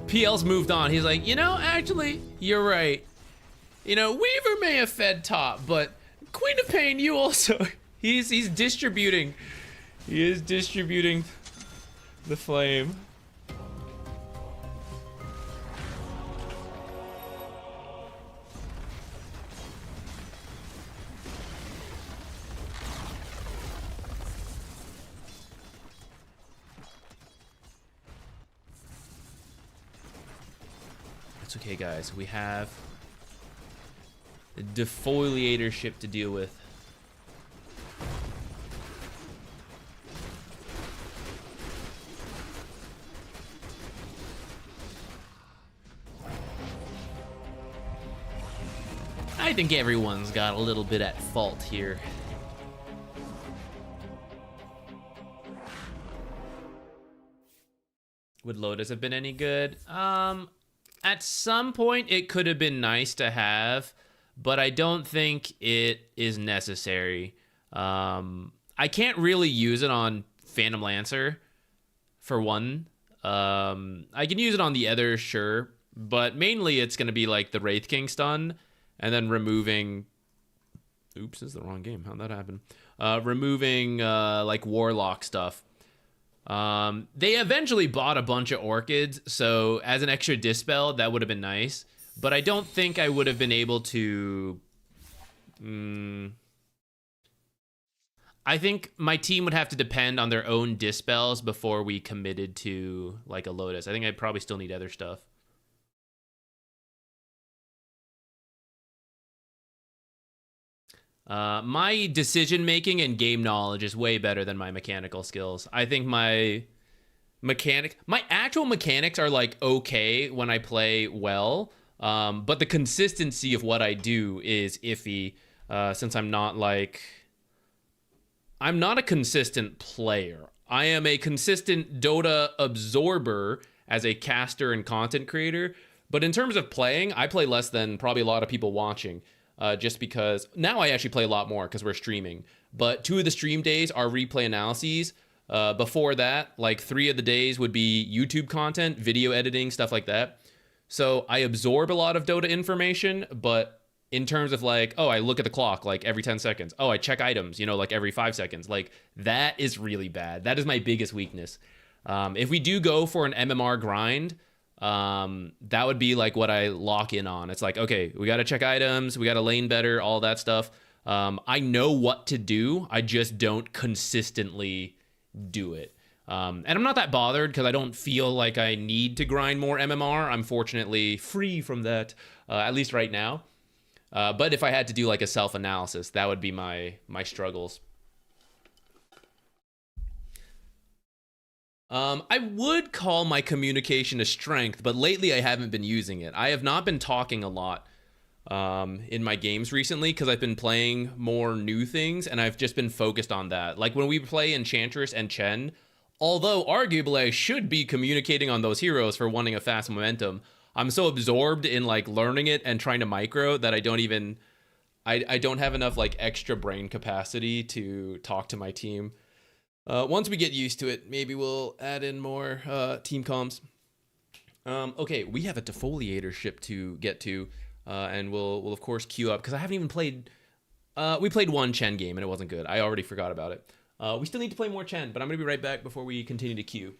PL's moved on. He's like, you know, actually, you're right. You know, Weaver may have fed top, but Queen of Pain, you also. He's distributing. He is distributing the flame. It's okay, guys. We have the defoliator ship to deal with. I think everyone's got a little bit at fault here. Would Lotus have been any good? At some point it could have been nice to have, but I don't think it is necessary. I can't really use it on Phantom Lancer, for one. I can use it on the other, sure, but mainly it's going to be like the Wraith King stun, and then removing... Oops, this is the wrong game. How'd that happen? Removing like Warlock stuff. They eventually bought a bunch of Orchids, so as an extra Dispel, that would have been nice. But I don't think I would have been able to... I think my team would have to depend on their own Dispels before we committed to like a Lotus. I think I'd probably still need other stuff. My decision making and game knowledge is way better than my mechanical skills. I think my actual mechanics are like okay when I play well, but the consistency of what I do is iffy, since I'm not a consistent player. I am a consistent Dota absorber as a caster and content creator, but in terms of playing, I play less than probably a lot of people watching. Just because now I actually play a lot more because we're streaming. But 2 of the stream days are replay analyses. Before that, like 3 of the days would be YouTube content, video editing, stuff like that. So I absorb a lot of Dota information, but in terms of like, oh, I look at the clock like every 10 seconds. Oh, I check items, you know, like every 5 seconds. Like that is really bad. That is my biggest weakness. If we do go for an MMR grind, that would be like what I lock in on. It's like, okay, we got to check items, we got to lane better, all that stuff. I know what to do, I just don't consistently do it. And I'm not that bothered because I don't feel like I need to grind more MMR. I'm fortunately free from that, at least right now. But if I had to do like a self-analysis, that would be my struggles. I would call my communication a strength, but lately I haven't been using it. I have not been talking a lot in my games recently because I've been playing more new things and I've just been focused on that. Like when we play Enchantress and Chen, although arguably I should be communicating on those heroes for wanting a fast momentum, I'm so absorbed in like learning it and trying to micro that I don't have enough like extra brain capacity to talk to my team. Once we get used to it, maybe we'll add in more team comms. Okay, we have a defoliator ship to get to, and we'll of course queue up because I haven't even played. We played one Chen game and it wasn't good. I already forgot about it. We still need to play more Chen, but I'm gonna be right back before we continue to queue.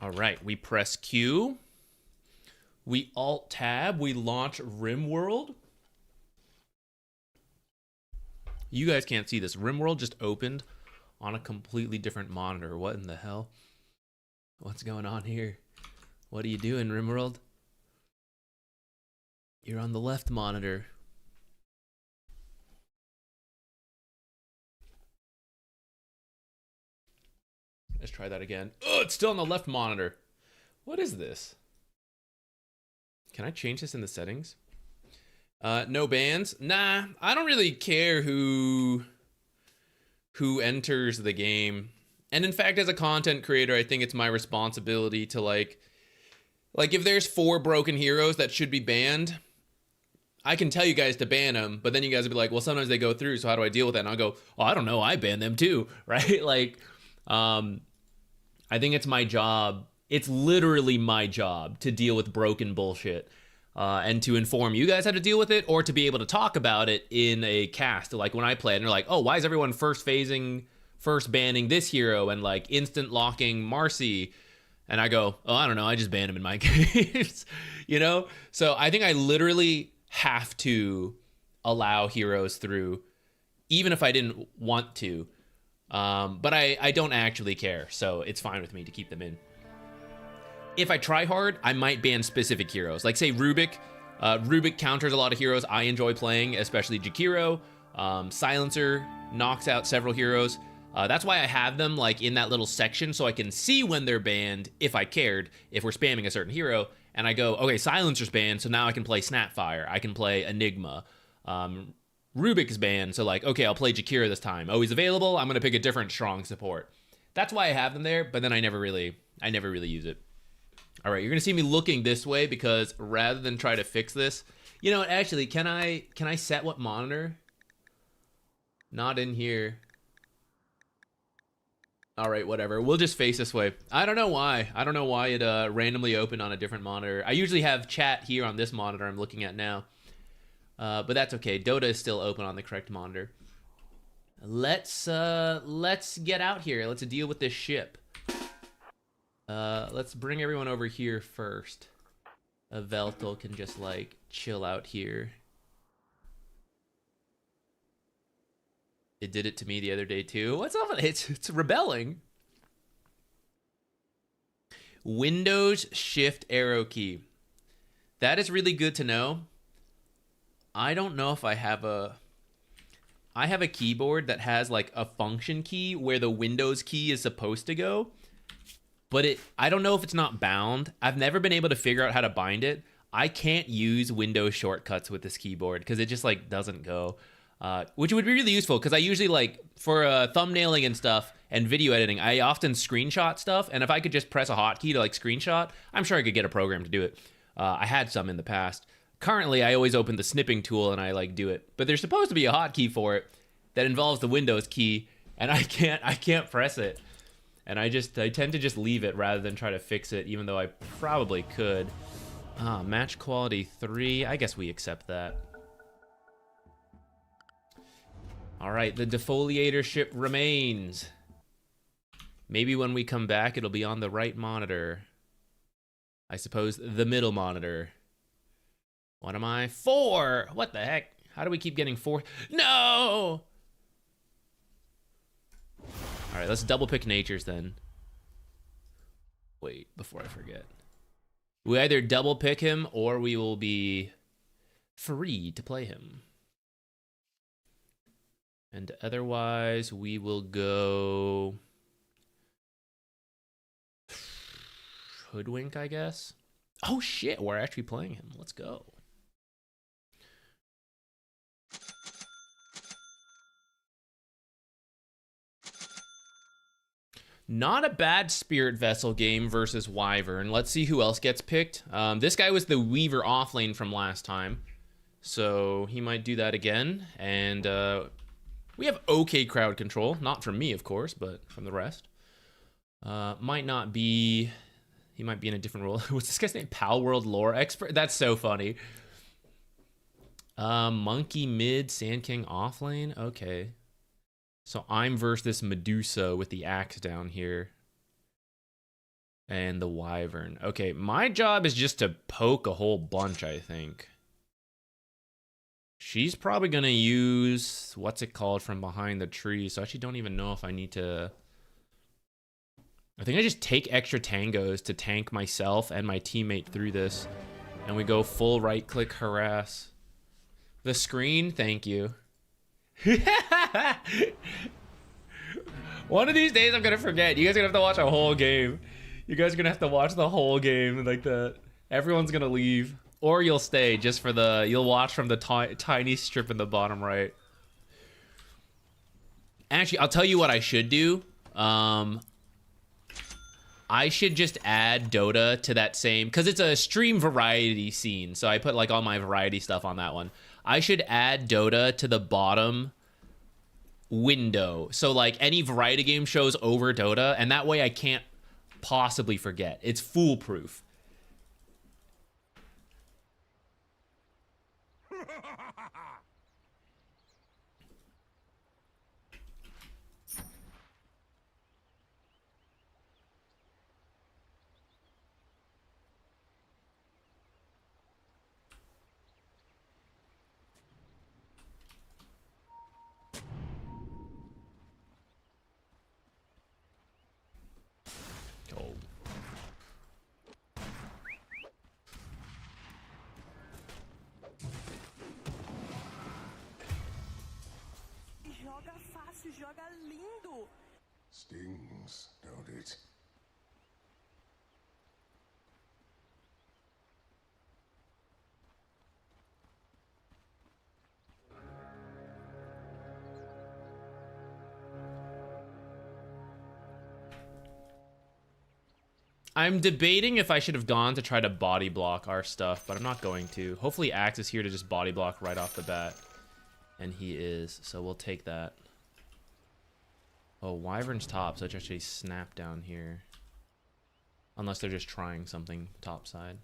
All right, we press Q. We Alt-Tab. We launch RimWorld. You guys can't see this. RimWorld just opened on a completely different monitor. What in the hell? What's going on here? What are you doing, RimWorld? You're on the left monitor. Let's try that again. Oh, it's still on the left monitor. What is this? Can I change this in the settings? No bans? Nah, I don't really care who enters the game. And in fact, as a content creator, I think it's my responsibility to like if there's 4 broken heroes that should be banned, I can tell you guys to ban them, but then you guys will be like, well, sometimes they go through, so how do I deal with that? And I'll go, oh, I don't know, I ban them too, right? Like, I think it's my job. It's literally my job to deal with broken bullshit and to inform you guys how to deal with it, or to be able to talk about it in a cast. Like when I play and they're like, oh, why is everyone first banning this hero and like instant locking Marcy? And I go, oh, I don't know, I just ban him in my games, you know? So I think I literally have to allow heroes through, even if I didn't want to. But I don't actually care, so it's fine with me to keep them in. If I try hard, I might ban specific heroes. Like say Rubik. Rubik counters a lot of heroes I enjoy playing, especially Jakiro. Silencer knocks out several heroes. That's why I have them like in that little section so I can see when they're banned if I cared, if we're spamming a certain hero. And I go, okay, Silencer's banned, so now I can play Snapfire. I can play Enigma. Rubik is banned, so like, okay, I'll play Jakiro this time. Oh, he's available, I'm gonna pick a different strong support. That's why I have them there, but then I never really use it. All right, you're gonna see me looking this way because rather than try to fix this, you know, actually, can I set what monitor? Not in here. All right, whatever. We'll just face this way. I don't know why. I don't know why it randomly opened on a different monitor. I usually have chat here on this monitor I'm looking at now. But that's okay. Dota is still open on the correct monitor. Let's get out here. Let's deal with this ship. Let's bring everyone over here first. Veltal can just like chill out here. It did it to me the other day too. What's up? It's rebelling. Windows Shift arrow key. That is really good to know. I don't know if I have a keyboard that has like a function key where the Windows key is supposed to go, but I don't know if it's not bound. I've never been able to figure out how to bind it. I can't use Windows shortcuts with this keyboard because it just like doesn't go. Which would be really useful because I usually like for thumbnailing and stuff and video editing, I often screenshot stuff, and if I could just press a hotkey to like screenshot, I'm sure I could get a program to do it. I had some in the past. Currently, I always open the snipping tool and I like do it, but there's supposed to be a hotkey for it that involves the Windows key, and I can't press it, and I tend to just leave it rather than try to fix it, even though I probably could. Match quality 3. I guess we accept that. All right, the defoliator ship remains. Maybe when we come back, it'll be on the right monitor. I suppose the middle monitor. What am I? 4! What the heck? How do we keep getting 4? No! All right, let's double pick natures then. Wait, before I forget. We either double pick him or we will be free to play him. And otherwise, we will go Hoodwink, I guess. Oh shit, we're actually playing him. Let's go. Not a bad Spirit Vessel game versus Wyvern. Let's see who else gets picked. This guy was the Weaver offlane from last time, so he might do that again. And we have okay crowd control. Not from me, of course, but from the rest. Might not be... He might be in a different role. What's this guy's name? Pal World Lore Expert? That's so funny. Monkey mid, Sand King offlane. Okay. So I'm versus this Medusa with the axe down here. And the wyvern. Okay, my job is just to poke a whole bunch, I think. She's probably gonna use what's it called from behind the tree, so I actually don't even know if I need to. I think I just take extra tangos to tank myself and my teammate through this, and we go full right click harass. The screen, thank you. One of these days I'm gonna forget. You guys are gonna have to watch a whole game. You guys are gonna have to watch the whole game like that. Everyone's gonna leave. Or you'll stay just for the... You'll watch from the tiny strip in the bottom right. Actually, I'll tell you what I should do. I should just add Dota to that same... Because it's a stream variety scene. So I put like all my variety stuff on that one. I should add Dota to the bottom window. So like any variety game shows over Dota. And that way I can't possibly forget. It's foolproof. Oh. Joga fácil, joga lindo. Stings, don't it? I'm debating if I should have gone to try to body block our stuff, but I'm not going to. Hopefully Axe is here to just body block right off the bat. And he is, so we'll take that. Oh, Wyvern's top, so it's actually snap down here. Unless they're just trying something topside.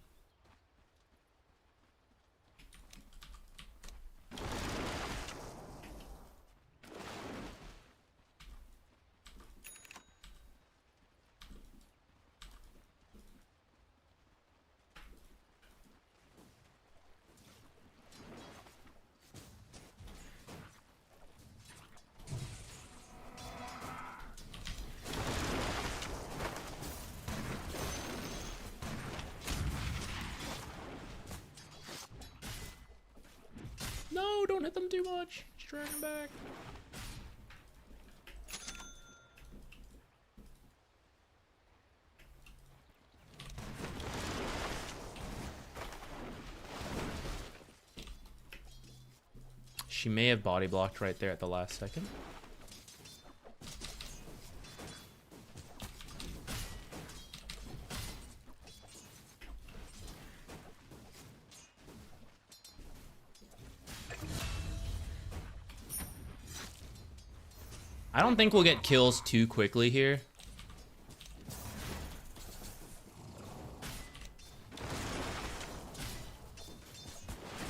No, don't hit them too much. Just drag them back. She may have body blocked right there at the last second. I don't think we'll get kills too quickly here.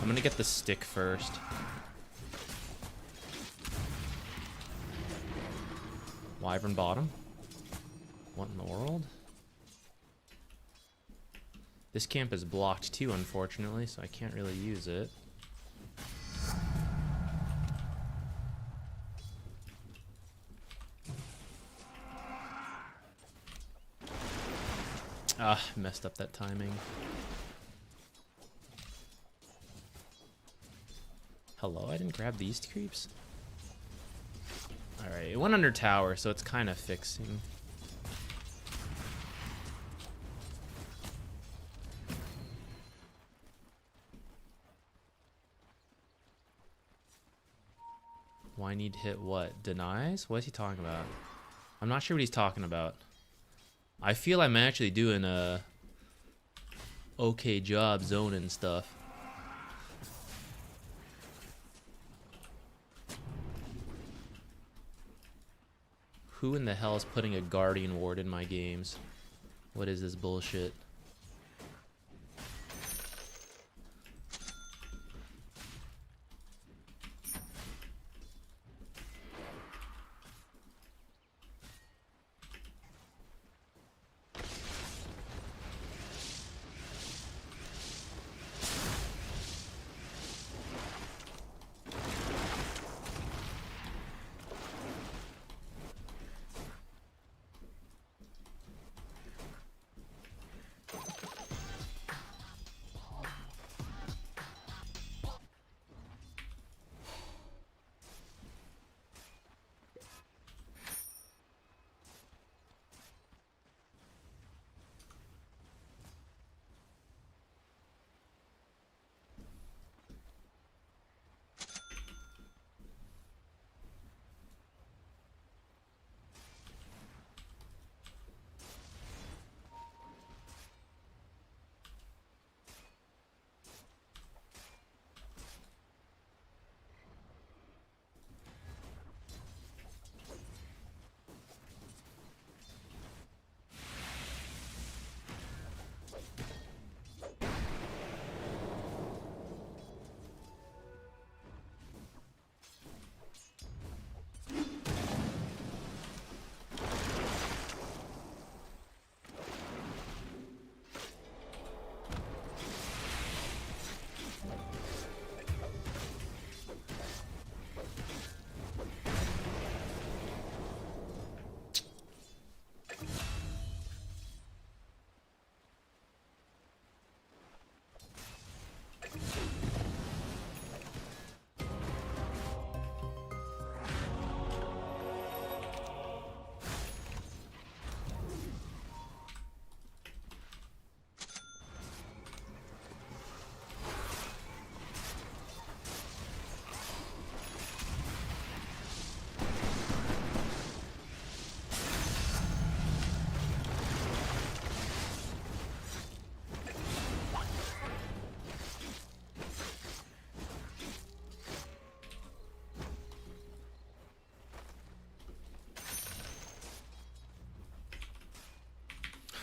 I'm gonna get the stick first. Wyvern bottom. What in the world? This camp is blocked too, unfortunately, so I can't really use it. Ah, messed up that timing. Hello, I didn't grab these creeps? Alright, it went under tower, so it's kind of fixing. Why need hit what? Denies? What is he talking about? I'm not sure what he's talking about. I feel I'm actually doing a okay job zoning stuff. Who in the hell is putting a guardian ward in my games? What is this bullshit?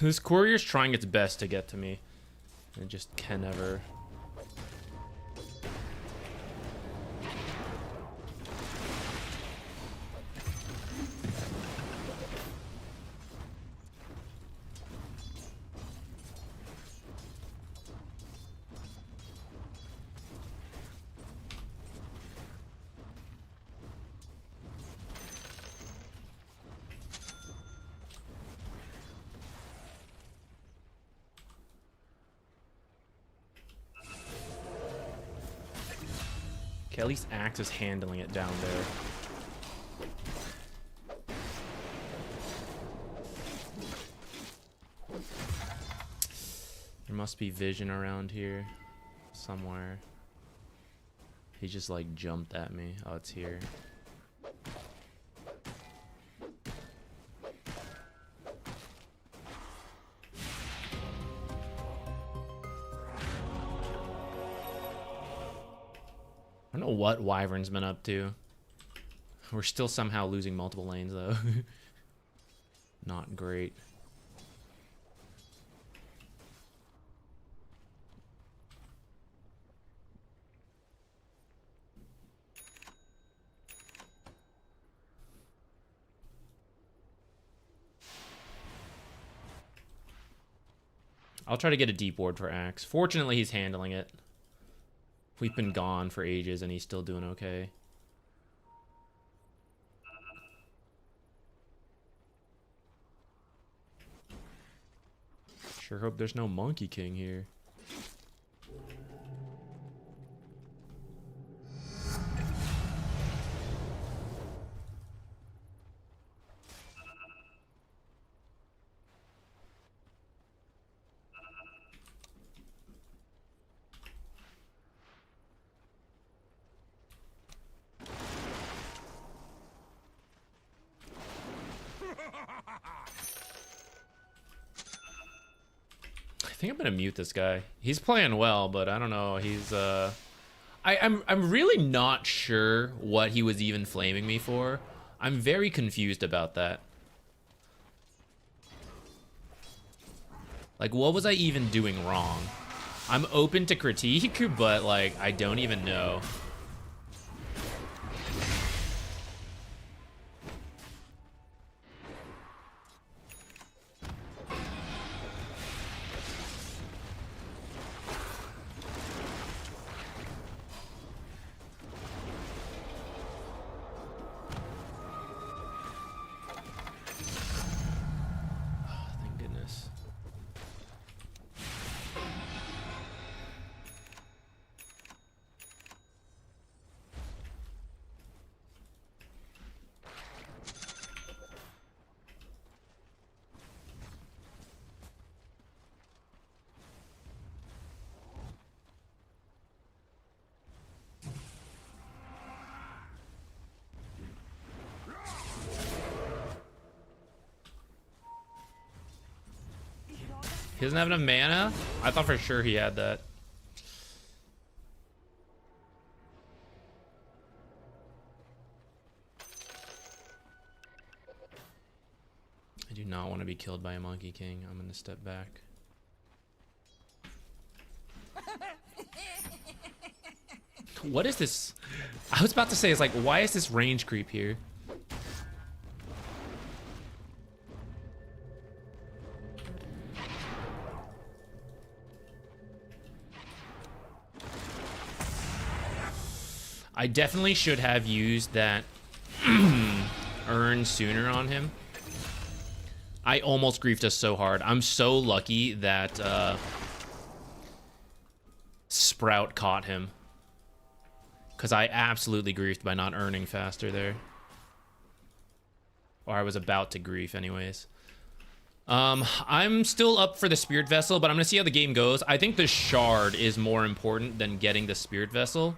This courier's trying its best to get to me. It just can never. Okay, at least Axe is handling it down there. There must be vision around here somewhere. He just like jumped at me. Oh, it's here. I don't know what Wyvern's been up to. We're still somehow losing multiple lanes though. Not great. I'll try to get a deep ward for Axe. Fortunately, he's handling it. We've been gone for ages and he's still doing okay. Sure hope there's no Monkey King here. I think I'm gonna mute this guy. He's playing well, but I don't know. He's I'm really not sure what he was even flaming me for. I'm very confused about that. Like, what was I even doing wrong? I'm open to critique, but like I don't even know. He doesn't have enough mana? I thought for sure he had that. I do not want to be killed by a Monkey King. I'm going to step back. What is this? I was about to say, it's like, why is this range creep here? I definitely should have used that urn sooner on him. I almost griefed us so hard. I'm so lucky that Sprout caught him. Because I absolutely griefed by not earning faster there. Or I was about to grief anyways. I'm still up for the Spirit Vessel, but I'm going to see how the game goes. I think the Shard is more important than getting the Spirit Vessel.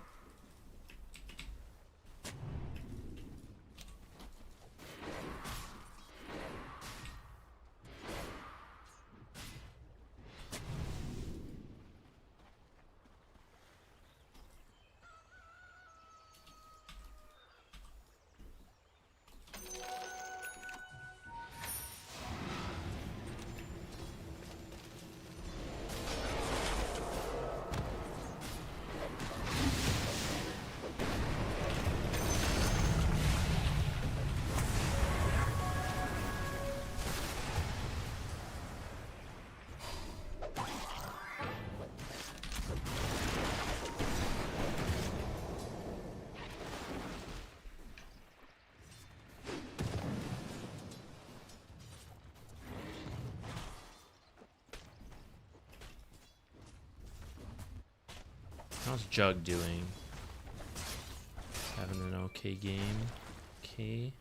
How's Jug doing? Having an okay game. Okay.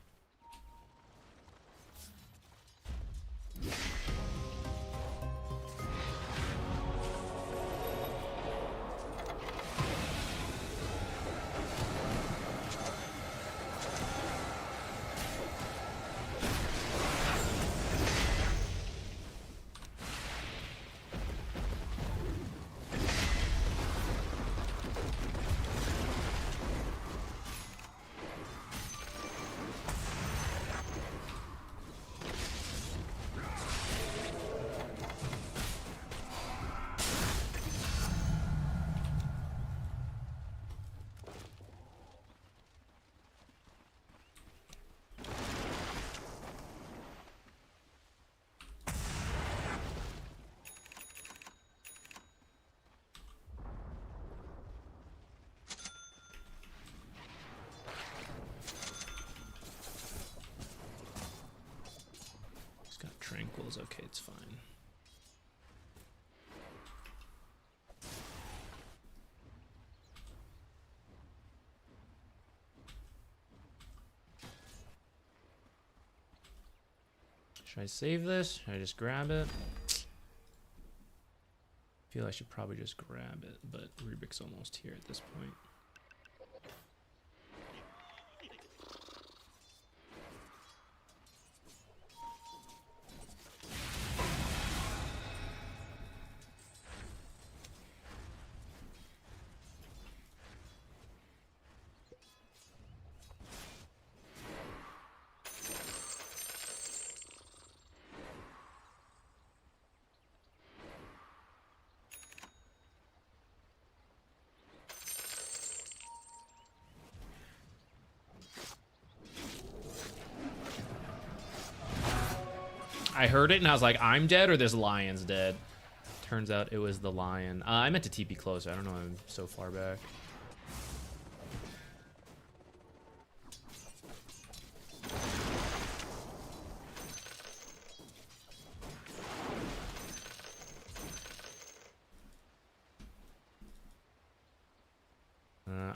Tranquil's okay, it's fine. Should I save this? Should I just grab it? I feel I should probably just grab it, but Rubik's almost here at this point. I heard it and I was like, I'm dead or this lion's dead. Turns out it was the lion. I meant to TP closer. I don't know why I'm so far back.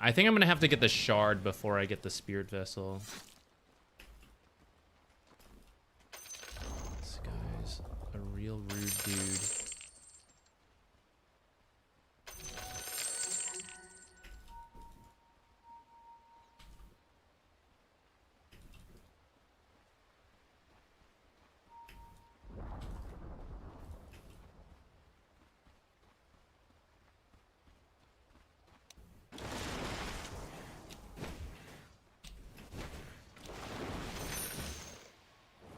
I think I'm going to have to get the shard before I get the spirit vessel. Real rude dude.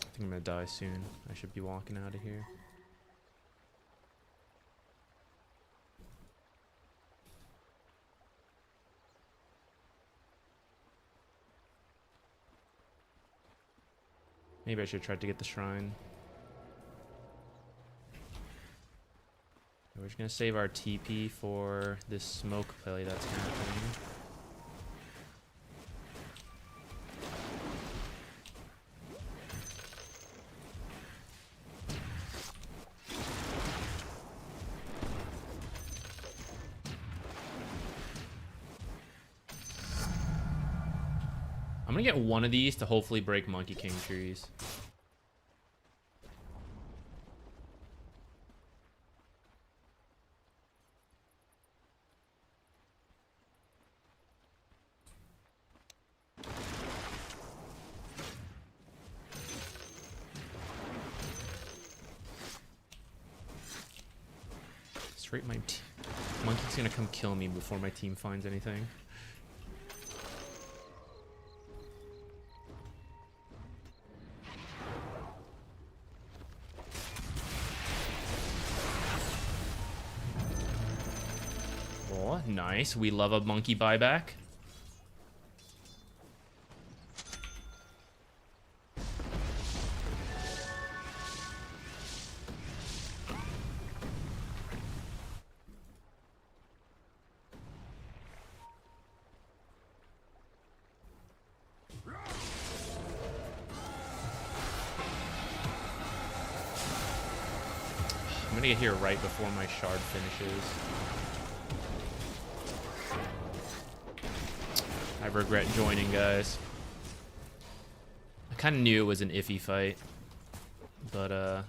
I think I'm gonna die soon. I should be walking out of here. Maybe I should try to get the shrine. We're just gonna save our TP for this smoke play that's happening. I'm gonna get one of these to hopefully break Monkey King trees. Straight my team. Monkey's gonna come kill me before my team finds anything. Oh, nice. We love a monkey buyback. I'm gonna get here right before my shard finishes. I regret joining, guys. I kind of knew it was an iffy fight, but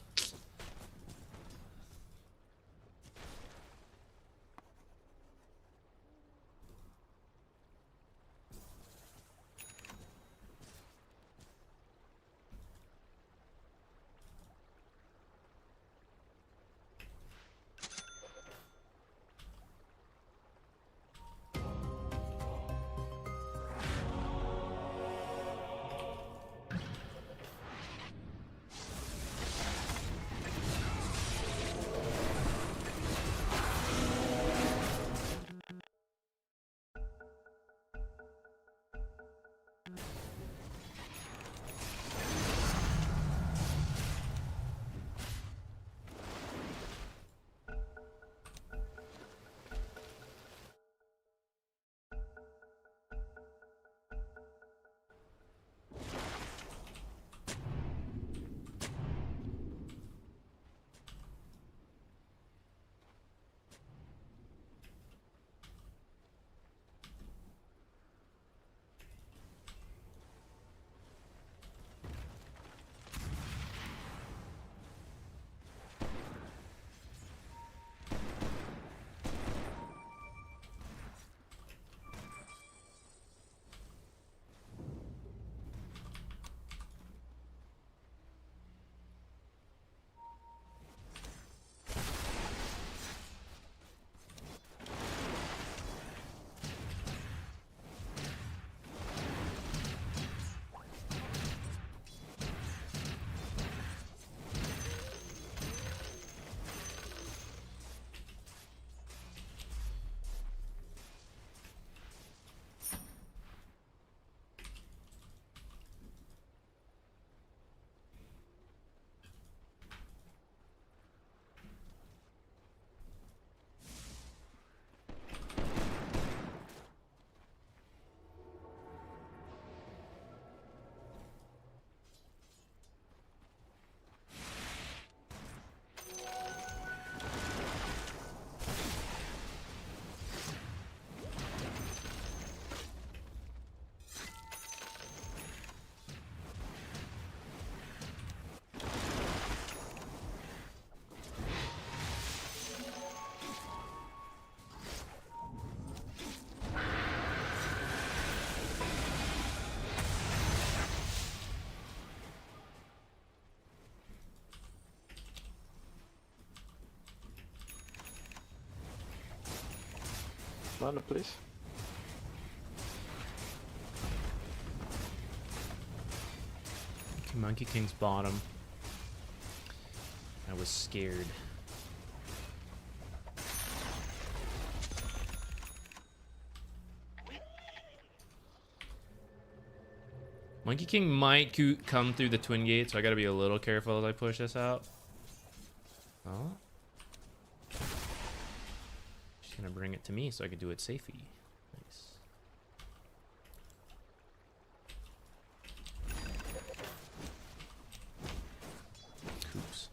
Mana, please. Monkey King's bottom. I was scared. Monkey King might come through the twin gate, so I gotta be a little careful as I push this out. Oh. She's gonna bring it to me so I can do it safely. Nice. Coops.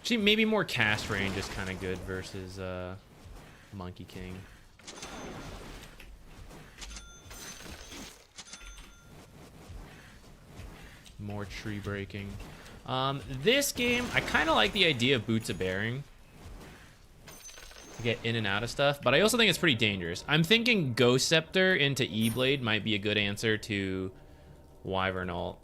Actually, maybe more cast range is kind of good versus Monkey King. More tree breaking. This game, I kind of like the idea of Boots of Bearing to get in and out of stuff, but I also think it's pretty dangerous. I'm thinking Ghost Scepter into E-Blade might be a good answer to Wyvern ult.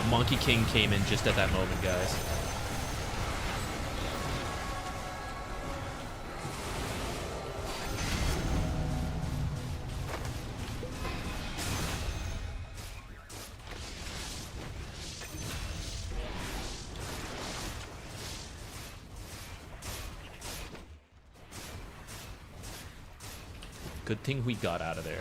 Monkey King came in just at that moment, guys. Good thing we got out of there.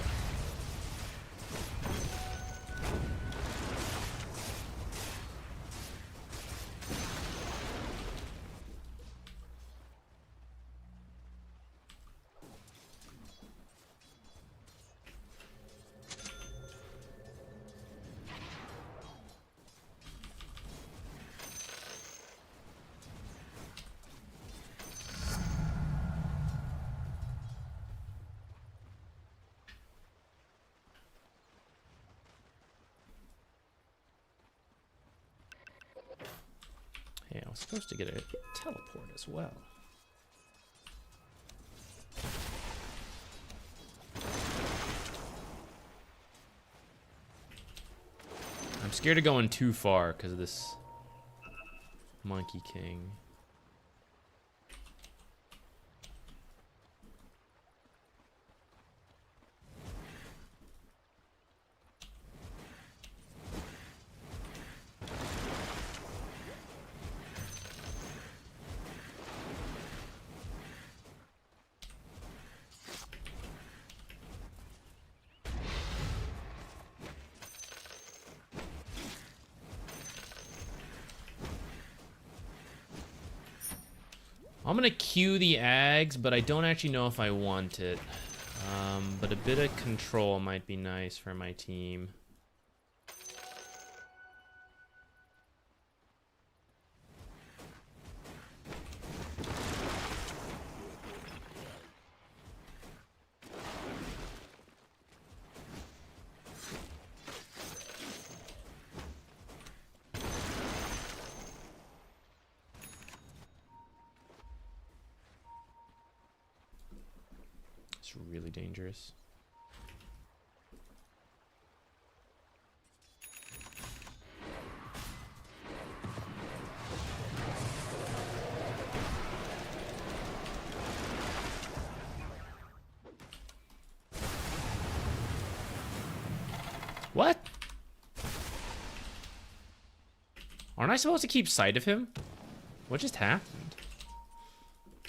Yeah, I was supposed to get a teleport as well. I'm scared of going too far because of this Monkey King. I'm gonna queue the Ags, but I don't actually know if I want it. But a bit of control might be nice for my team. It's really dangerous. What? Aren't I supposed to keep sight of him? What just happened?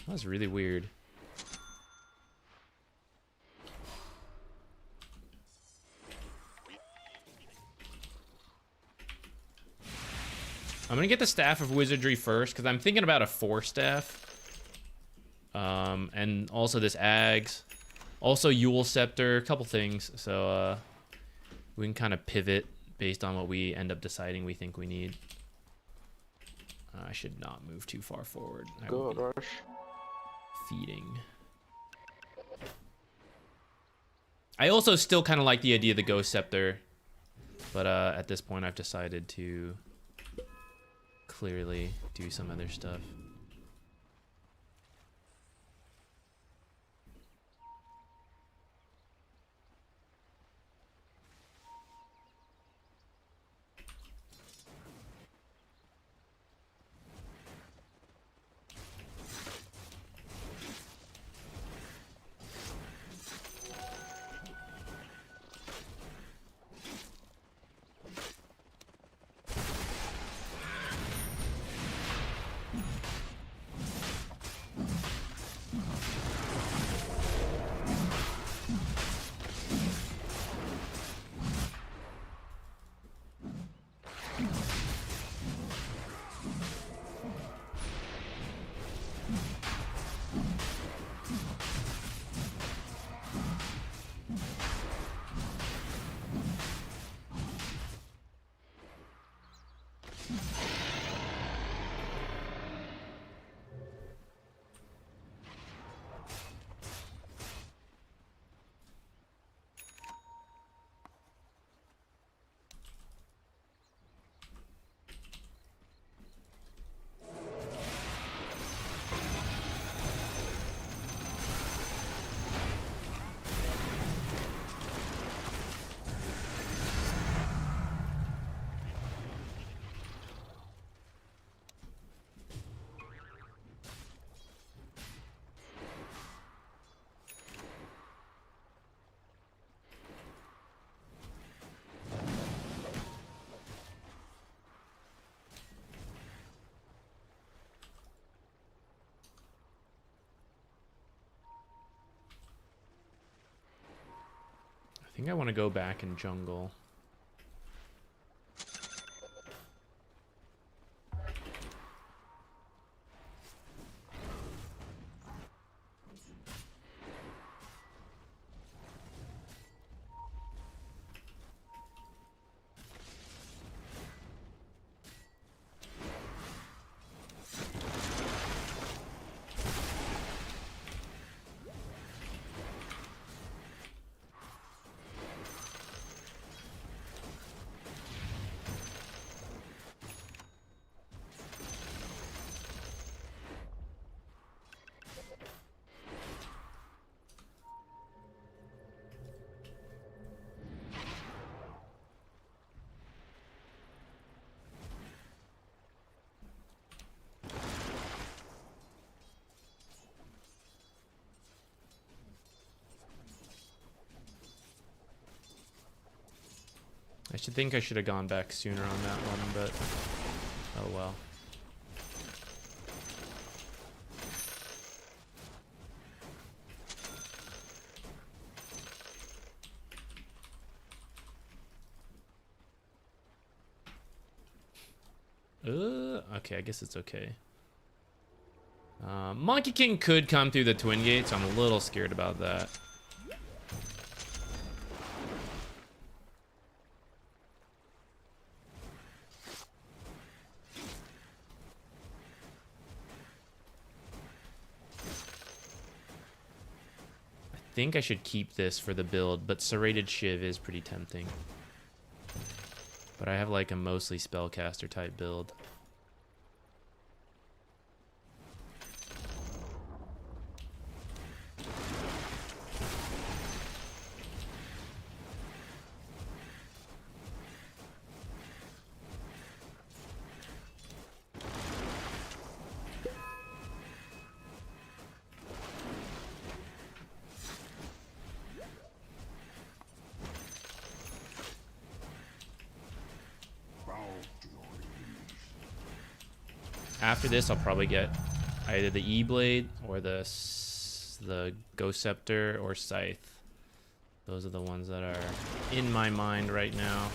That was really weird. I'm gonna get the Staff of Wizardry first because I'm thinking about a 4-staff. And also this Ags. Also Yule Scepter, a couple things. So we can kind of pivot based on what we end up deciding we think we need. I should not move too far forward. Go, Rush. Feeding. I also still kind of like the idea of the Ghost Scepter. But at this point I've decided to clearly do some other stuff. think I want to go back in jungle. I should have gone back sooner on that one, but oh well. Okay, I guess it's okay. Monkey King could come through the Twin Gate, so I'm a little scared about that. I think I should keep this for the build, but Serrated Shiv is pretty tempting. But I have like a mostly spellcaster type build. After this, I'll probably get either the E-Blade or the Ghost Scepter or Scythe. Those are the ones that are in my mind right now.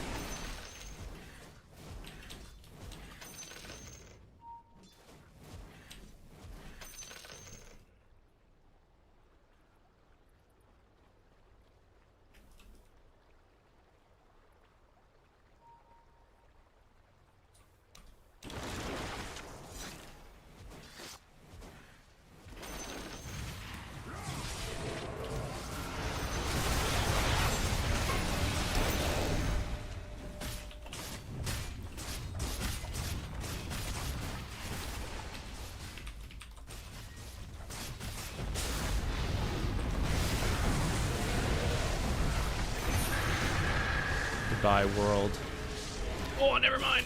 Goodbye, world. Oh, never mind.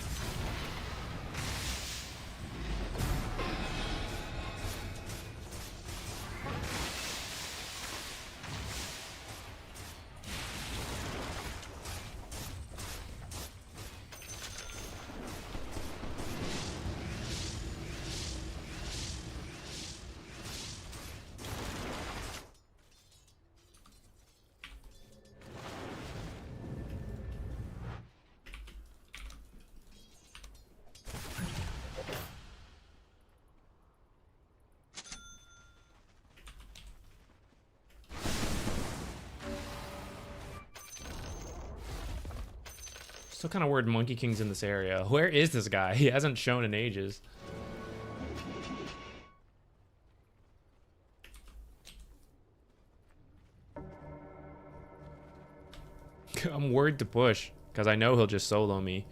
Still kind of weird Monkey King's in this area. Where is this guy? He hasn't shown in ages. I'm worried to push because I know he'll just solo me.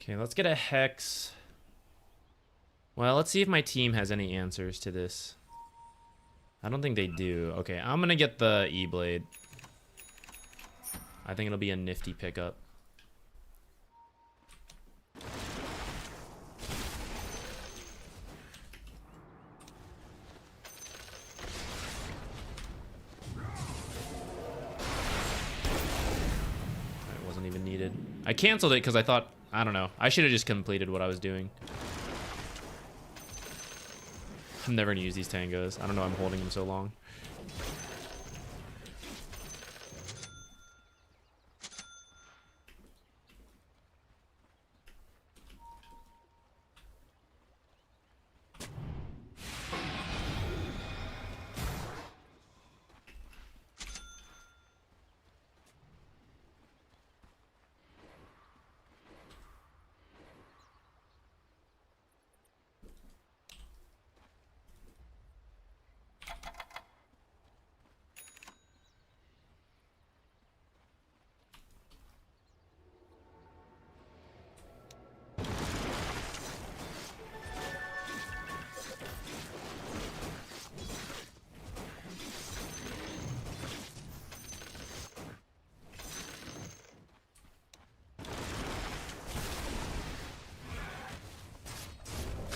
Okay, let's get a Hex. Well, let's see if my team has any answers to this. I don't think they do. Okay, I'm gonna get the E-Blade. I think it'll be a nifty pickup. I canceled it because I thought, I don't know. I should have just completed what I was doing. I'm never gonna use these tangos. I don't know why I'm holding them so long.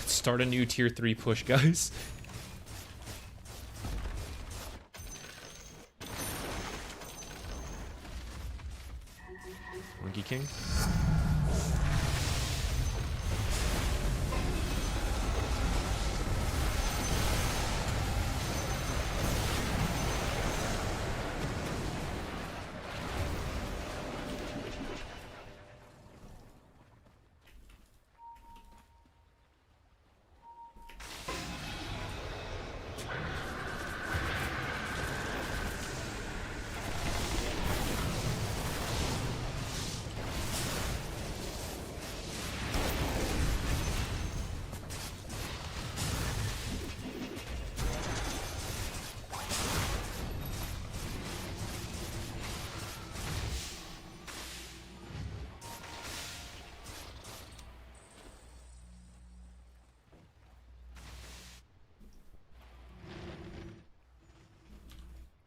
Start a new tier 3 push, guys. Monkey King.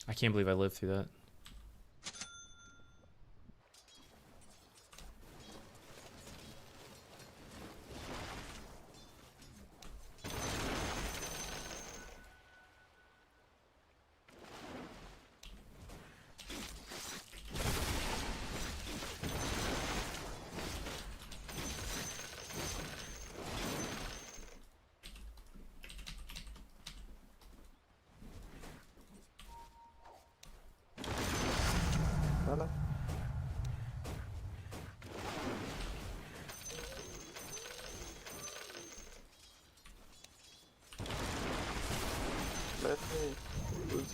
I can't believe I lived through that. Nada. Let me lose.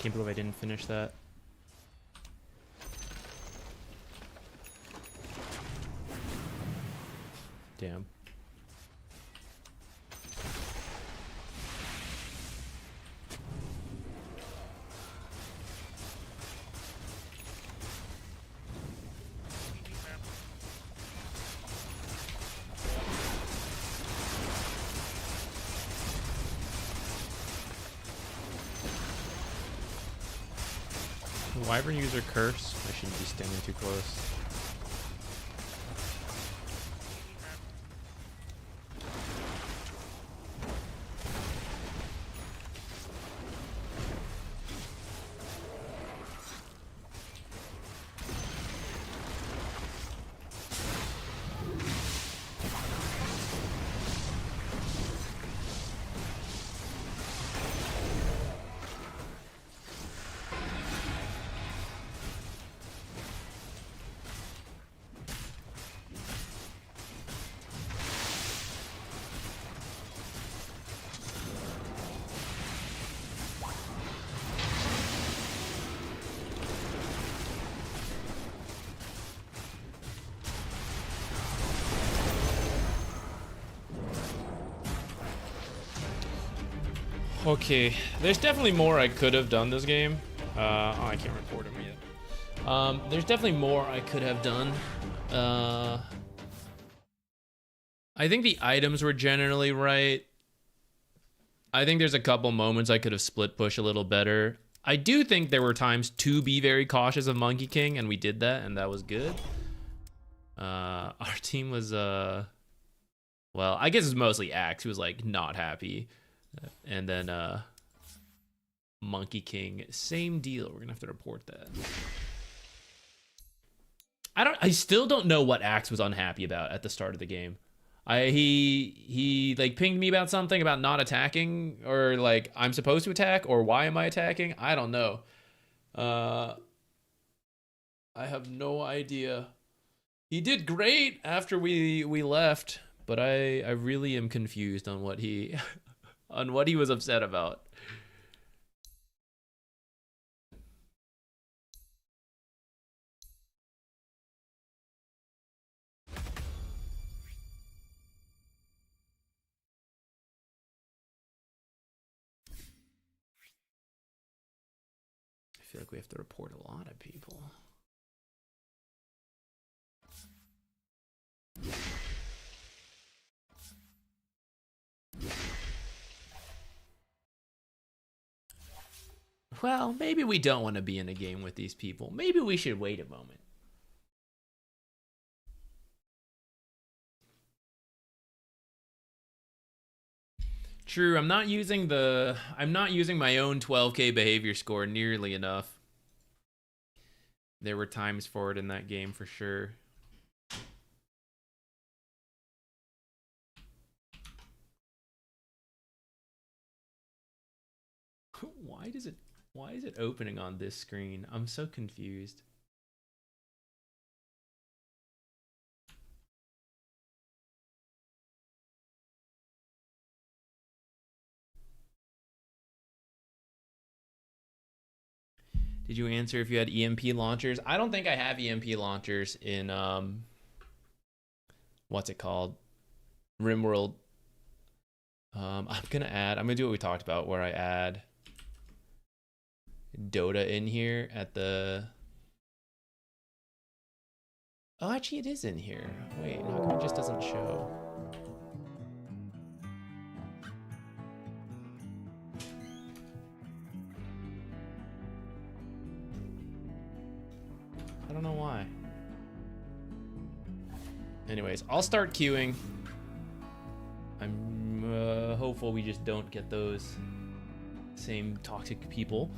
Can't believe I didn't finish that. Damn. Wyvern user curse. I shouldn't be standing too close. Okay, there's definitely more I could have done this game. Oh, I can't record him yet. There's definitely more I could have done. I think the items were generally right. I think there's a couple moments I could have split push a little better. I do think there were times to be very cautious of Monkey King, and we did that, and that was good. Our team was, well, I guess it's mostly Axe who was, like, not happy. And then, Monkey King, same deal. We're gonna have to report that. I still don't know what Axe was unhappy about at the start of the game. He like pinged me about something about not attacking, or like I'm supposed to attack, or why am I attacking? I don't know. I have no idea. He did great after we left, but I really am confused on what he on what he was upset about. I feel like we have to report a lot of people. Well, maybe we don't want to be in a game with these people. Maybe we should wait a moment. True, I'm not using my own 12K behavior score nearly enough. There were times for it in that game for sure. Why is it opening on this screen? I'm so confused. Did you answer if you had EMP launchers? I don't think I have EMP launchers in what's it called? RimWorld. I'm gonna do what we talked about, where I add Dota in here at the... Oh, actually it is in here. Wait, how come it just doesn't show? I don't know why. Anyways, I'll start queuing. I'm hopeful we just don't get those same toxic people.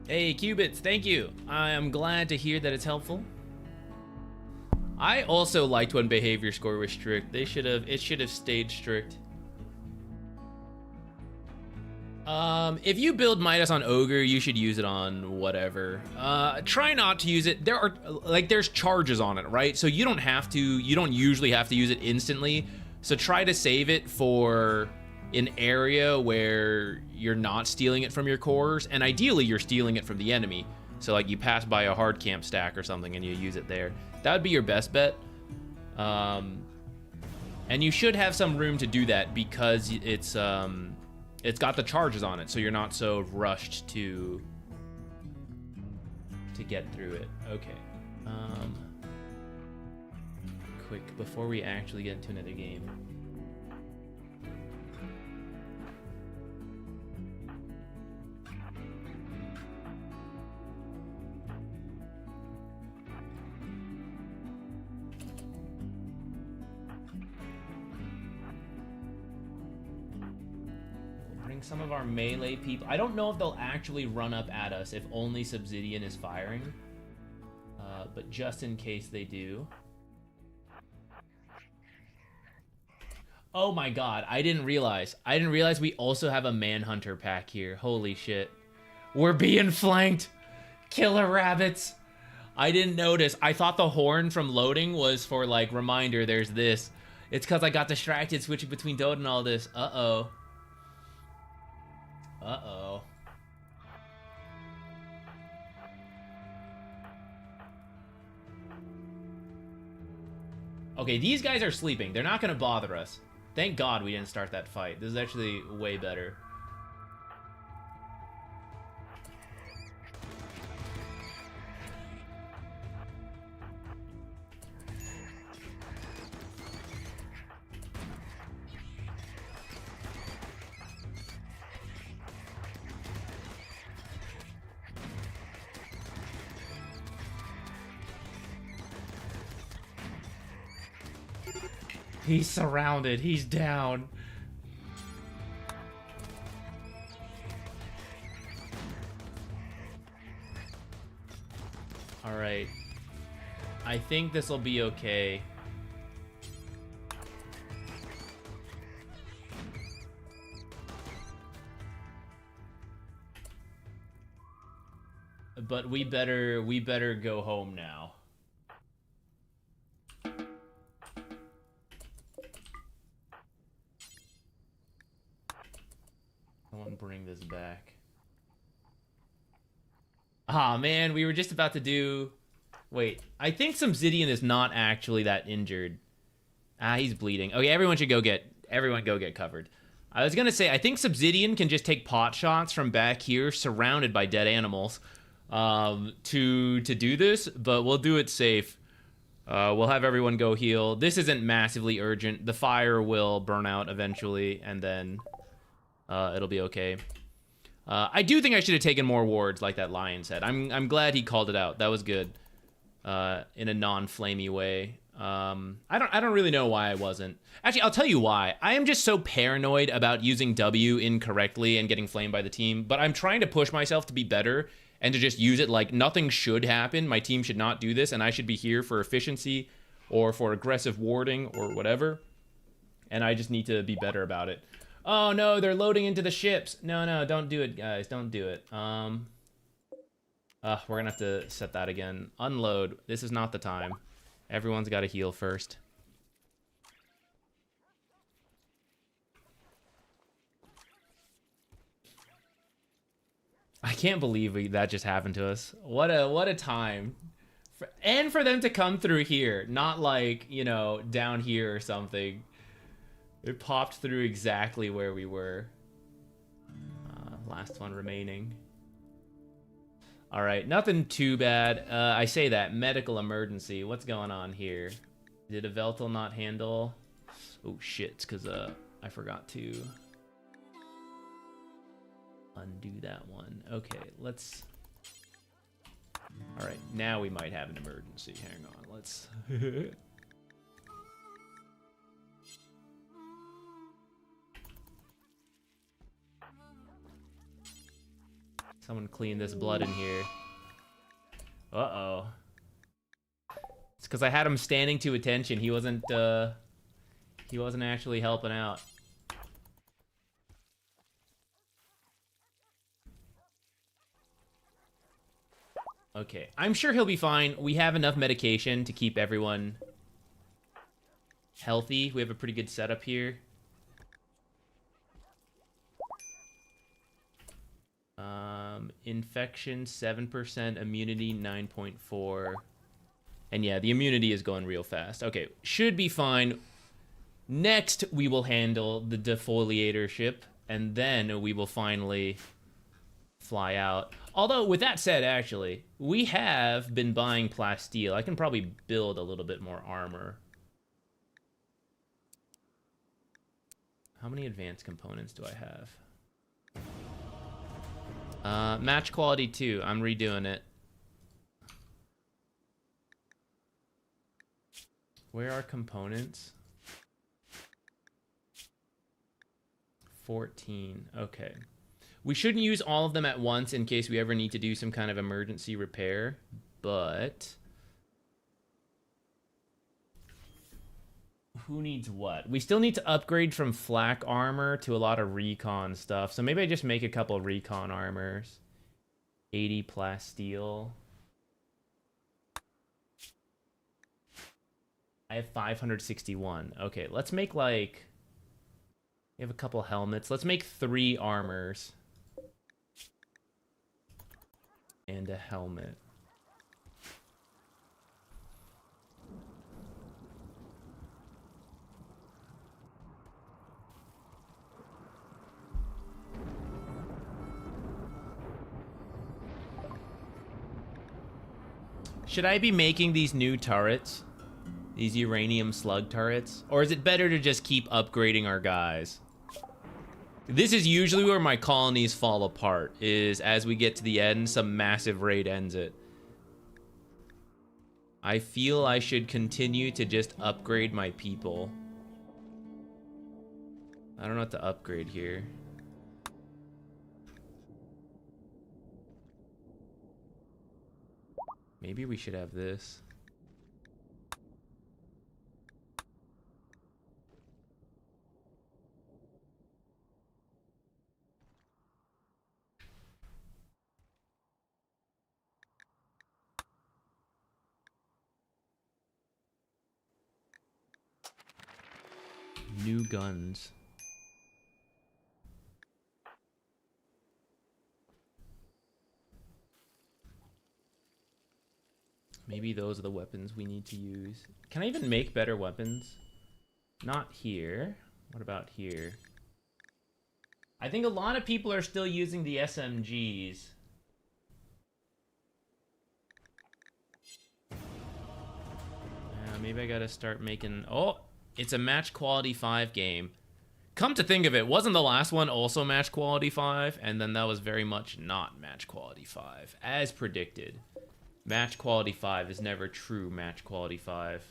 Hey, Qubits, thank you. I am glad to hear that it's helpful. I also liked when behavior score was strict. It should have stayed strict. If you build Midas on Ogre, you should use it on whatever. Try not to use it. There's charges on it, right? So you don't usually have to use it instantly. So try to save it for an area where you're not stealing it from your cores, and ideally you're stealing it from the enemy. So like you pass by a hard camp stack or something and you use it there. That would be your best bet. And you should have some room to do that because it's got the charges on it, so you're not so rushed to get through it. Okay. Quick, before we actually get into another game. Some of our melee people. I don't know if they'll actually run up at us if only Subsidian is firing, but just in case they do. Oh my god, I didn't realize we also have a Manhunter pack here. Holy shit. We're being flanked. Killer rabbits. I didn't notice. I thought the horn from loading was for like reminder there's this. It's because I got distracted switching between Dota and all this. Uh-oh. Uh-oh. Okay, these guys are sleeping. They're not gonna bother us. Thank God we didn't start that fight. This is actually way better. He's surrounded. He's down. All right. I think this will be okay. But we better go home now. Someone bring this back. Ah, man, we were just about to do... Wait, I think Subsidian is not actually that injured. Ah, he's bleeding. Okay, everyone go get covered. I was gonna say, I think Subsidian can just take pot shots from back here, surrounded by dead animals, to do this, but we'll do it safe. We'll have everyone go heal. This isn't massively urgent. The fire will burn out eventually, and then it'll be okay. I do think I should have taken more wards like that lion said. I'm glad he called it out. That was good. In a non-flamey way. I don't really know why I wasn't. Actually, I'll tell you why. I am just so paranoid about using W incorrectly and getting flamed by the team, but I'm trying to push myself to be better and to just use it like nothing should happen. My team should not do this, and I should be here for efficiency or for aggressive warding or whatever. And I just need to be better about it. Oh no, they're loading into the ships. No, don't do it, guys. Don't do it. We're gonna have to set that again. Unload. This is not the time. Everyone's got to heal first. I can't believe that just happened to us. What a time. And for them to come through here, not like, you know, down here or something. It popped through exactly where we were. Last one remaining. All right, nothing too bad. I say that, medical emergency. What's going on here? Did a Veltal not handle? Oh shit, it's because I forgot to undo that one. Okay, let's... All right, now we might have an emergency. Hang on, let's... Someone clean this blood in here. Uh-oh. It's because I had him standing to attention. He wasn't actually helping out. Okay, I'm sure he'll be fine. We have enough medication to keep everyone healthy. We have a pretty good setup here. Infection 7%, immunity 9.4, and yeah, the immunity is going real fast. Okay, should be fine. Next, we will handle the defoliator ship, and then we will finally fly out. Although, with that said, actually, we have been buying plasteel. I can probably build a little bit more armor. How many advanced components do I have? Match quality 2. I'm redoing it. Where are components? 14. Okay. We shouldn't use all of them at once in case we ever need to do some kind of emergency repair, but... Who needs what? We still need to upgrade from flak armor to a lot of recon stuff. So maybe I just make a couple of recon armors. 80 plasteel. I have 561. Okay, let's make like... We have a couple helmets. Let's make 3 armors. And a helmet. Should I be making these new turrets? These uranium slug turrets? Or is it better to just keep upgrading our guys? This is usually where my colonies fall apart, is as we get to the end, some massive raid ends it. I feel I should continue to just upgrade my people. I don't know what to upgrade here. Maybe we should have this. New guns. Maybe those are the weapons we need to use. Can I even make better weapons? Not here. What about here? I think a lot of people are still using the SMGs. Maybe I gotta start making... Oh! It's a match quality 5 game. Come to think of it, wasn't the last one also match quality 5? And then that was very much not match quality 5, as predicted. Match quality 5 is never true match quality 5.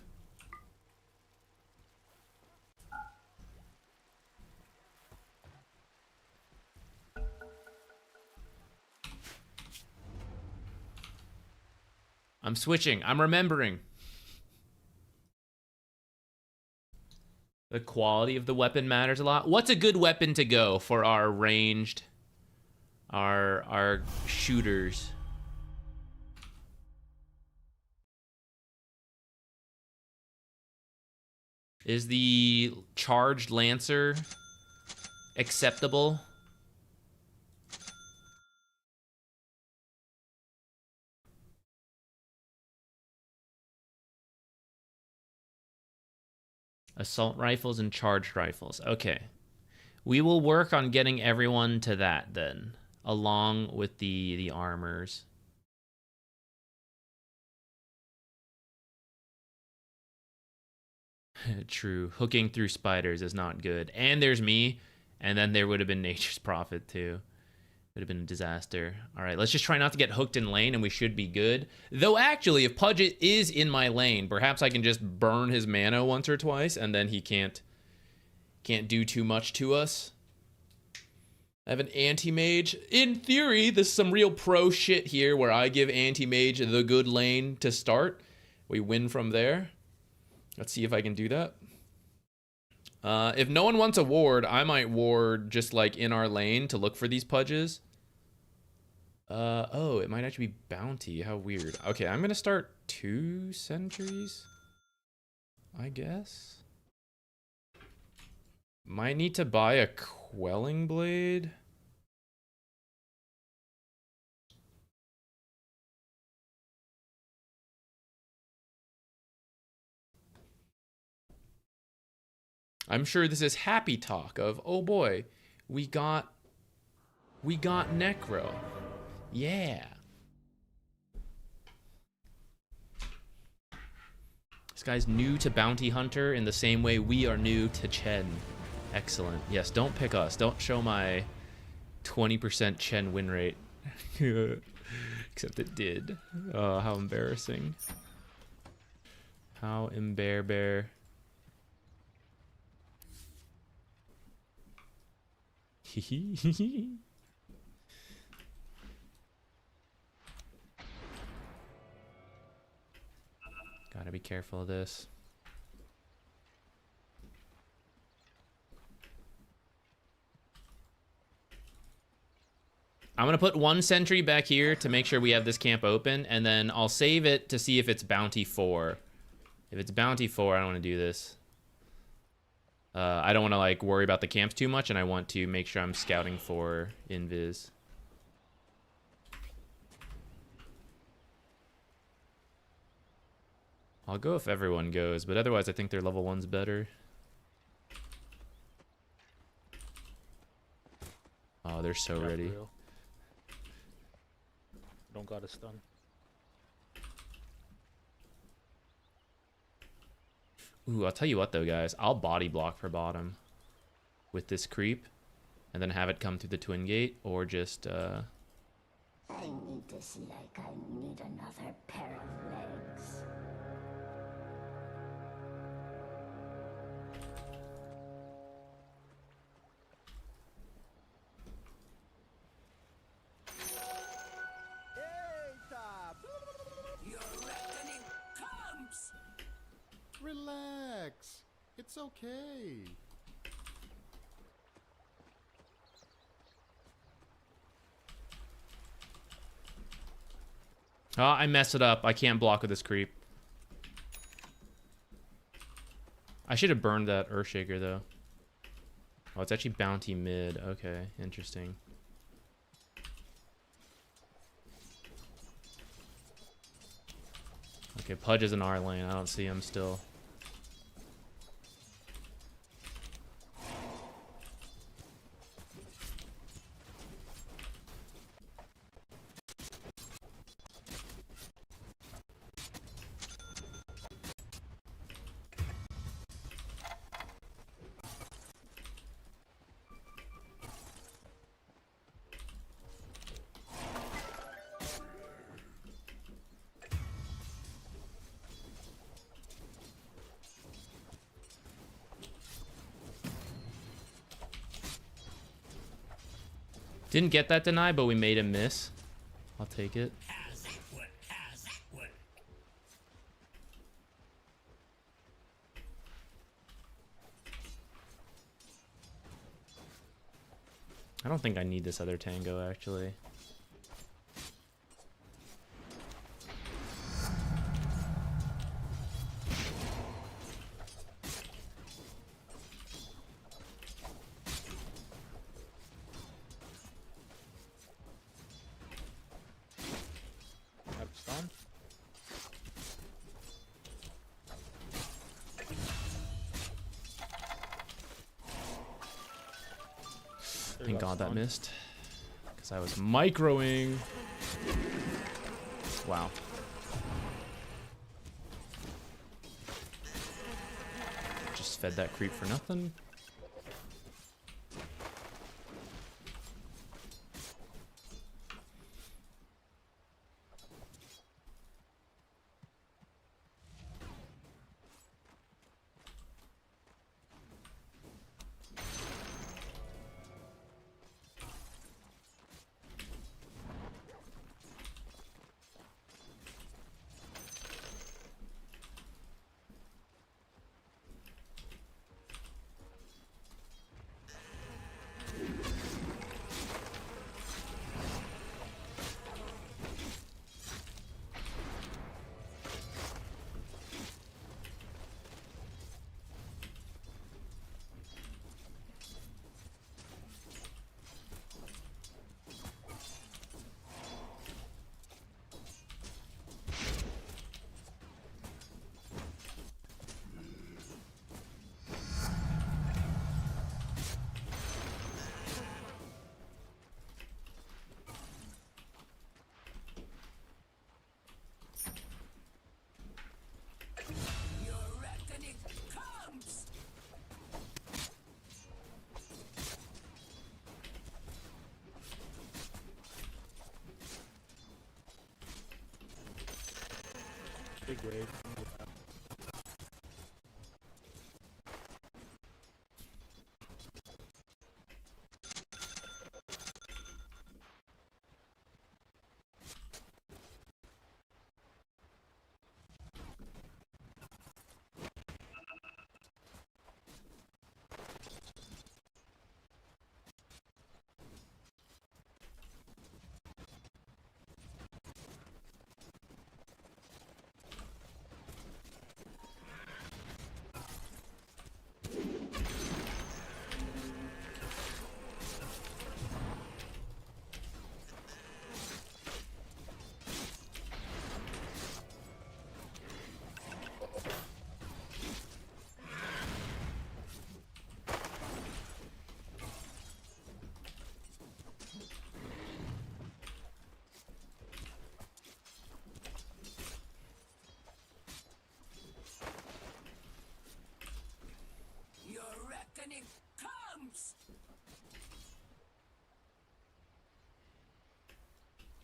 I'm switching. I'm remembering. The quality of the weapon matters a lot. What's a good weapon to go for our ranged, our shooters? Is the charged lancer acceptable? Assault rifles and charged rifles. Okay. We will work on getting everyone to that then, along with the armors. True. Hooking through spiders is not good. And there's me, and then there would have been Nature's Prophet too. Would have been a disaster. All right, let's just try not to get hooked in lane, and we should be good. Though actually, if Pudget is in my lane, perhaps I can just burn his mana once or twice, and then he can't do too much to us. I have an anti-mage. In theory, this is some real pro shit here, where I give anti-mage the good lane to start. We win from there. Let's see if I can do that. If no one wants a ward, I might ward just like in our lane to look for these Pudges. Oh, it might actually be bounty. How weird. Okay, I'm gonna start 2 sentries, I guess. Might need to buy a quelling blade. I'm sure this is happy talk of, oh boy, we got Necro. Yeah. This guy's new to Bounty Hunter in the same way we are new to Chen. Excellent. Yes, don't pick us. Don't show my 20% Chen win rate. Except it did. Oh, how embarrassing. How bear. Gotta be careful of this. I'm gonna put 1 sentry back here to make sure we have this camp open, and then I'll save it to see if it's bounty 4. If it's bounty 4, I don't want to do this. I don't want to like worry about the camps too much, and I want to make sure I'm scouting for invis. I'll go if everyone goes, but otherwise I think their level 1's better. Oh, they're so ready. Don't got a stun. Ooh, I'll tell you what though, guys. I'll body block for bottom with this creep, and then have it come through the twin gate, or just I need this like I need another pair of legs. Your reckoning comes! Relax. It's okay. Oh, I messed it up. I can't block with this creep. I should have burned that Earthshaker, though. Oh, it's actually bounty mid. Okay, interesting. Okay, Pudge is in our lane. I don't see him still. Didn't get that deny, but we made him miss. I'll take it. I don't think I need this other tango, actually. Stun. Thank God that missed. Because I was microing. Wow. Just fed that creep for nothing. Your reckoning comes! Big wave.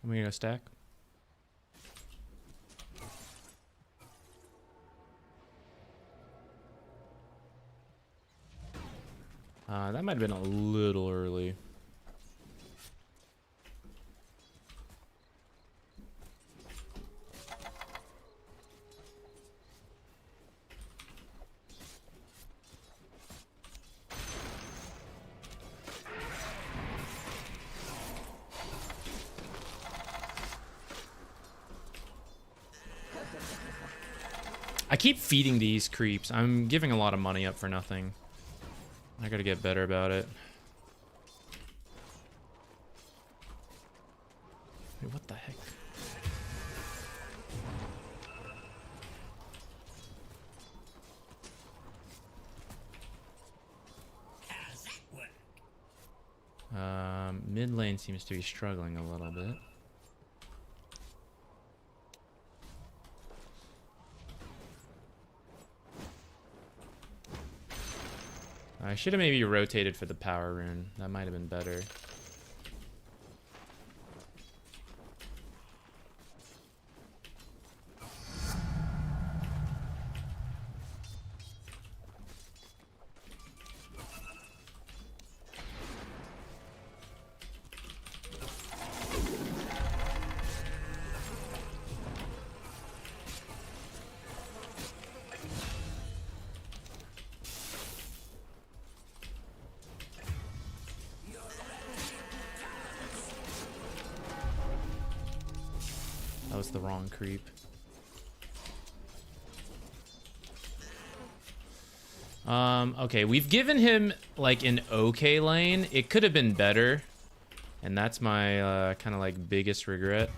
I'm gonna go stack. That might have been a little early. I keep feeding these creeps. I'm giving a lot of money up for nothing. I gotta get better about it. Wait, what the heck? Mid lane seems to be struggling a little bit. I should have maybe rotated for the power rune. That might have been better. That was the wrong creep. Okay, we've given him like an okay lane. It could have been better, and that's my kind of like biggest regret.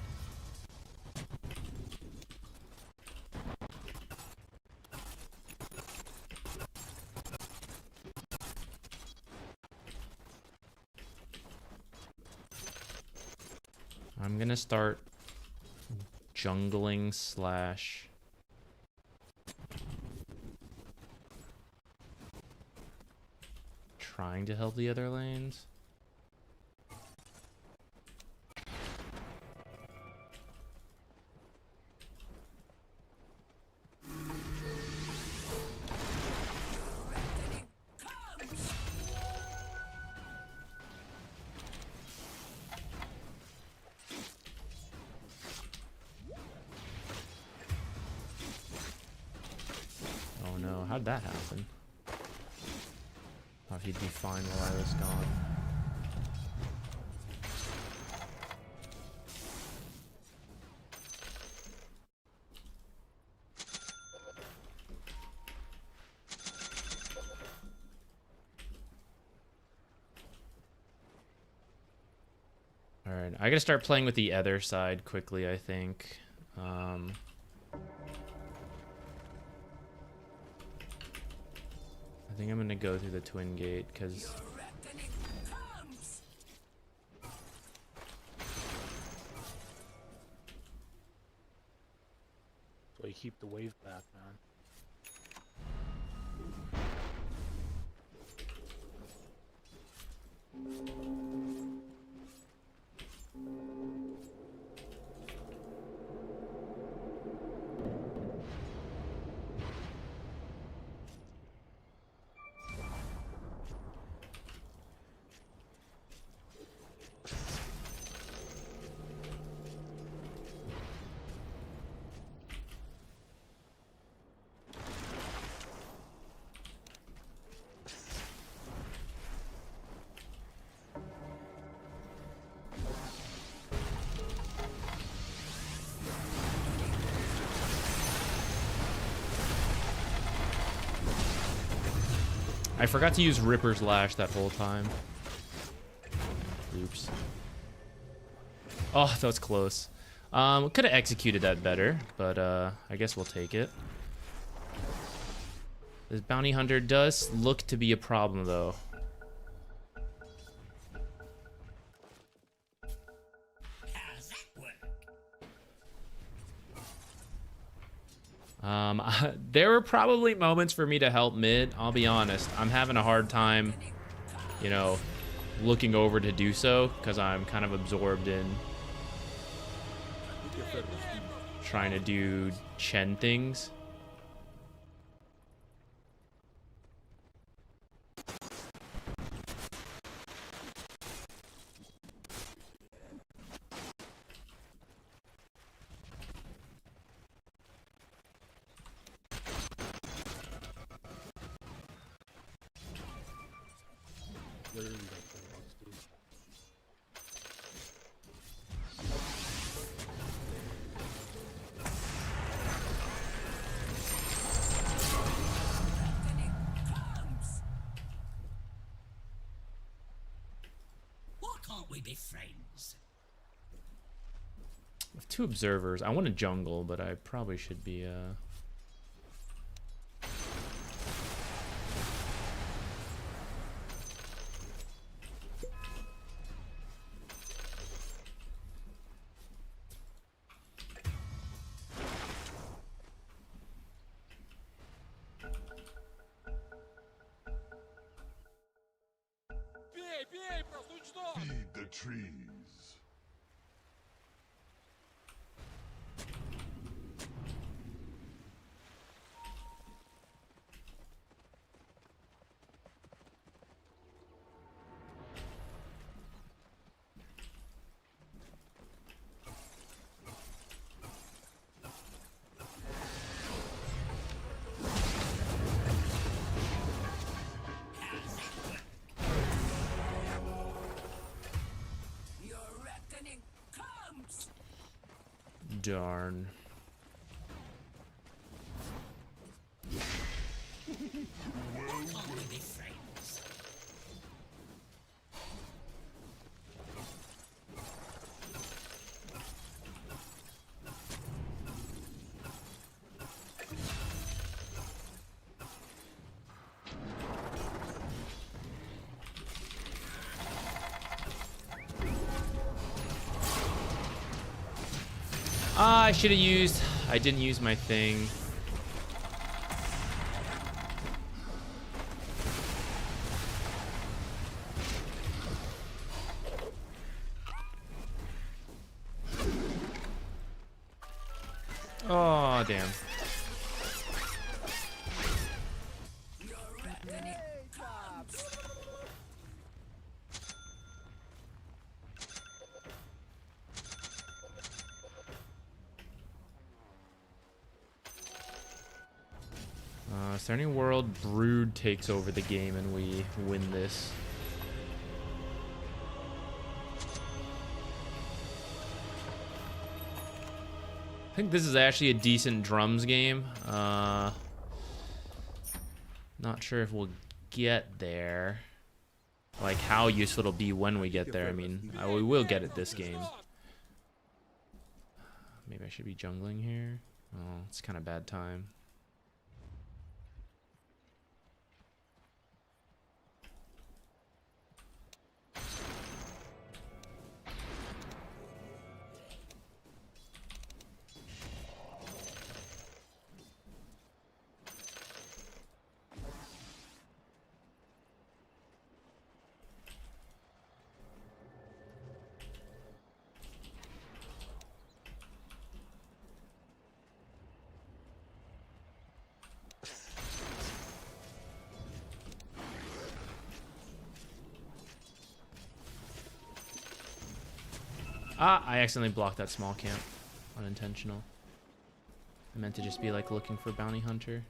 I'm gonna start jungling slash trying to help the other lanes. Oh no, how'd that happen? Thought he'd be fine while I was gone. Alright, I gotta start playing with the other side quickly, I think. I think I'm gonna go through the twin gate because so you keep the wave back, man. I forgot to use Ripper's Lash that whole time. Oops. Oh, that was close. Could have executed that better, but I guess we'll take it. This bounty hunter does look to be a problem, though. There were probably moments for me to help mid. I'll be honest. I'm having a hard time, you know, looking over to do so because I'm kind of absorbed in Trying to do Chen things. Why can't we be friends? With 2 observers, I want a jungle, but I probably should be Feed the trees. Your reckoning comes. darn. Why can't we be friends? I should have used. I didn't use my thing. Oh, damn. Your reckoning comes. Starting world, Brood takes over the game and we win this. I think this is actually a decent drums game. Not sure if we'll get there. Like how useful it'll be when we get there. I mean, we will get it this game. Maybe I should be jungling here. Oh, it's kind of bad time. Ah, I accidentally blocked that small camp. Unintentional. I meant to just be like looking for bounty hunter.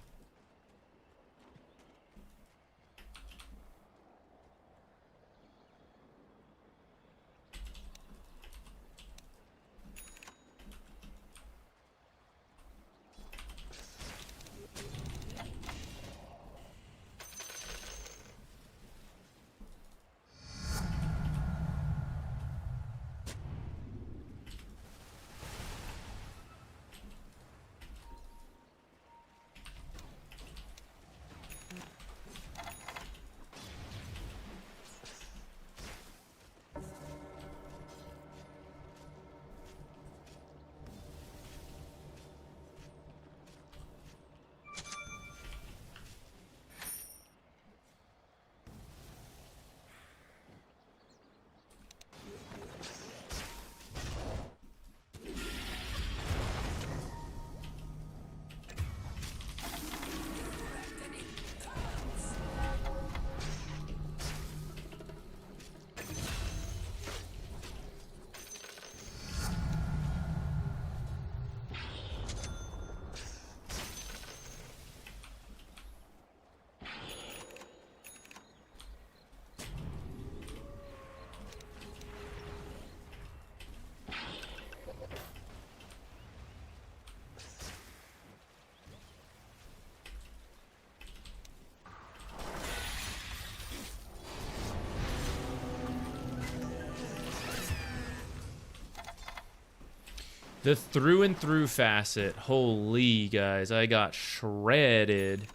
The through and through facet. Holy guys, I got shredded.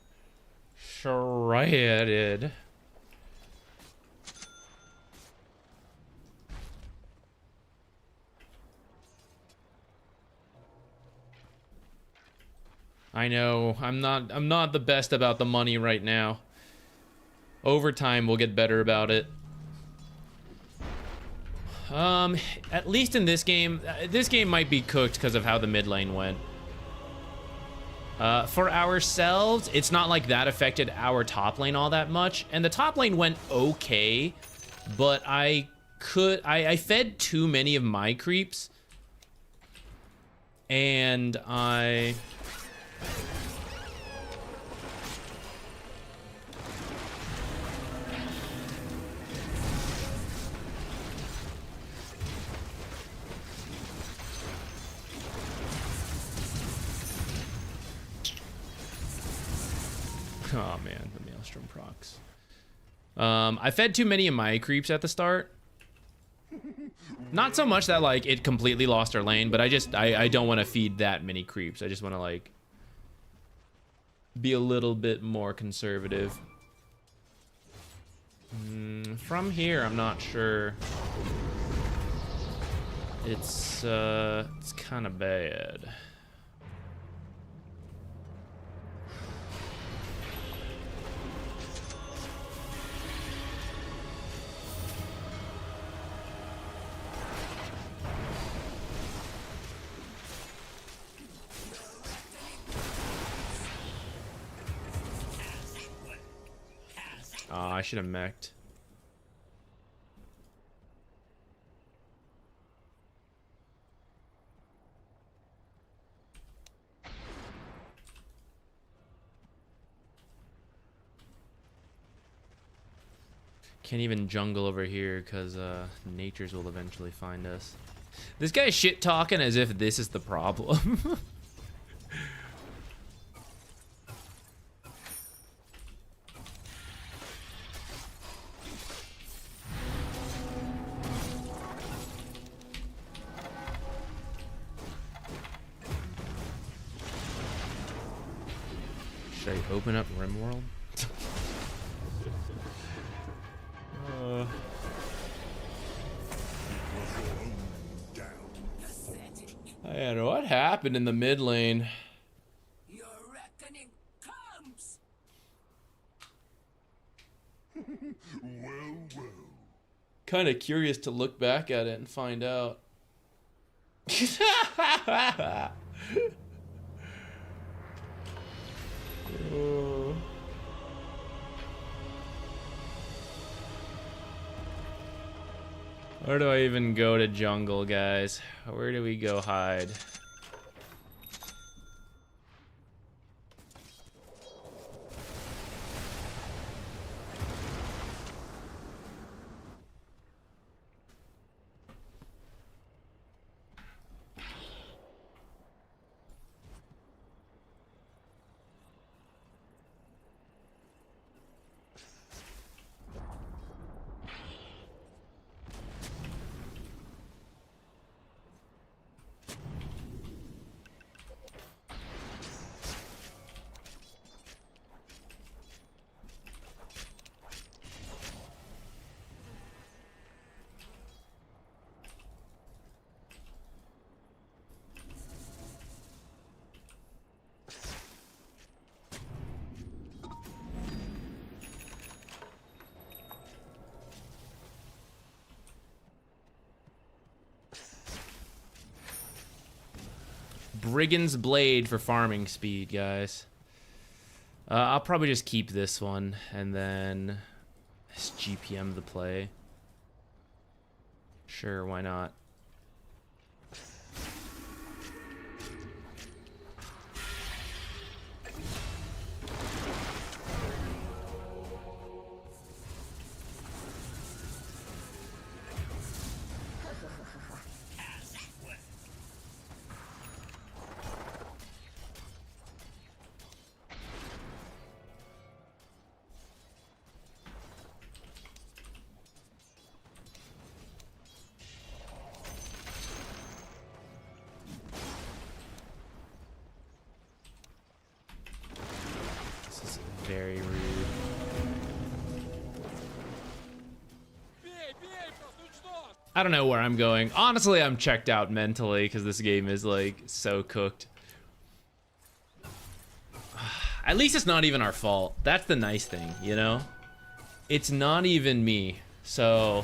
Shredded. I know, I'm not the best about the money right now. Over time, we'll get better about it. At least in this game might be cooked because of how the mid lane went. For ourselves, it's not like that affected our top lane all that much, and the top lane went okay, but I fed too many of my creeps, and I... Oh man, the Maelstrom procs. I fed too many of my creeps at the start. Not so much that like it completely lost our lane, but I don't want to feed that many creeps. I just want to like be a little bit more conservative. From here, I'm not sure. It's kind of bad. Oh, I should have mech'd. Can't even jungle over here because natures will eventually find us. This guy's shit talking as if this is the problem. Should I open up RimWorld? Man, what happened in the mid lane? Your reckoning comes. Well. Kind of curious to look back at it and find out. Where do I even go to jungle, guys? Where do we go hide? Brigand's Blade for farming speed, guys. I'll probably just keep this one and then just GPM the play. Sure, why not? very rude. I don't know where I'm going. Honestly, I'm checked out mentally because this game is like so cooked. At least it's not even our fault. That's the nice thing, you know? It's not even me. So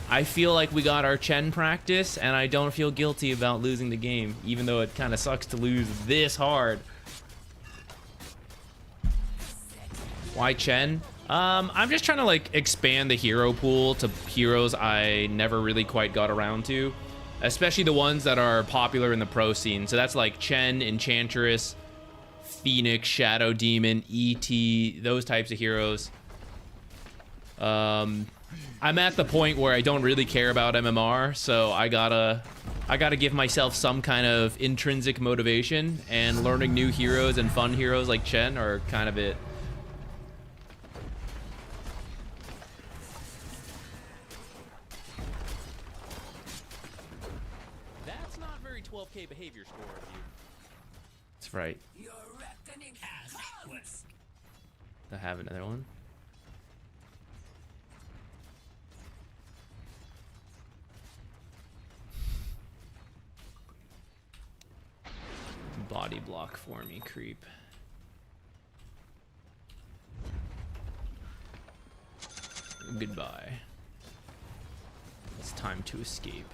I feel like we got our Chen practice and I don't feel guilty about losing the game, even though it kind of sucks to lose this hard. Why Chen? I'm just trying to like expand the hero pool to heroes I never really quite got around to, especially the ones that are popular in the pro scene. So that's like Chen, Enchantress, Phoenix, Shadow Demon, ET, those types of heroes. I'm at the point where I don't really care about MMR, so I gotta give myself some kind of intrinsic motivation, and learning new heroes and fun heroes like Chen are kind of it. That's not very 12K behavior score of you. That's right. Your reckoning has hours. I have another one. Body block for me, creep. Goodbye. It's time to escape.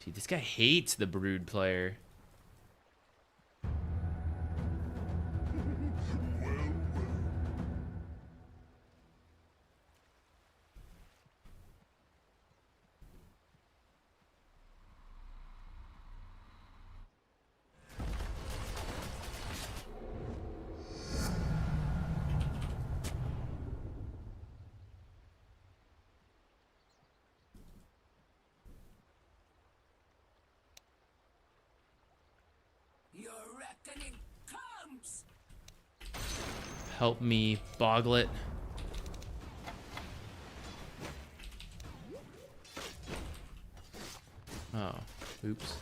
Dude, this guy hates the Brood player. Your reckoning comes. Help me, Boglet. Oh, oops.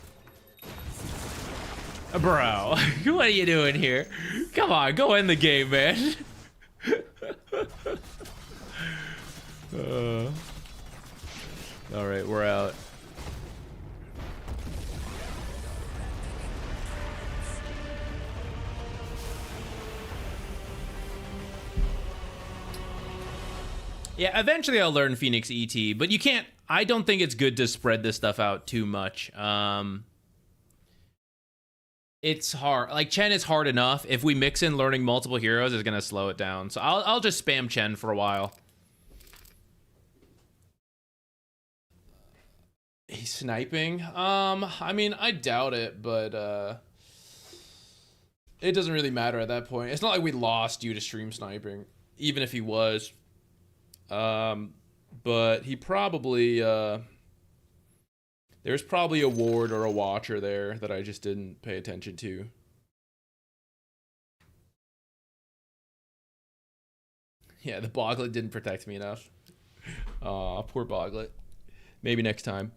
Bro, what are you doing here? Come on, go in the game, man. All right, we're out. Yeah, eventually I'll learn Phoenix ET, but you can't. I don't think it's good to spread this stuff out too much. It's hard. Like, Chen is hard enough. If we mix in learning multiple heroes, it's gonna slow it down. So I'll just spam Chen for a while. He's sniping. I mean, I doubt it, but it doesn't really matter at that point. It's not like we lost due to stream sniping, even if he was. But he probably there's probably a ward or a watcher there that I just didn't pay attention to. Yeah, the Boglet didn't protect me enough. Aw, poor Boglet. Maybe next time.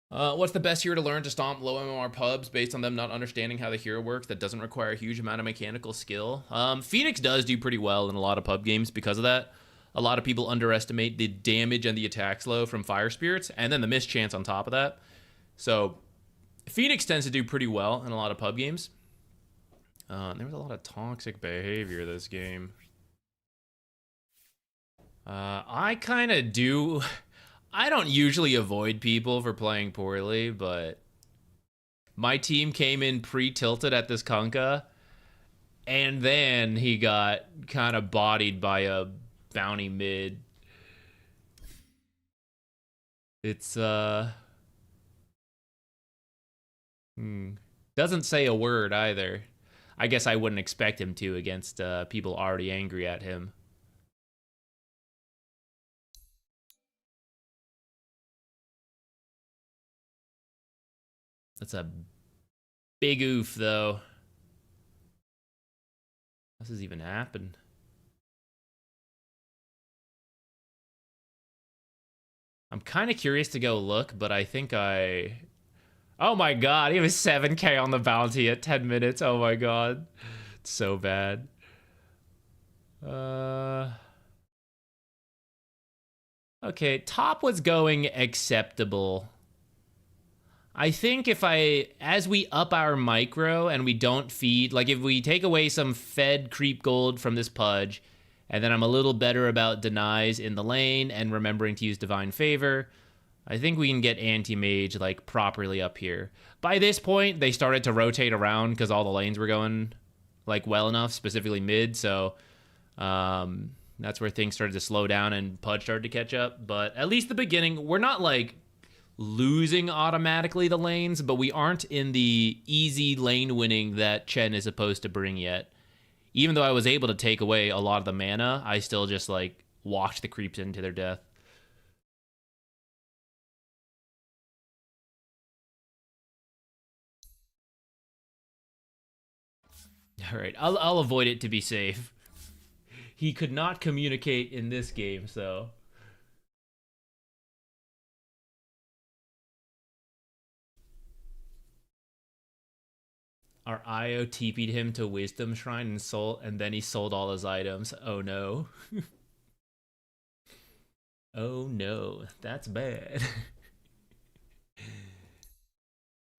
What's the best hero to learn to stomp low MMR pubs based on them not understanding how the hero works that doesn't require a huge amount of mechanical skill? Phoenix does do pretty well in a lot of pub games because of that. A lot of people underestimate the damage and the attack slow from Fire Spirits, and then the miss chance on top of that. So Phoenix tends to do pretty well in a lot of pub games. There was a lot of toxic behavior this game. I kind of do. I don't usually avoid people for playing poorly, but my team came in pre-tilted at this Kunkka, and then he got kind of bodied by a bounty mid. It's doesn't say a word either. I guess I wouldn't expect him to against people already angry at him. That's a big oof, though. This has even happened. I'm kind of curious to go look, but I think I... Oh my god, he was 7k on the bounty at 10 minutes. Oh my god. It's so bad. Okay, top was going acceptable. I think as we up our micro and we don't feed, like if we take away some fed creep gold from this pudge, and then I'm a little better about denies in the lane and remembering to use divine favor, I think we can get anti-mage like properly up here. By this point, they started to rotate around because all the lanes were going like well enough, specifically mid, so that's where things started to slow down and pudge started to catch up. But at least the beginning, we're not like losing automatically the lanes, but we aren't in the easy lane winning that Chen is supposed to bring yet. Even though I was able to take away a lot of the mana, I still just like walked the creeps into their death. All right, I'll avoid it to be safe. He could not communicate in this game, so... Our IO TP'd him to Wisdom Shrine and then he sold all his items. Oh no. Oh no, that's bad.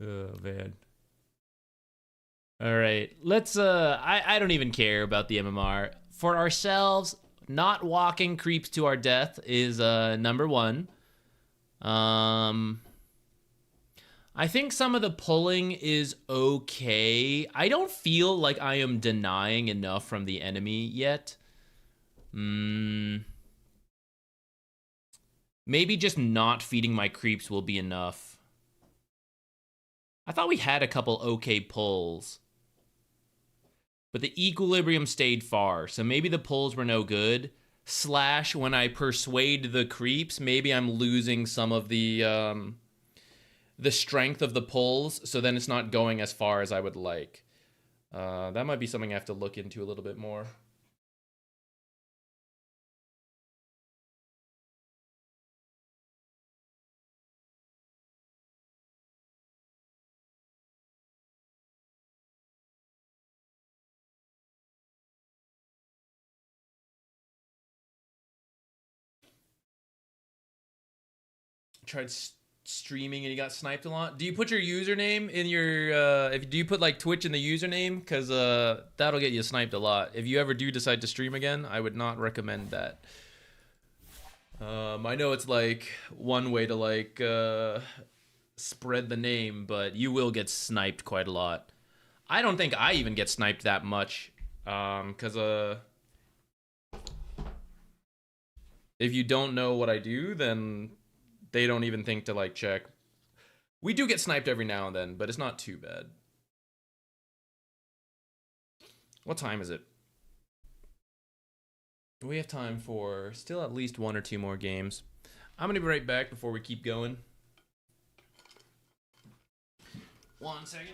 Oh man. All right, let's I don't even care about the MMR. For ourselves, not walking creeps to our death is number one. I think some of the pulling is okay. I don't feel like I am denying enough from the enemy yet. Maybe just not feeding my creeps will be enough. I thought we had a couple okay pulls. But the equilibrium stayed far, so maybe the pulls were no good. Slash, when I persuade the creeps, maybe I'm losing some of the strength of the pulls, so then it's not going as far as I would like. That might be something I have to look into a little bit more. Tried streaming and you got sniped a lot. Do you put your username in your do you put like Twitch in the username? Because that'll get you sniped a lot. If you ever do decide to stream again, I would not recommend that. I know it's like one way to like spread the name, but you will get sniped quite a lot. I don't think I even get sniped that much, because if you don't know what I do, then they don't even think to like check. We do get sniped every now and then, but it's not too bad. What time is it? We have time for still at least 1 or 2 more games. I'm gonna be right back before we keep going. 1 second.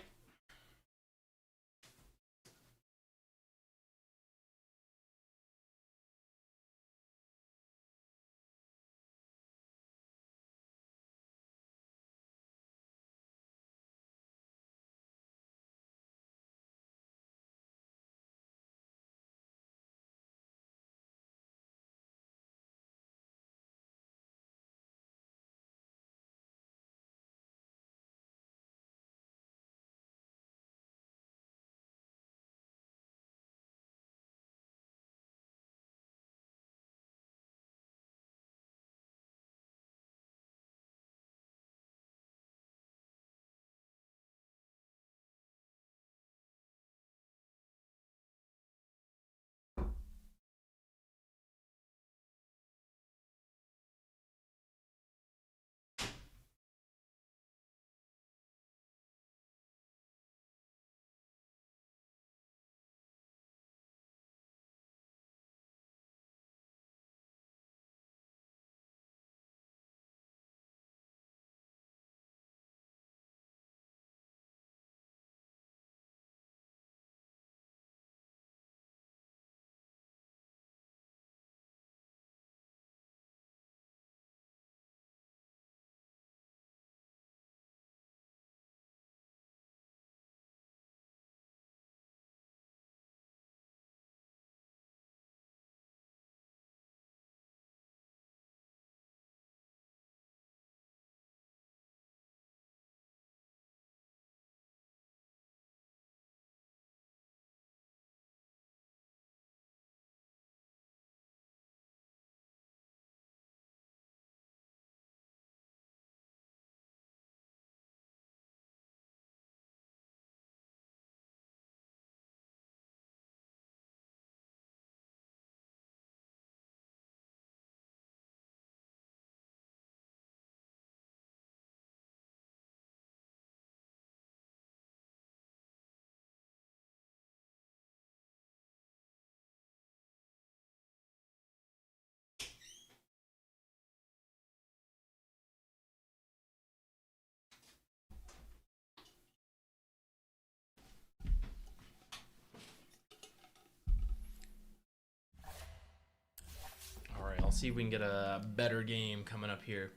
Let's see if we can get a better game coming up here.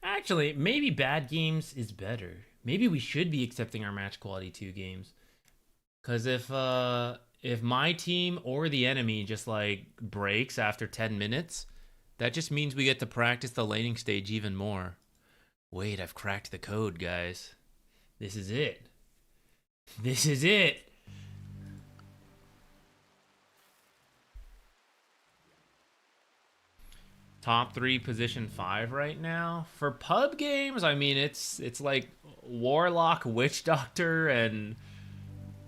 Actually, maybe bad games is better. Maybe we should be accepting our match quality 2 games. Cause if my team or the enemy just like breaks after 10 minutes, that just means we get to practice the laning stage even more. Wait, I've cracked the code, guys. This is it. This is it. Top 3 position 5 right now for pub games. I mean, it's like Warlock, Witch Doctor, and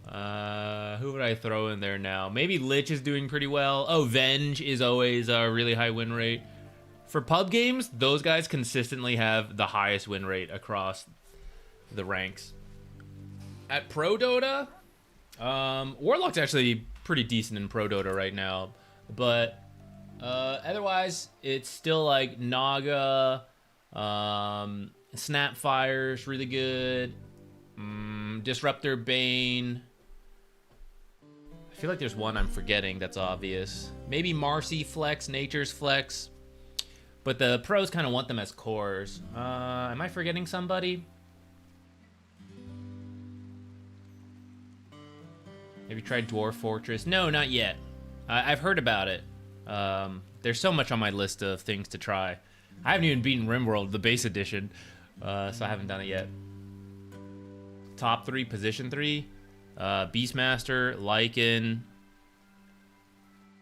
who would I throw in there now? Maybe Lich is doing pretty well. Oh, Venge is always a really high win rate. For pub games, those guys consistently have the highest win rate across the ranks. At Pro Dota, Warlock's actually pretty decent in Pro Dota right now, but otherwise, it's still like Naga, Snapfire's really good, Disruptor, Bane. I feel like there's one I'm forgetting that's obvious. Maybe Marcy Flex, Nature's Flex, but the pros kind of want them as cores. Am I forgetting somebody? Have you tried Dwarf Fortress? No, not yet. I've heard about it. There's so much on my list of things to try. I haven't even beaten RimWorld, the base edition, so I haven't done it yet. Top 3, position 3, Beastmaster, Lycan,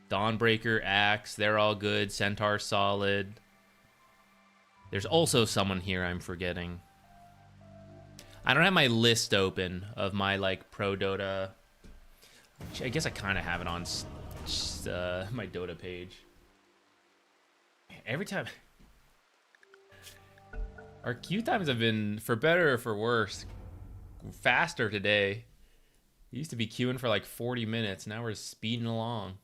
Dawnbreaker, Axe, they're all good. Centaur, solid. There's also someone here I'm forgetting. I don't have my list open of my, like, Pro Dota. I guess I kind of have it on my Dota page. Every time our queue times have been, for better or for worse, faster today. We used to be queuing for like 40 minutes. Now we're speeding along.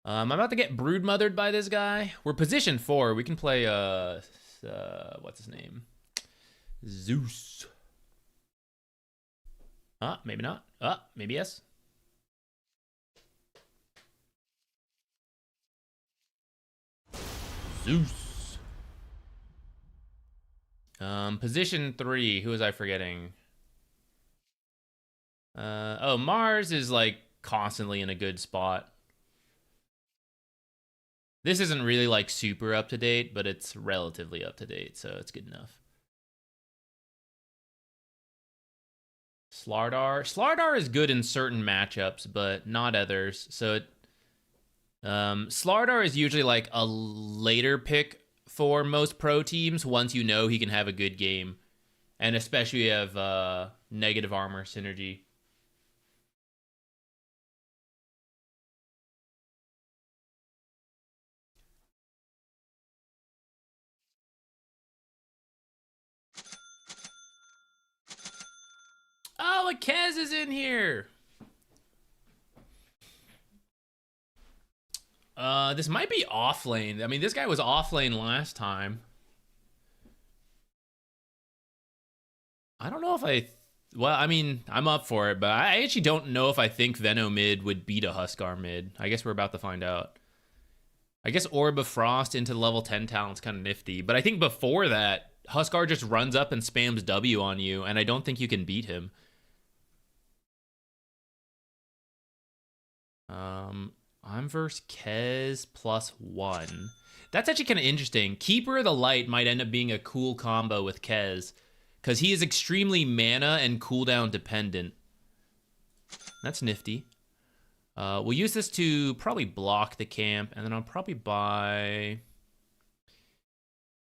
I'm about to get brood mothered by this guy. We're position 4. We can play what's his name? Zeus. Maybe not. Maybe yes. Zeus. Position 3. Who was I forgetting? Oh, Mars is like constantly in a good spot. This isn't really like super up to date, but it's relatively up to date, so it's good enough. Slardar is good in certain matchups, but not others. So Slardar is usually like a later pick for most pro teams once you know he can have a good game, and especially if you have negative armor synergy. Oh, Kez is in here. This might be off lane. I mean, this guy was off lane last time. I don't know if well, I mean, I'm up for it, but I actually don't know if I think Veno mid would beat a Huskar mid. I guess we're about to find out. I guess Orb of Frost into level 10 talent's kind of nifty, but I think before that, Huskar just runs up and spams W on you, and I don't think you can beat him. I'm versus Kez +1. That's actually kind of interesting. Keeper of the Light might end up being a cool combo with Kez, because he is extremely mana and cooldown dependent. That's nifty. We'll use this to probably block the camp, and then I'll probably buy...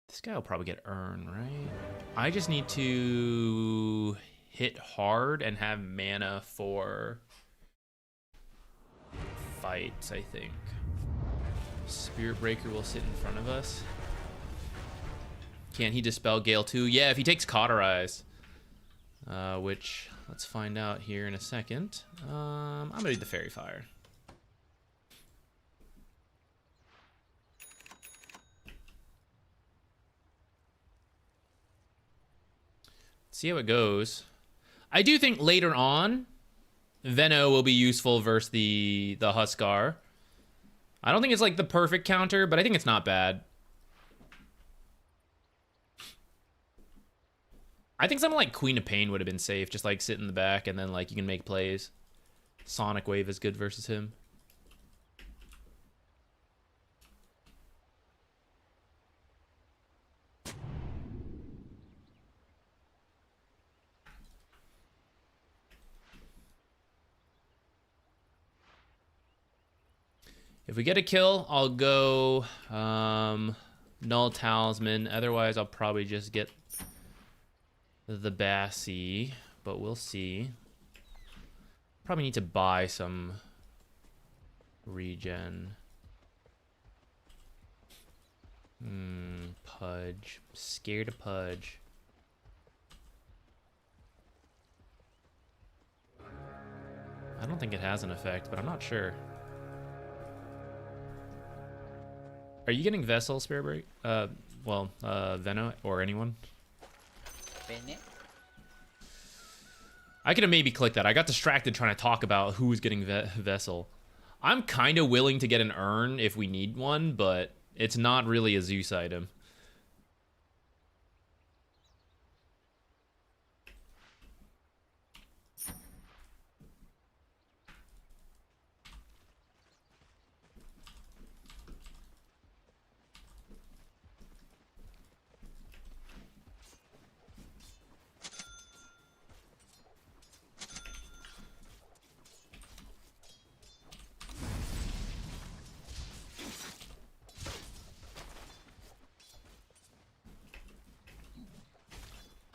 This guy will probably get Urn, right? I just need to hit hard and have mana for fights, I think. Spirit Breaker will sit in front of us. Can he dispel Gale too? Yeah, if he takes Cauterize. which let's find out here in a second. I'm gonna do the Fairy Fire. See how it goes. I do think later on, Venno will be useful versus the Huskar. I don't think it's like the perfect counter, but I think it's not bad. I think something like Queen of Pain would have been safe. Just like sit in the back and then like you can make plays. Sonic Wave is good versus him. If we get a kill, I'll go Null Talisman. Otherwise, I'll probably just get the Bassie, but we'll see. Probably need to buy some regen. Pudge. Scared of Pudge. I don't think it has an effect, but I'm not sure. Are you getting Vessel, Spirit Break? Venno, or anyone? I could have maybe clicked that. I got distracted trying to talk about who's getting Vessel. I'm kind of willing to get an urn if we need one, but it's not really a Zeus item.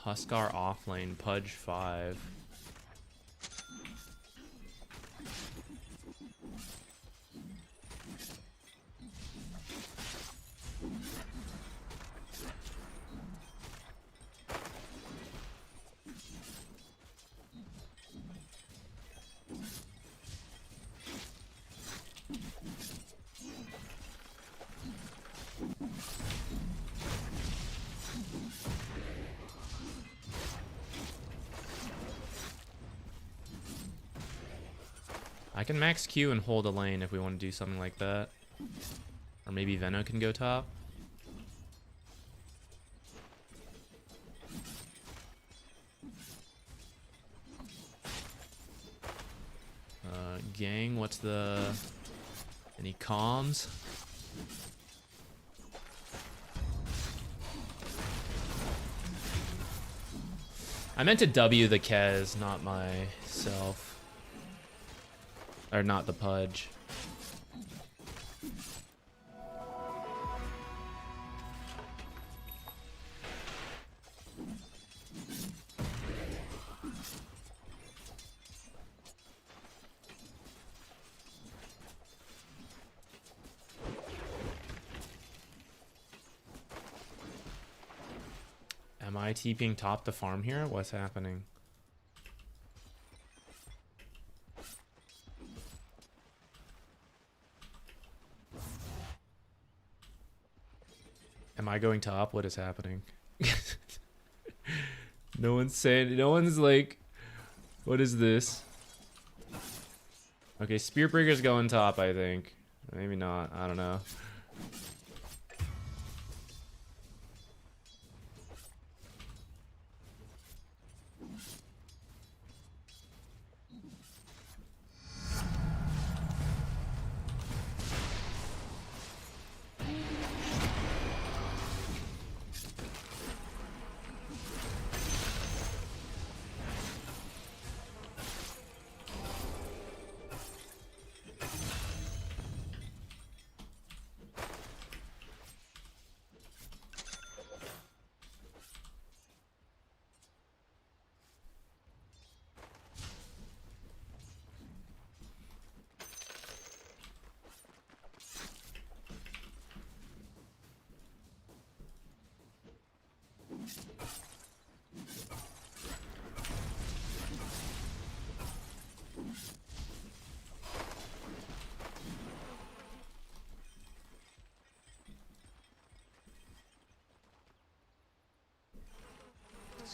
Huskar offlane, Pudge 5. I can max Q and hold a lane if we want to do something like that. Or maybe Venno can go top. Gang, what's the... Any comms? I meant to W the Kez, not myself. Or not the Pudge. Am I TPing top the farm here? What's happening? Am I going top? What is happening? No one's saying, no one's like, what is this? Okay, Spear Breaker's going top, I think. Maybe not, I don't know.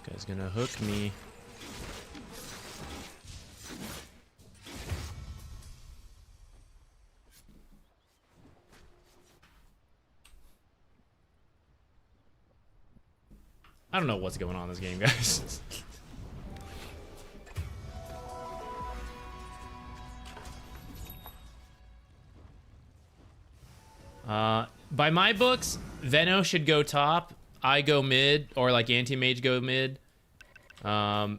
Guy's gonna hook me. I don't know what's going on in this game, guys. By my books, Venno should go top. I go mid, or like anti-mage go mid. I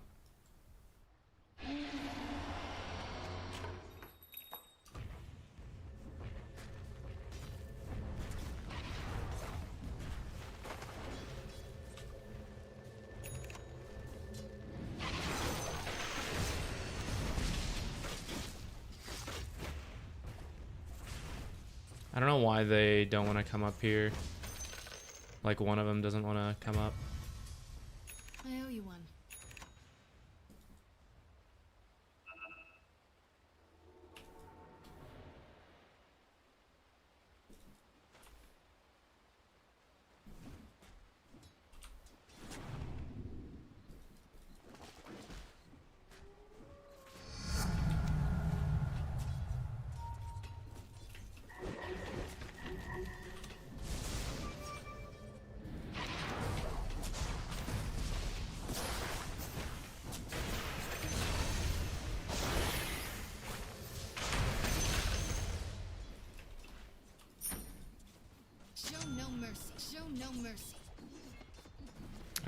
don't know why they don't want to come up here. Like one of them doesn't want to come up. I owe you one.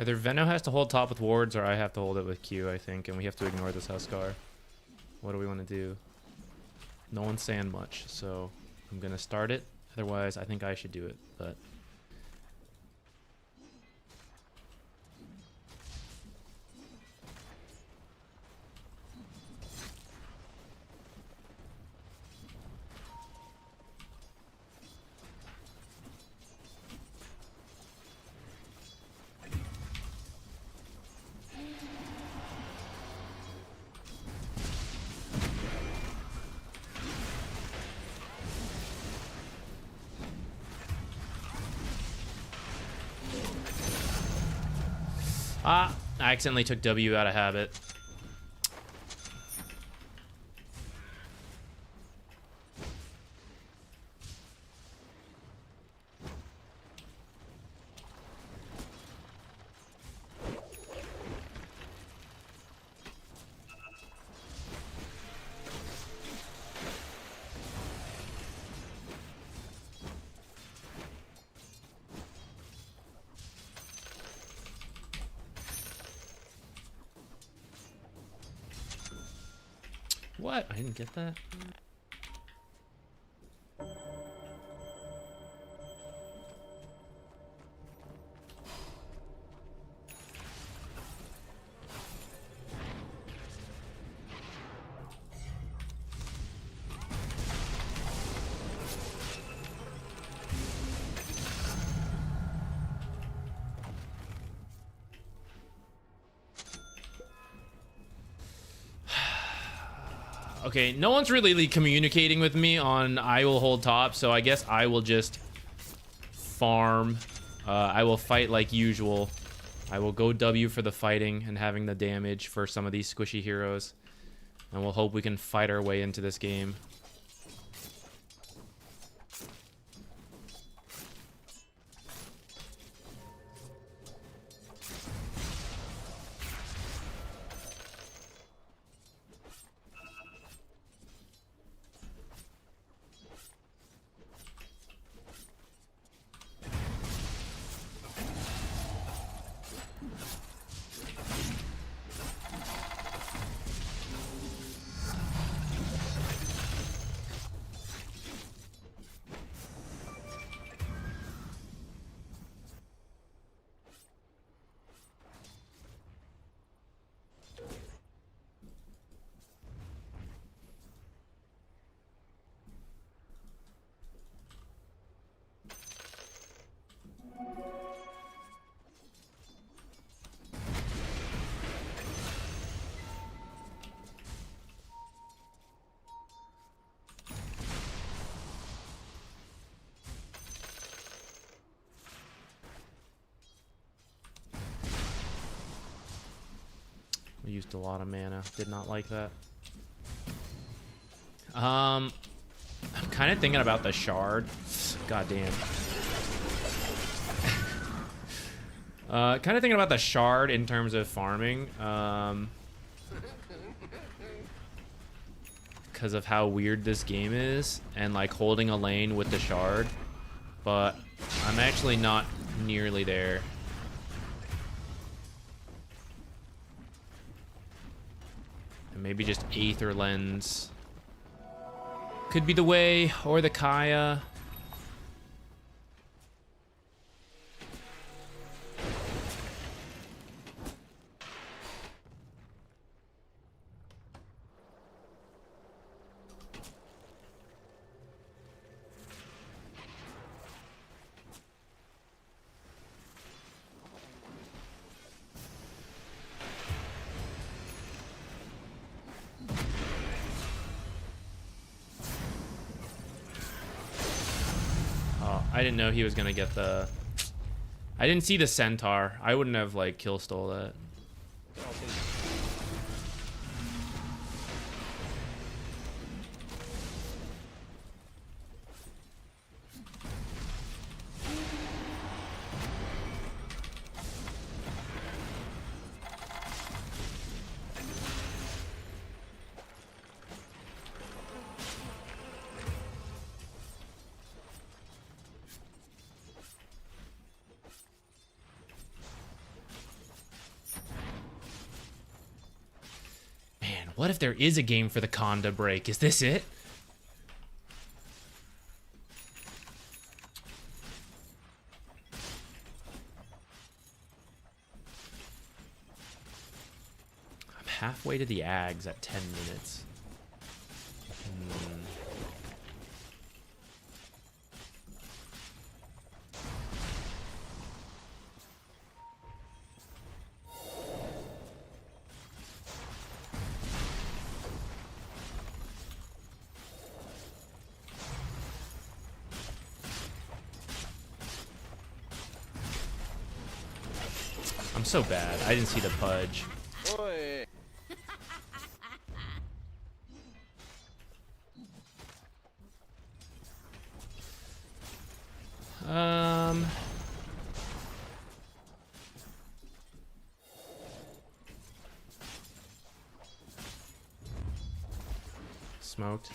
Either Venno has to hold top with wards, or I have to hold it with Q, I think, and we have to ignore this Huskar. What do we want to do? No one's saying much, so I'm gonna start it. Otherwise, I think I should do it, but... I accidentally took W out of habit. What? I didn't get that. Okay, no one's really communicating with me on I will hold top, so I guess I will just farm. I will fight like usual. I will go W for the fighting and having the damage for some of these squishy heroes. And we'll hope we can fight our way into this game. used a lot of mana. Did not like that. I'm kind of thinking about the shard. God damn. Kind of thinking about the shard in terms of farming. Because of how weird this game is, and like holding a lane with the shard. But I'm actually not nearly there. And maybe just Aether Lens could be the way, or the Kaya. I didn't know he was gonna get the... I didn't see the centaur. I wouldn't have like kill stole that. What if there is a game for the Conda break? Is this it? I'm halfway to the Ags at 10 minutes. I'm so bad. I didn't see the pudge. Oi. Smoked.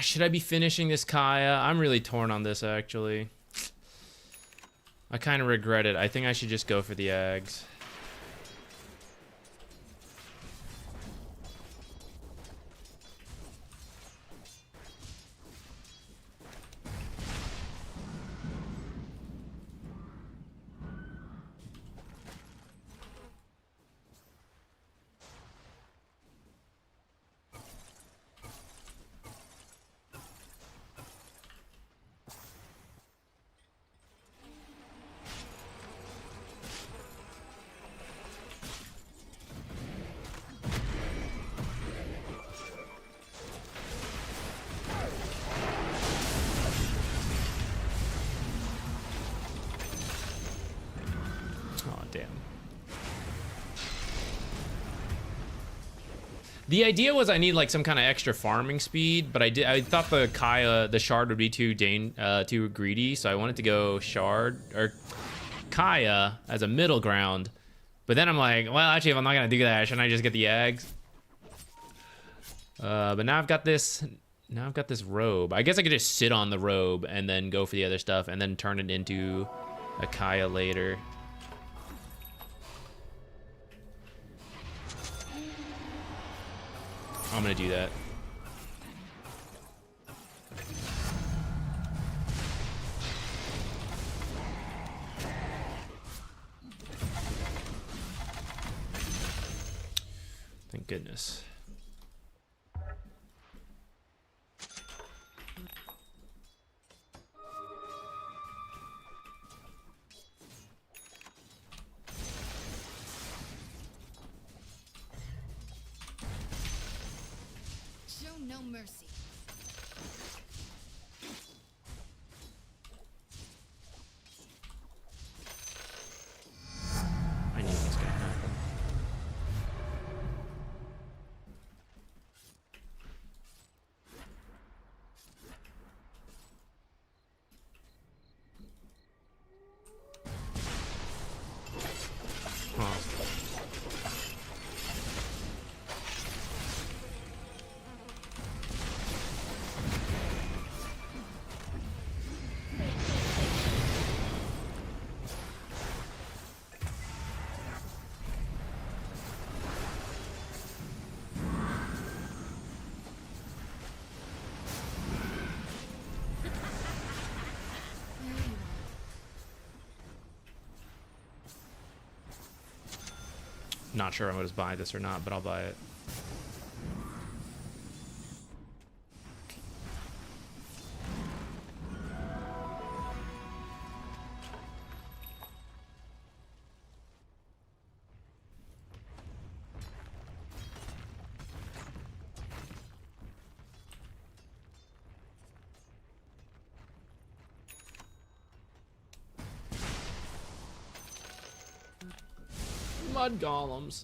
Should I be finishing this Kaya? I'm really torn on this, actually. I kind of regret it. I think I should just go for the Ags. The idea was I need like some kind of extra farming speed, but I thought the shard would be too greedy, so I wanted to go shard or Kaya as a middle ground. But then I'm like, well, actually, if I'm not gonna do that, shouldn't I just get the eggs? But now I've got this. Now I've got this robe. I guess I could just sit on the robe and then go for the other stuff, and then turn it into a Kaya later. I'm gonna do that. Thank goodness. Show no mercy. I knew this was gonna happen. Huh. Not sure I'm gonna just buy this or not, but I'll buy it. Mud golems.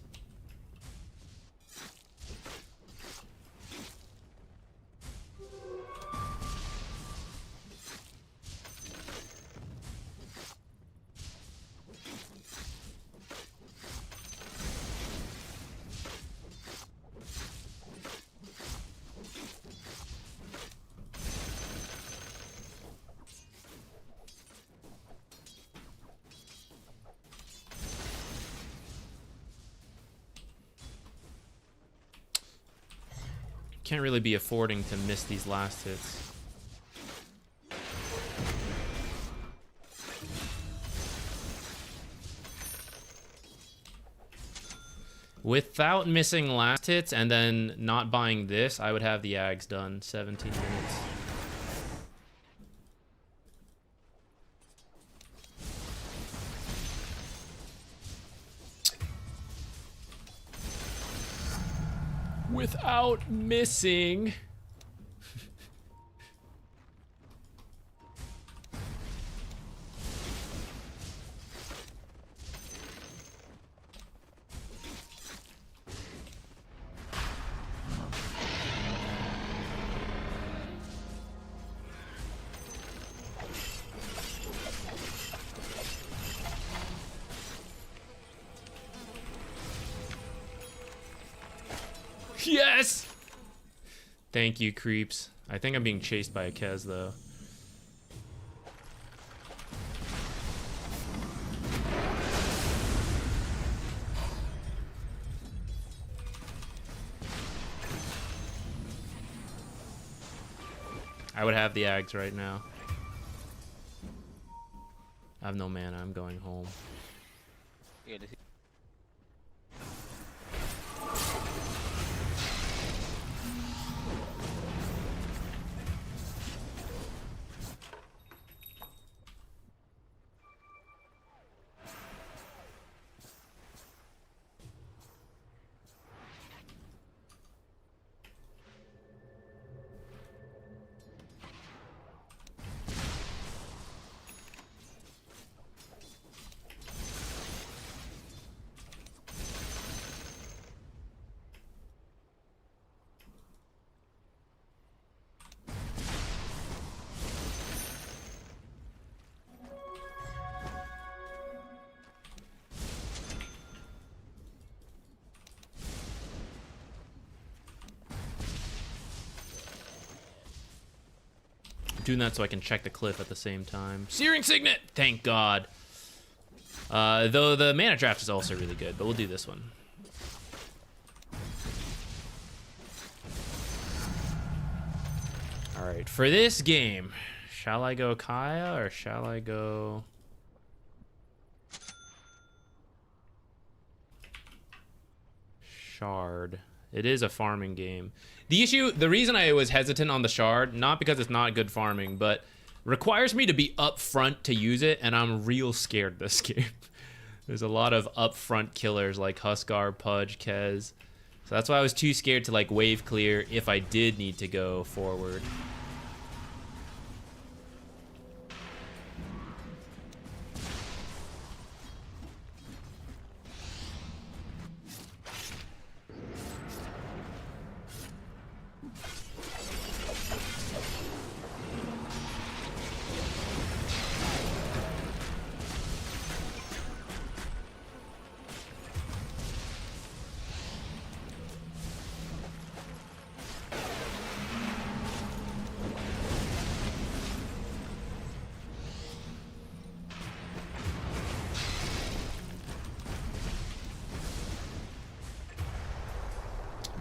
Can't really be affording to miss these last hits. Without missing last hits and then not buying this, I would have the Ags done 17 minutes. Without missing. Yes! Thank you, creeps. I think I'm being chased by a Kez, though. I would have the Ags right now. I have no mana. I'm going home. Yeah, doing that so I can check the cliff at the same time. Searing Signet! Thank God. Though the mana draft is also really good, but we'll do this one. Alright, for this game, shall I go Kaya or shall I go... Shard? It is a farming game. The reason I was hesitant on the Shard, not because it's not good farming, but requires me to be up front to use it, and I'm real scared this game. There's a lot of upfront killers like Huskar, Pudge, Kez. So that's why I was too scared to like wave clear if I did need to go forward.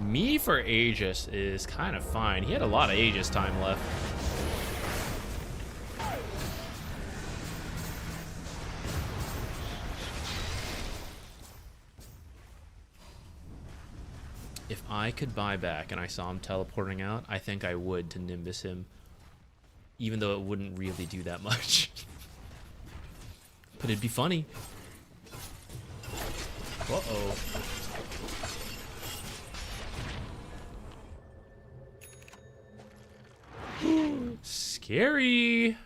Me for Aegis is kind of fine. He had a lot of Aegis time left. If I could buy back and I saw him teleporting out, I think I would to Nimbus him. Even though it wouldn't really do that much. But it'd be funny. Uh-oh. Scary.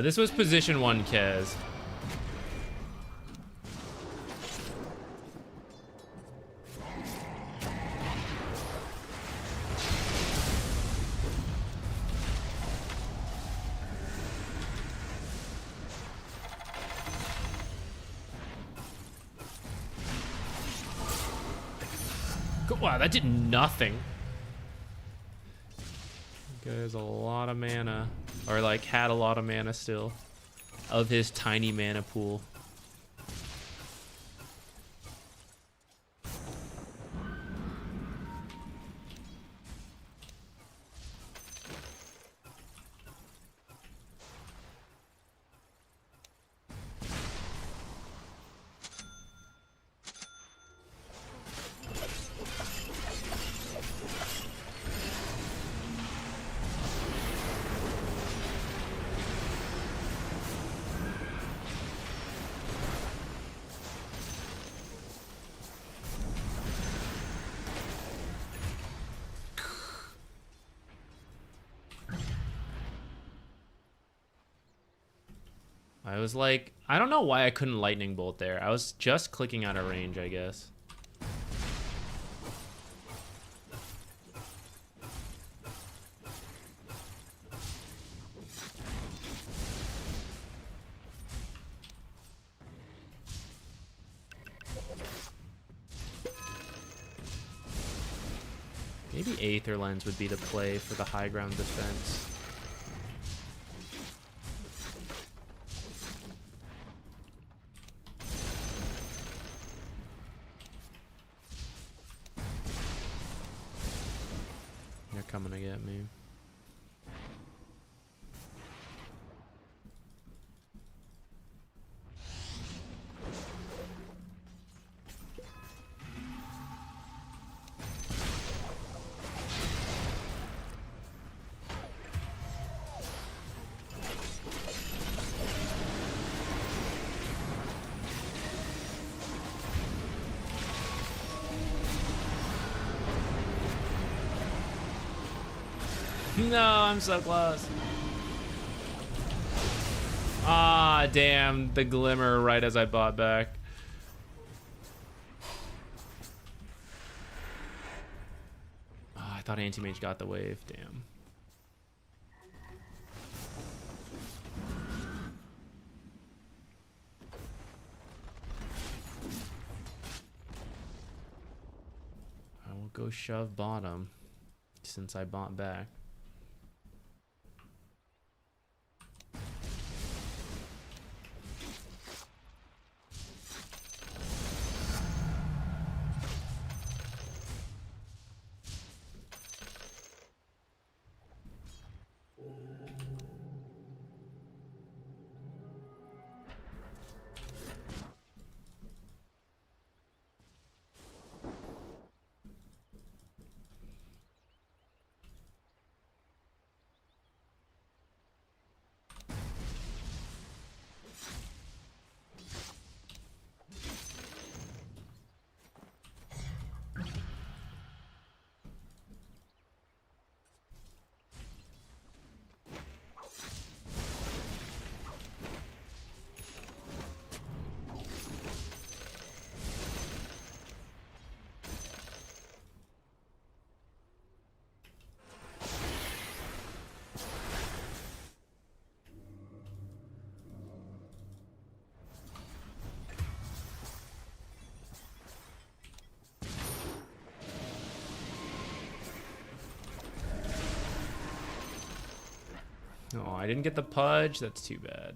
This was position 1, Kez. Wow, that did nothing. There's a lot of mana, or like had a lot of mana still, of his tiny mana pool. I was like, I don't know why I couldn't lightning bolt there. I was just clicking out of range, I guess. Maybe Aether Lens would be the play for the high ground defense. They're coming to get me. No, I'm so close. Ah, damn. The glimmer right as I bought back. Oh, I thought Anti-Mage got the wave. Damn. I'll go shove bottom since I bought back. Oh, I didn't get the pudge. That's too bad.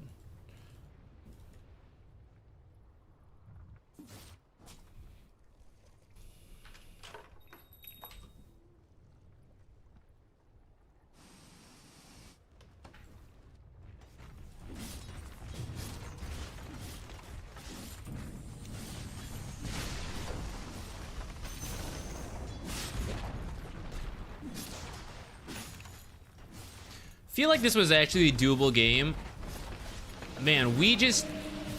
Feel like this was actually a doable game. Man, we just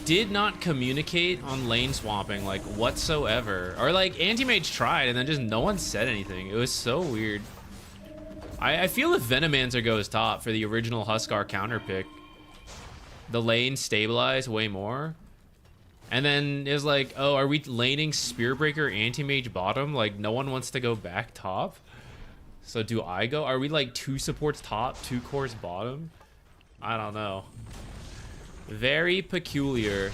did not communicate on lane swapping like whatsoever. Or like Anti-Mage tried and then just no one said anything. It was so weird. I feel if Venomancer goes top for the original Huskar counter pick, the lane stabilized way more. And then it was like, oh, are we laning Spearbreaker Anti-Mage bottom? Like no one wants to go back top. So do I go? Are we like 2 supports top, 2 cores bottom? I don't know. Very peculiar.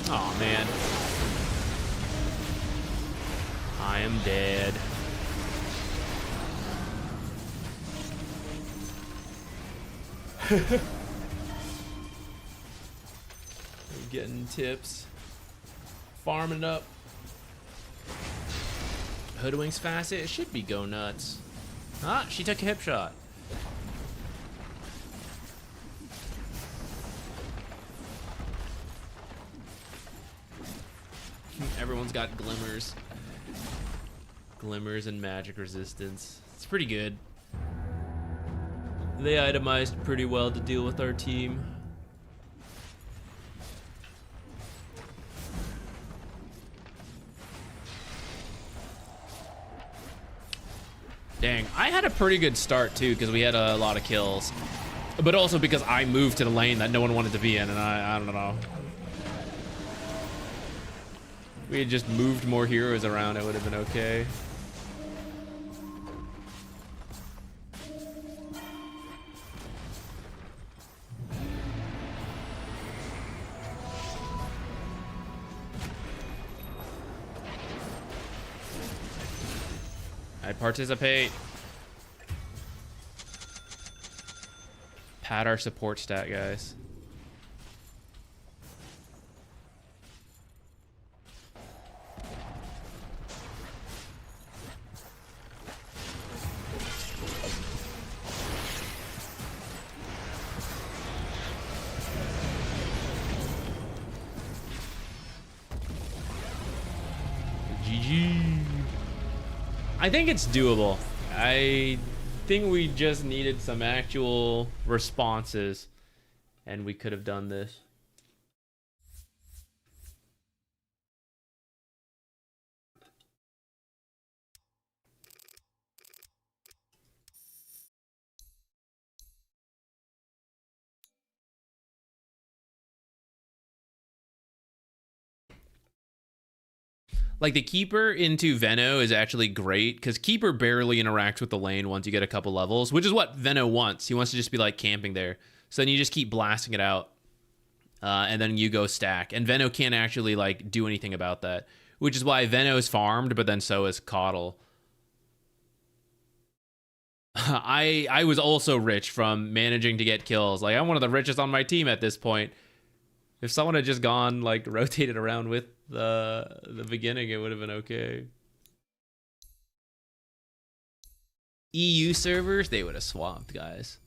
Oh man. I am dead. I'm getting tips. Farming up. Hoodwink's facet. It should be go nuts. Ah, she took a hip shot. Everyone's got glimmers. Glimmers and magic resistance. It's pretty good. They itemized pretty well to deal with our team. Dang, I had a pretty good start too because we had a lot of kills. But also because I moved to the lane that no one wanted to be in, and I don't know. We had just moved more heroes around, it would have been okay. I participate. Pad our support stat, guys. GG. I think it's doable. I think we just needed some actual responses and we could have done this. Like, the Keeper into Veno is actually great, because Keeper barely interacts with the lane once you get a couple levels, which is what Veno wants. He wants to just be, like, camping there. So then you just keep blasting it out, and then you go stack. And Veno can't actually, like, do anything about that, which is why Veno is farmed, but then so is Coddle. I was also rich from managing to get kills. Like, I'm one of the richest on my team at this point. If someone had just gone, like, rotated around with the beginning, it would have been okay. EU servers, they would have swapped, guys.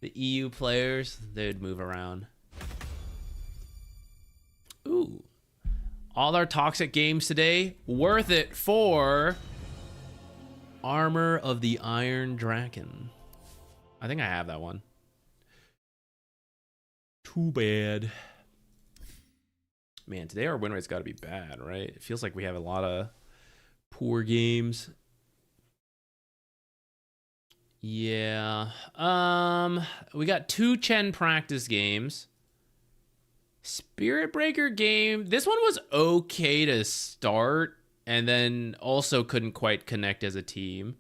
The EU players, they'd move around. Ooh. All our toxic games today, worth it for Armor of the Iron Draken. I think I have that one. Too bad. Man, today our win rate's got to be bad, right? It feels like we have a lot of poor games. Yeah. We got 2 Chen practice games. Spirit Breaker game. This one was okay to start, and then also couldn't quite connect as a team.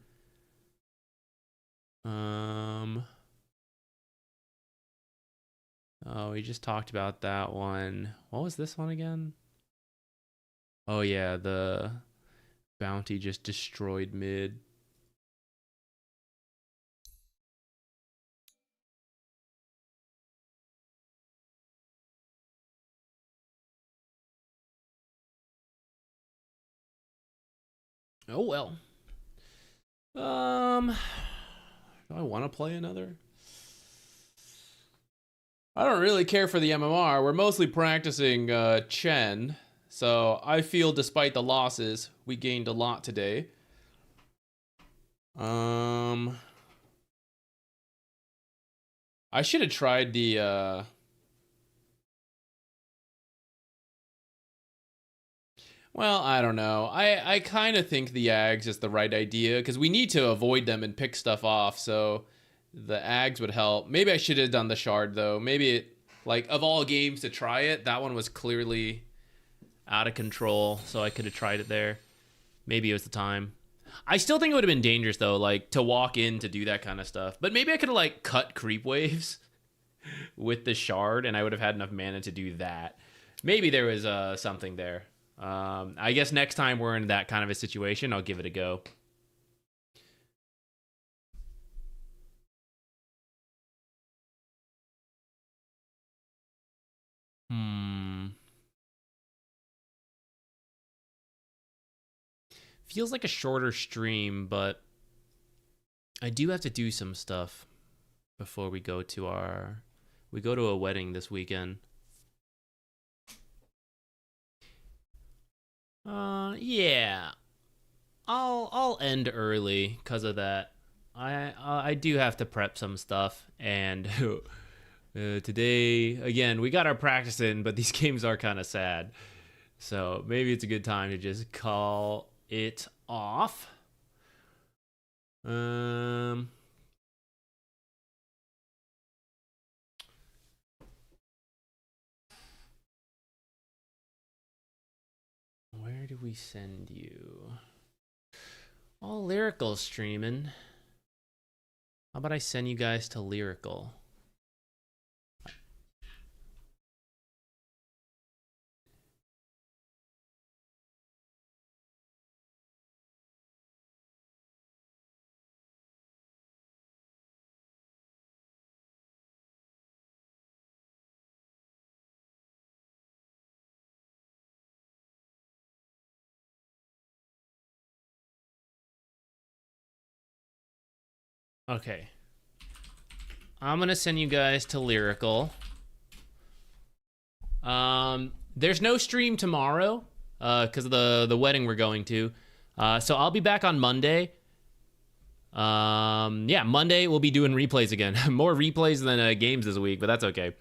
Oh, we just talked about that one. What was this one again? Oh yeah, the bounty just destroyed mid. Oh well. Do I want to play another? I don't really care for the MMR. We're mostly practicing Chen. So I feel despite the losses, we gained a lot today. I should have tried the well, I don't know. I kind of think the Ags is the right idea, because we need to avoid them and pick stuff off, so the Ags would help. Maybe I should have done the Shard, though. Maybe it, like, of all games to try it, that one was clearly out of control, so I could have tried it there. Maybe it was the time. I still think it would have been dangerous, though, like, to walk in to do that kind of stuff. But maybe I could have, like, cut creep waves with the Shard, and I would have had enough mana to do that. Maybe there was something there. I guess next time we're in that kind of a situation, I'll give it a go. Feels like a shorter stream, but I do have to do some stuff before we go to a wedding this weekend. Yeah. I'll end early because of that. I do have to prep some stuff, and today again we got our practice in, but these games are kind of sad. So maybe it's a good time to just call it off. Where do we send you? All Lyrical streaming. How about I send you guys to Lyrical? Okay. I'm going to send you guys to Lyrical. There's no stream tomorrow because of the wedding we're going to. So I'll be back on Monday. Yeah, Monday we'll be doing replays again. More replays than games this week, but that's okay.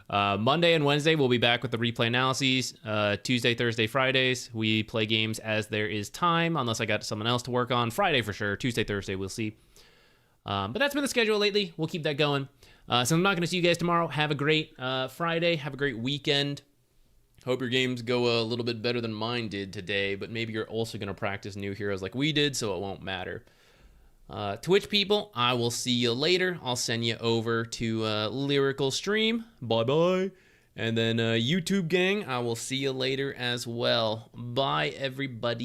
Monday and Wednesday we'll be back with the replay analyses. Tuesday, Thursday, Fridays we play games as there is time, unless I got someone else to work on. Friday for sure. Tuesday, Thursday we'll see. But that's been the schedule lately. We'll keep that going. So I'm not going to see you guys tomorrow. Have a great Friday. Have a great weekend. Hope your games go a little bit better than mine did today, but maybe you're also going to practice new heroes like we did, so it won't matter. Twitch people, I will see you later. I'll send you over to Lyrical Stream. Bye-bye. And then YouTube gang, I will see you later as well. Bye, everybody.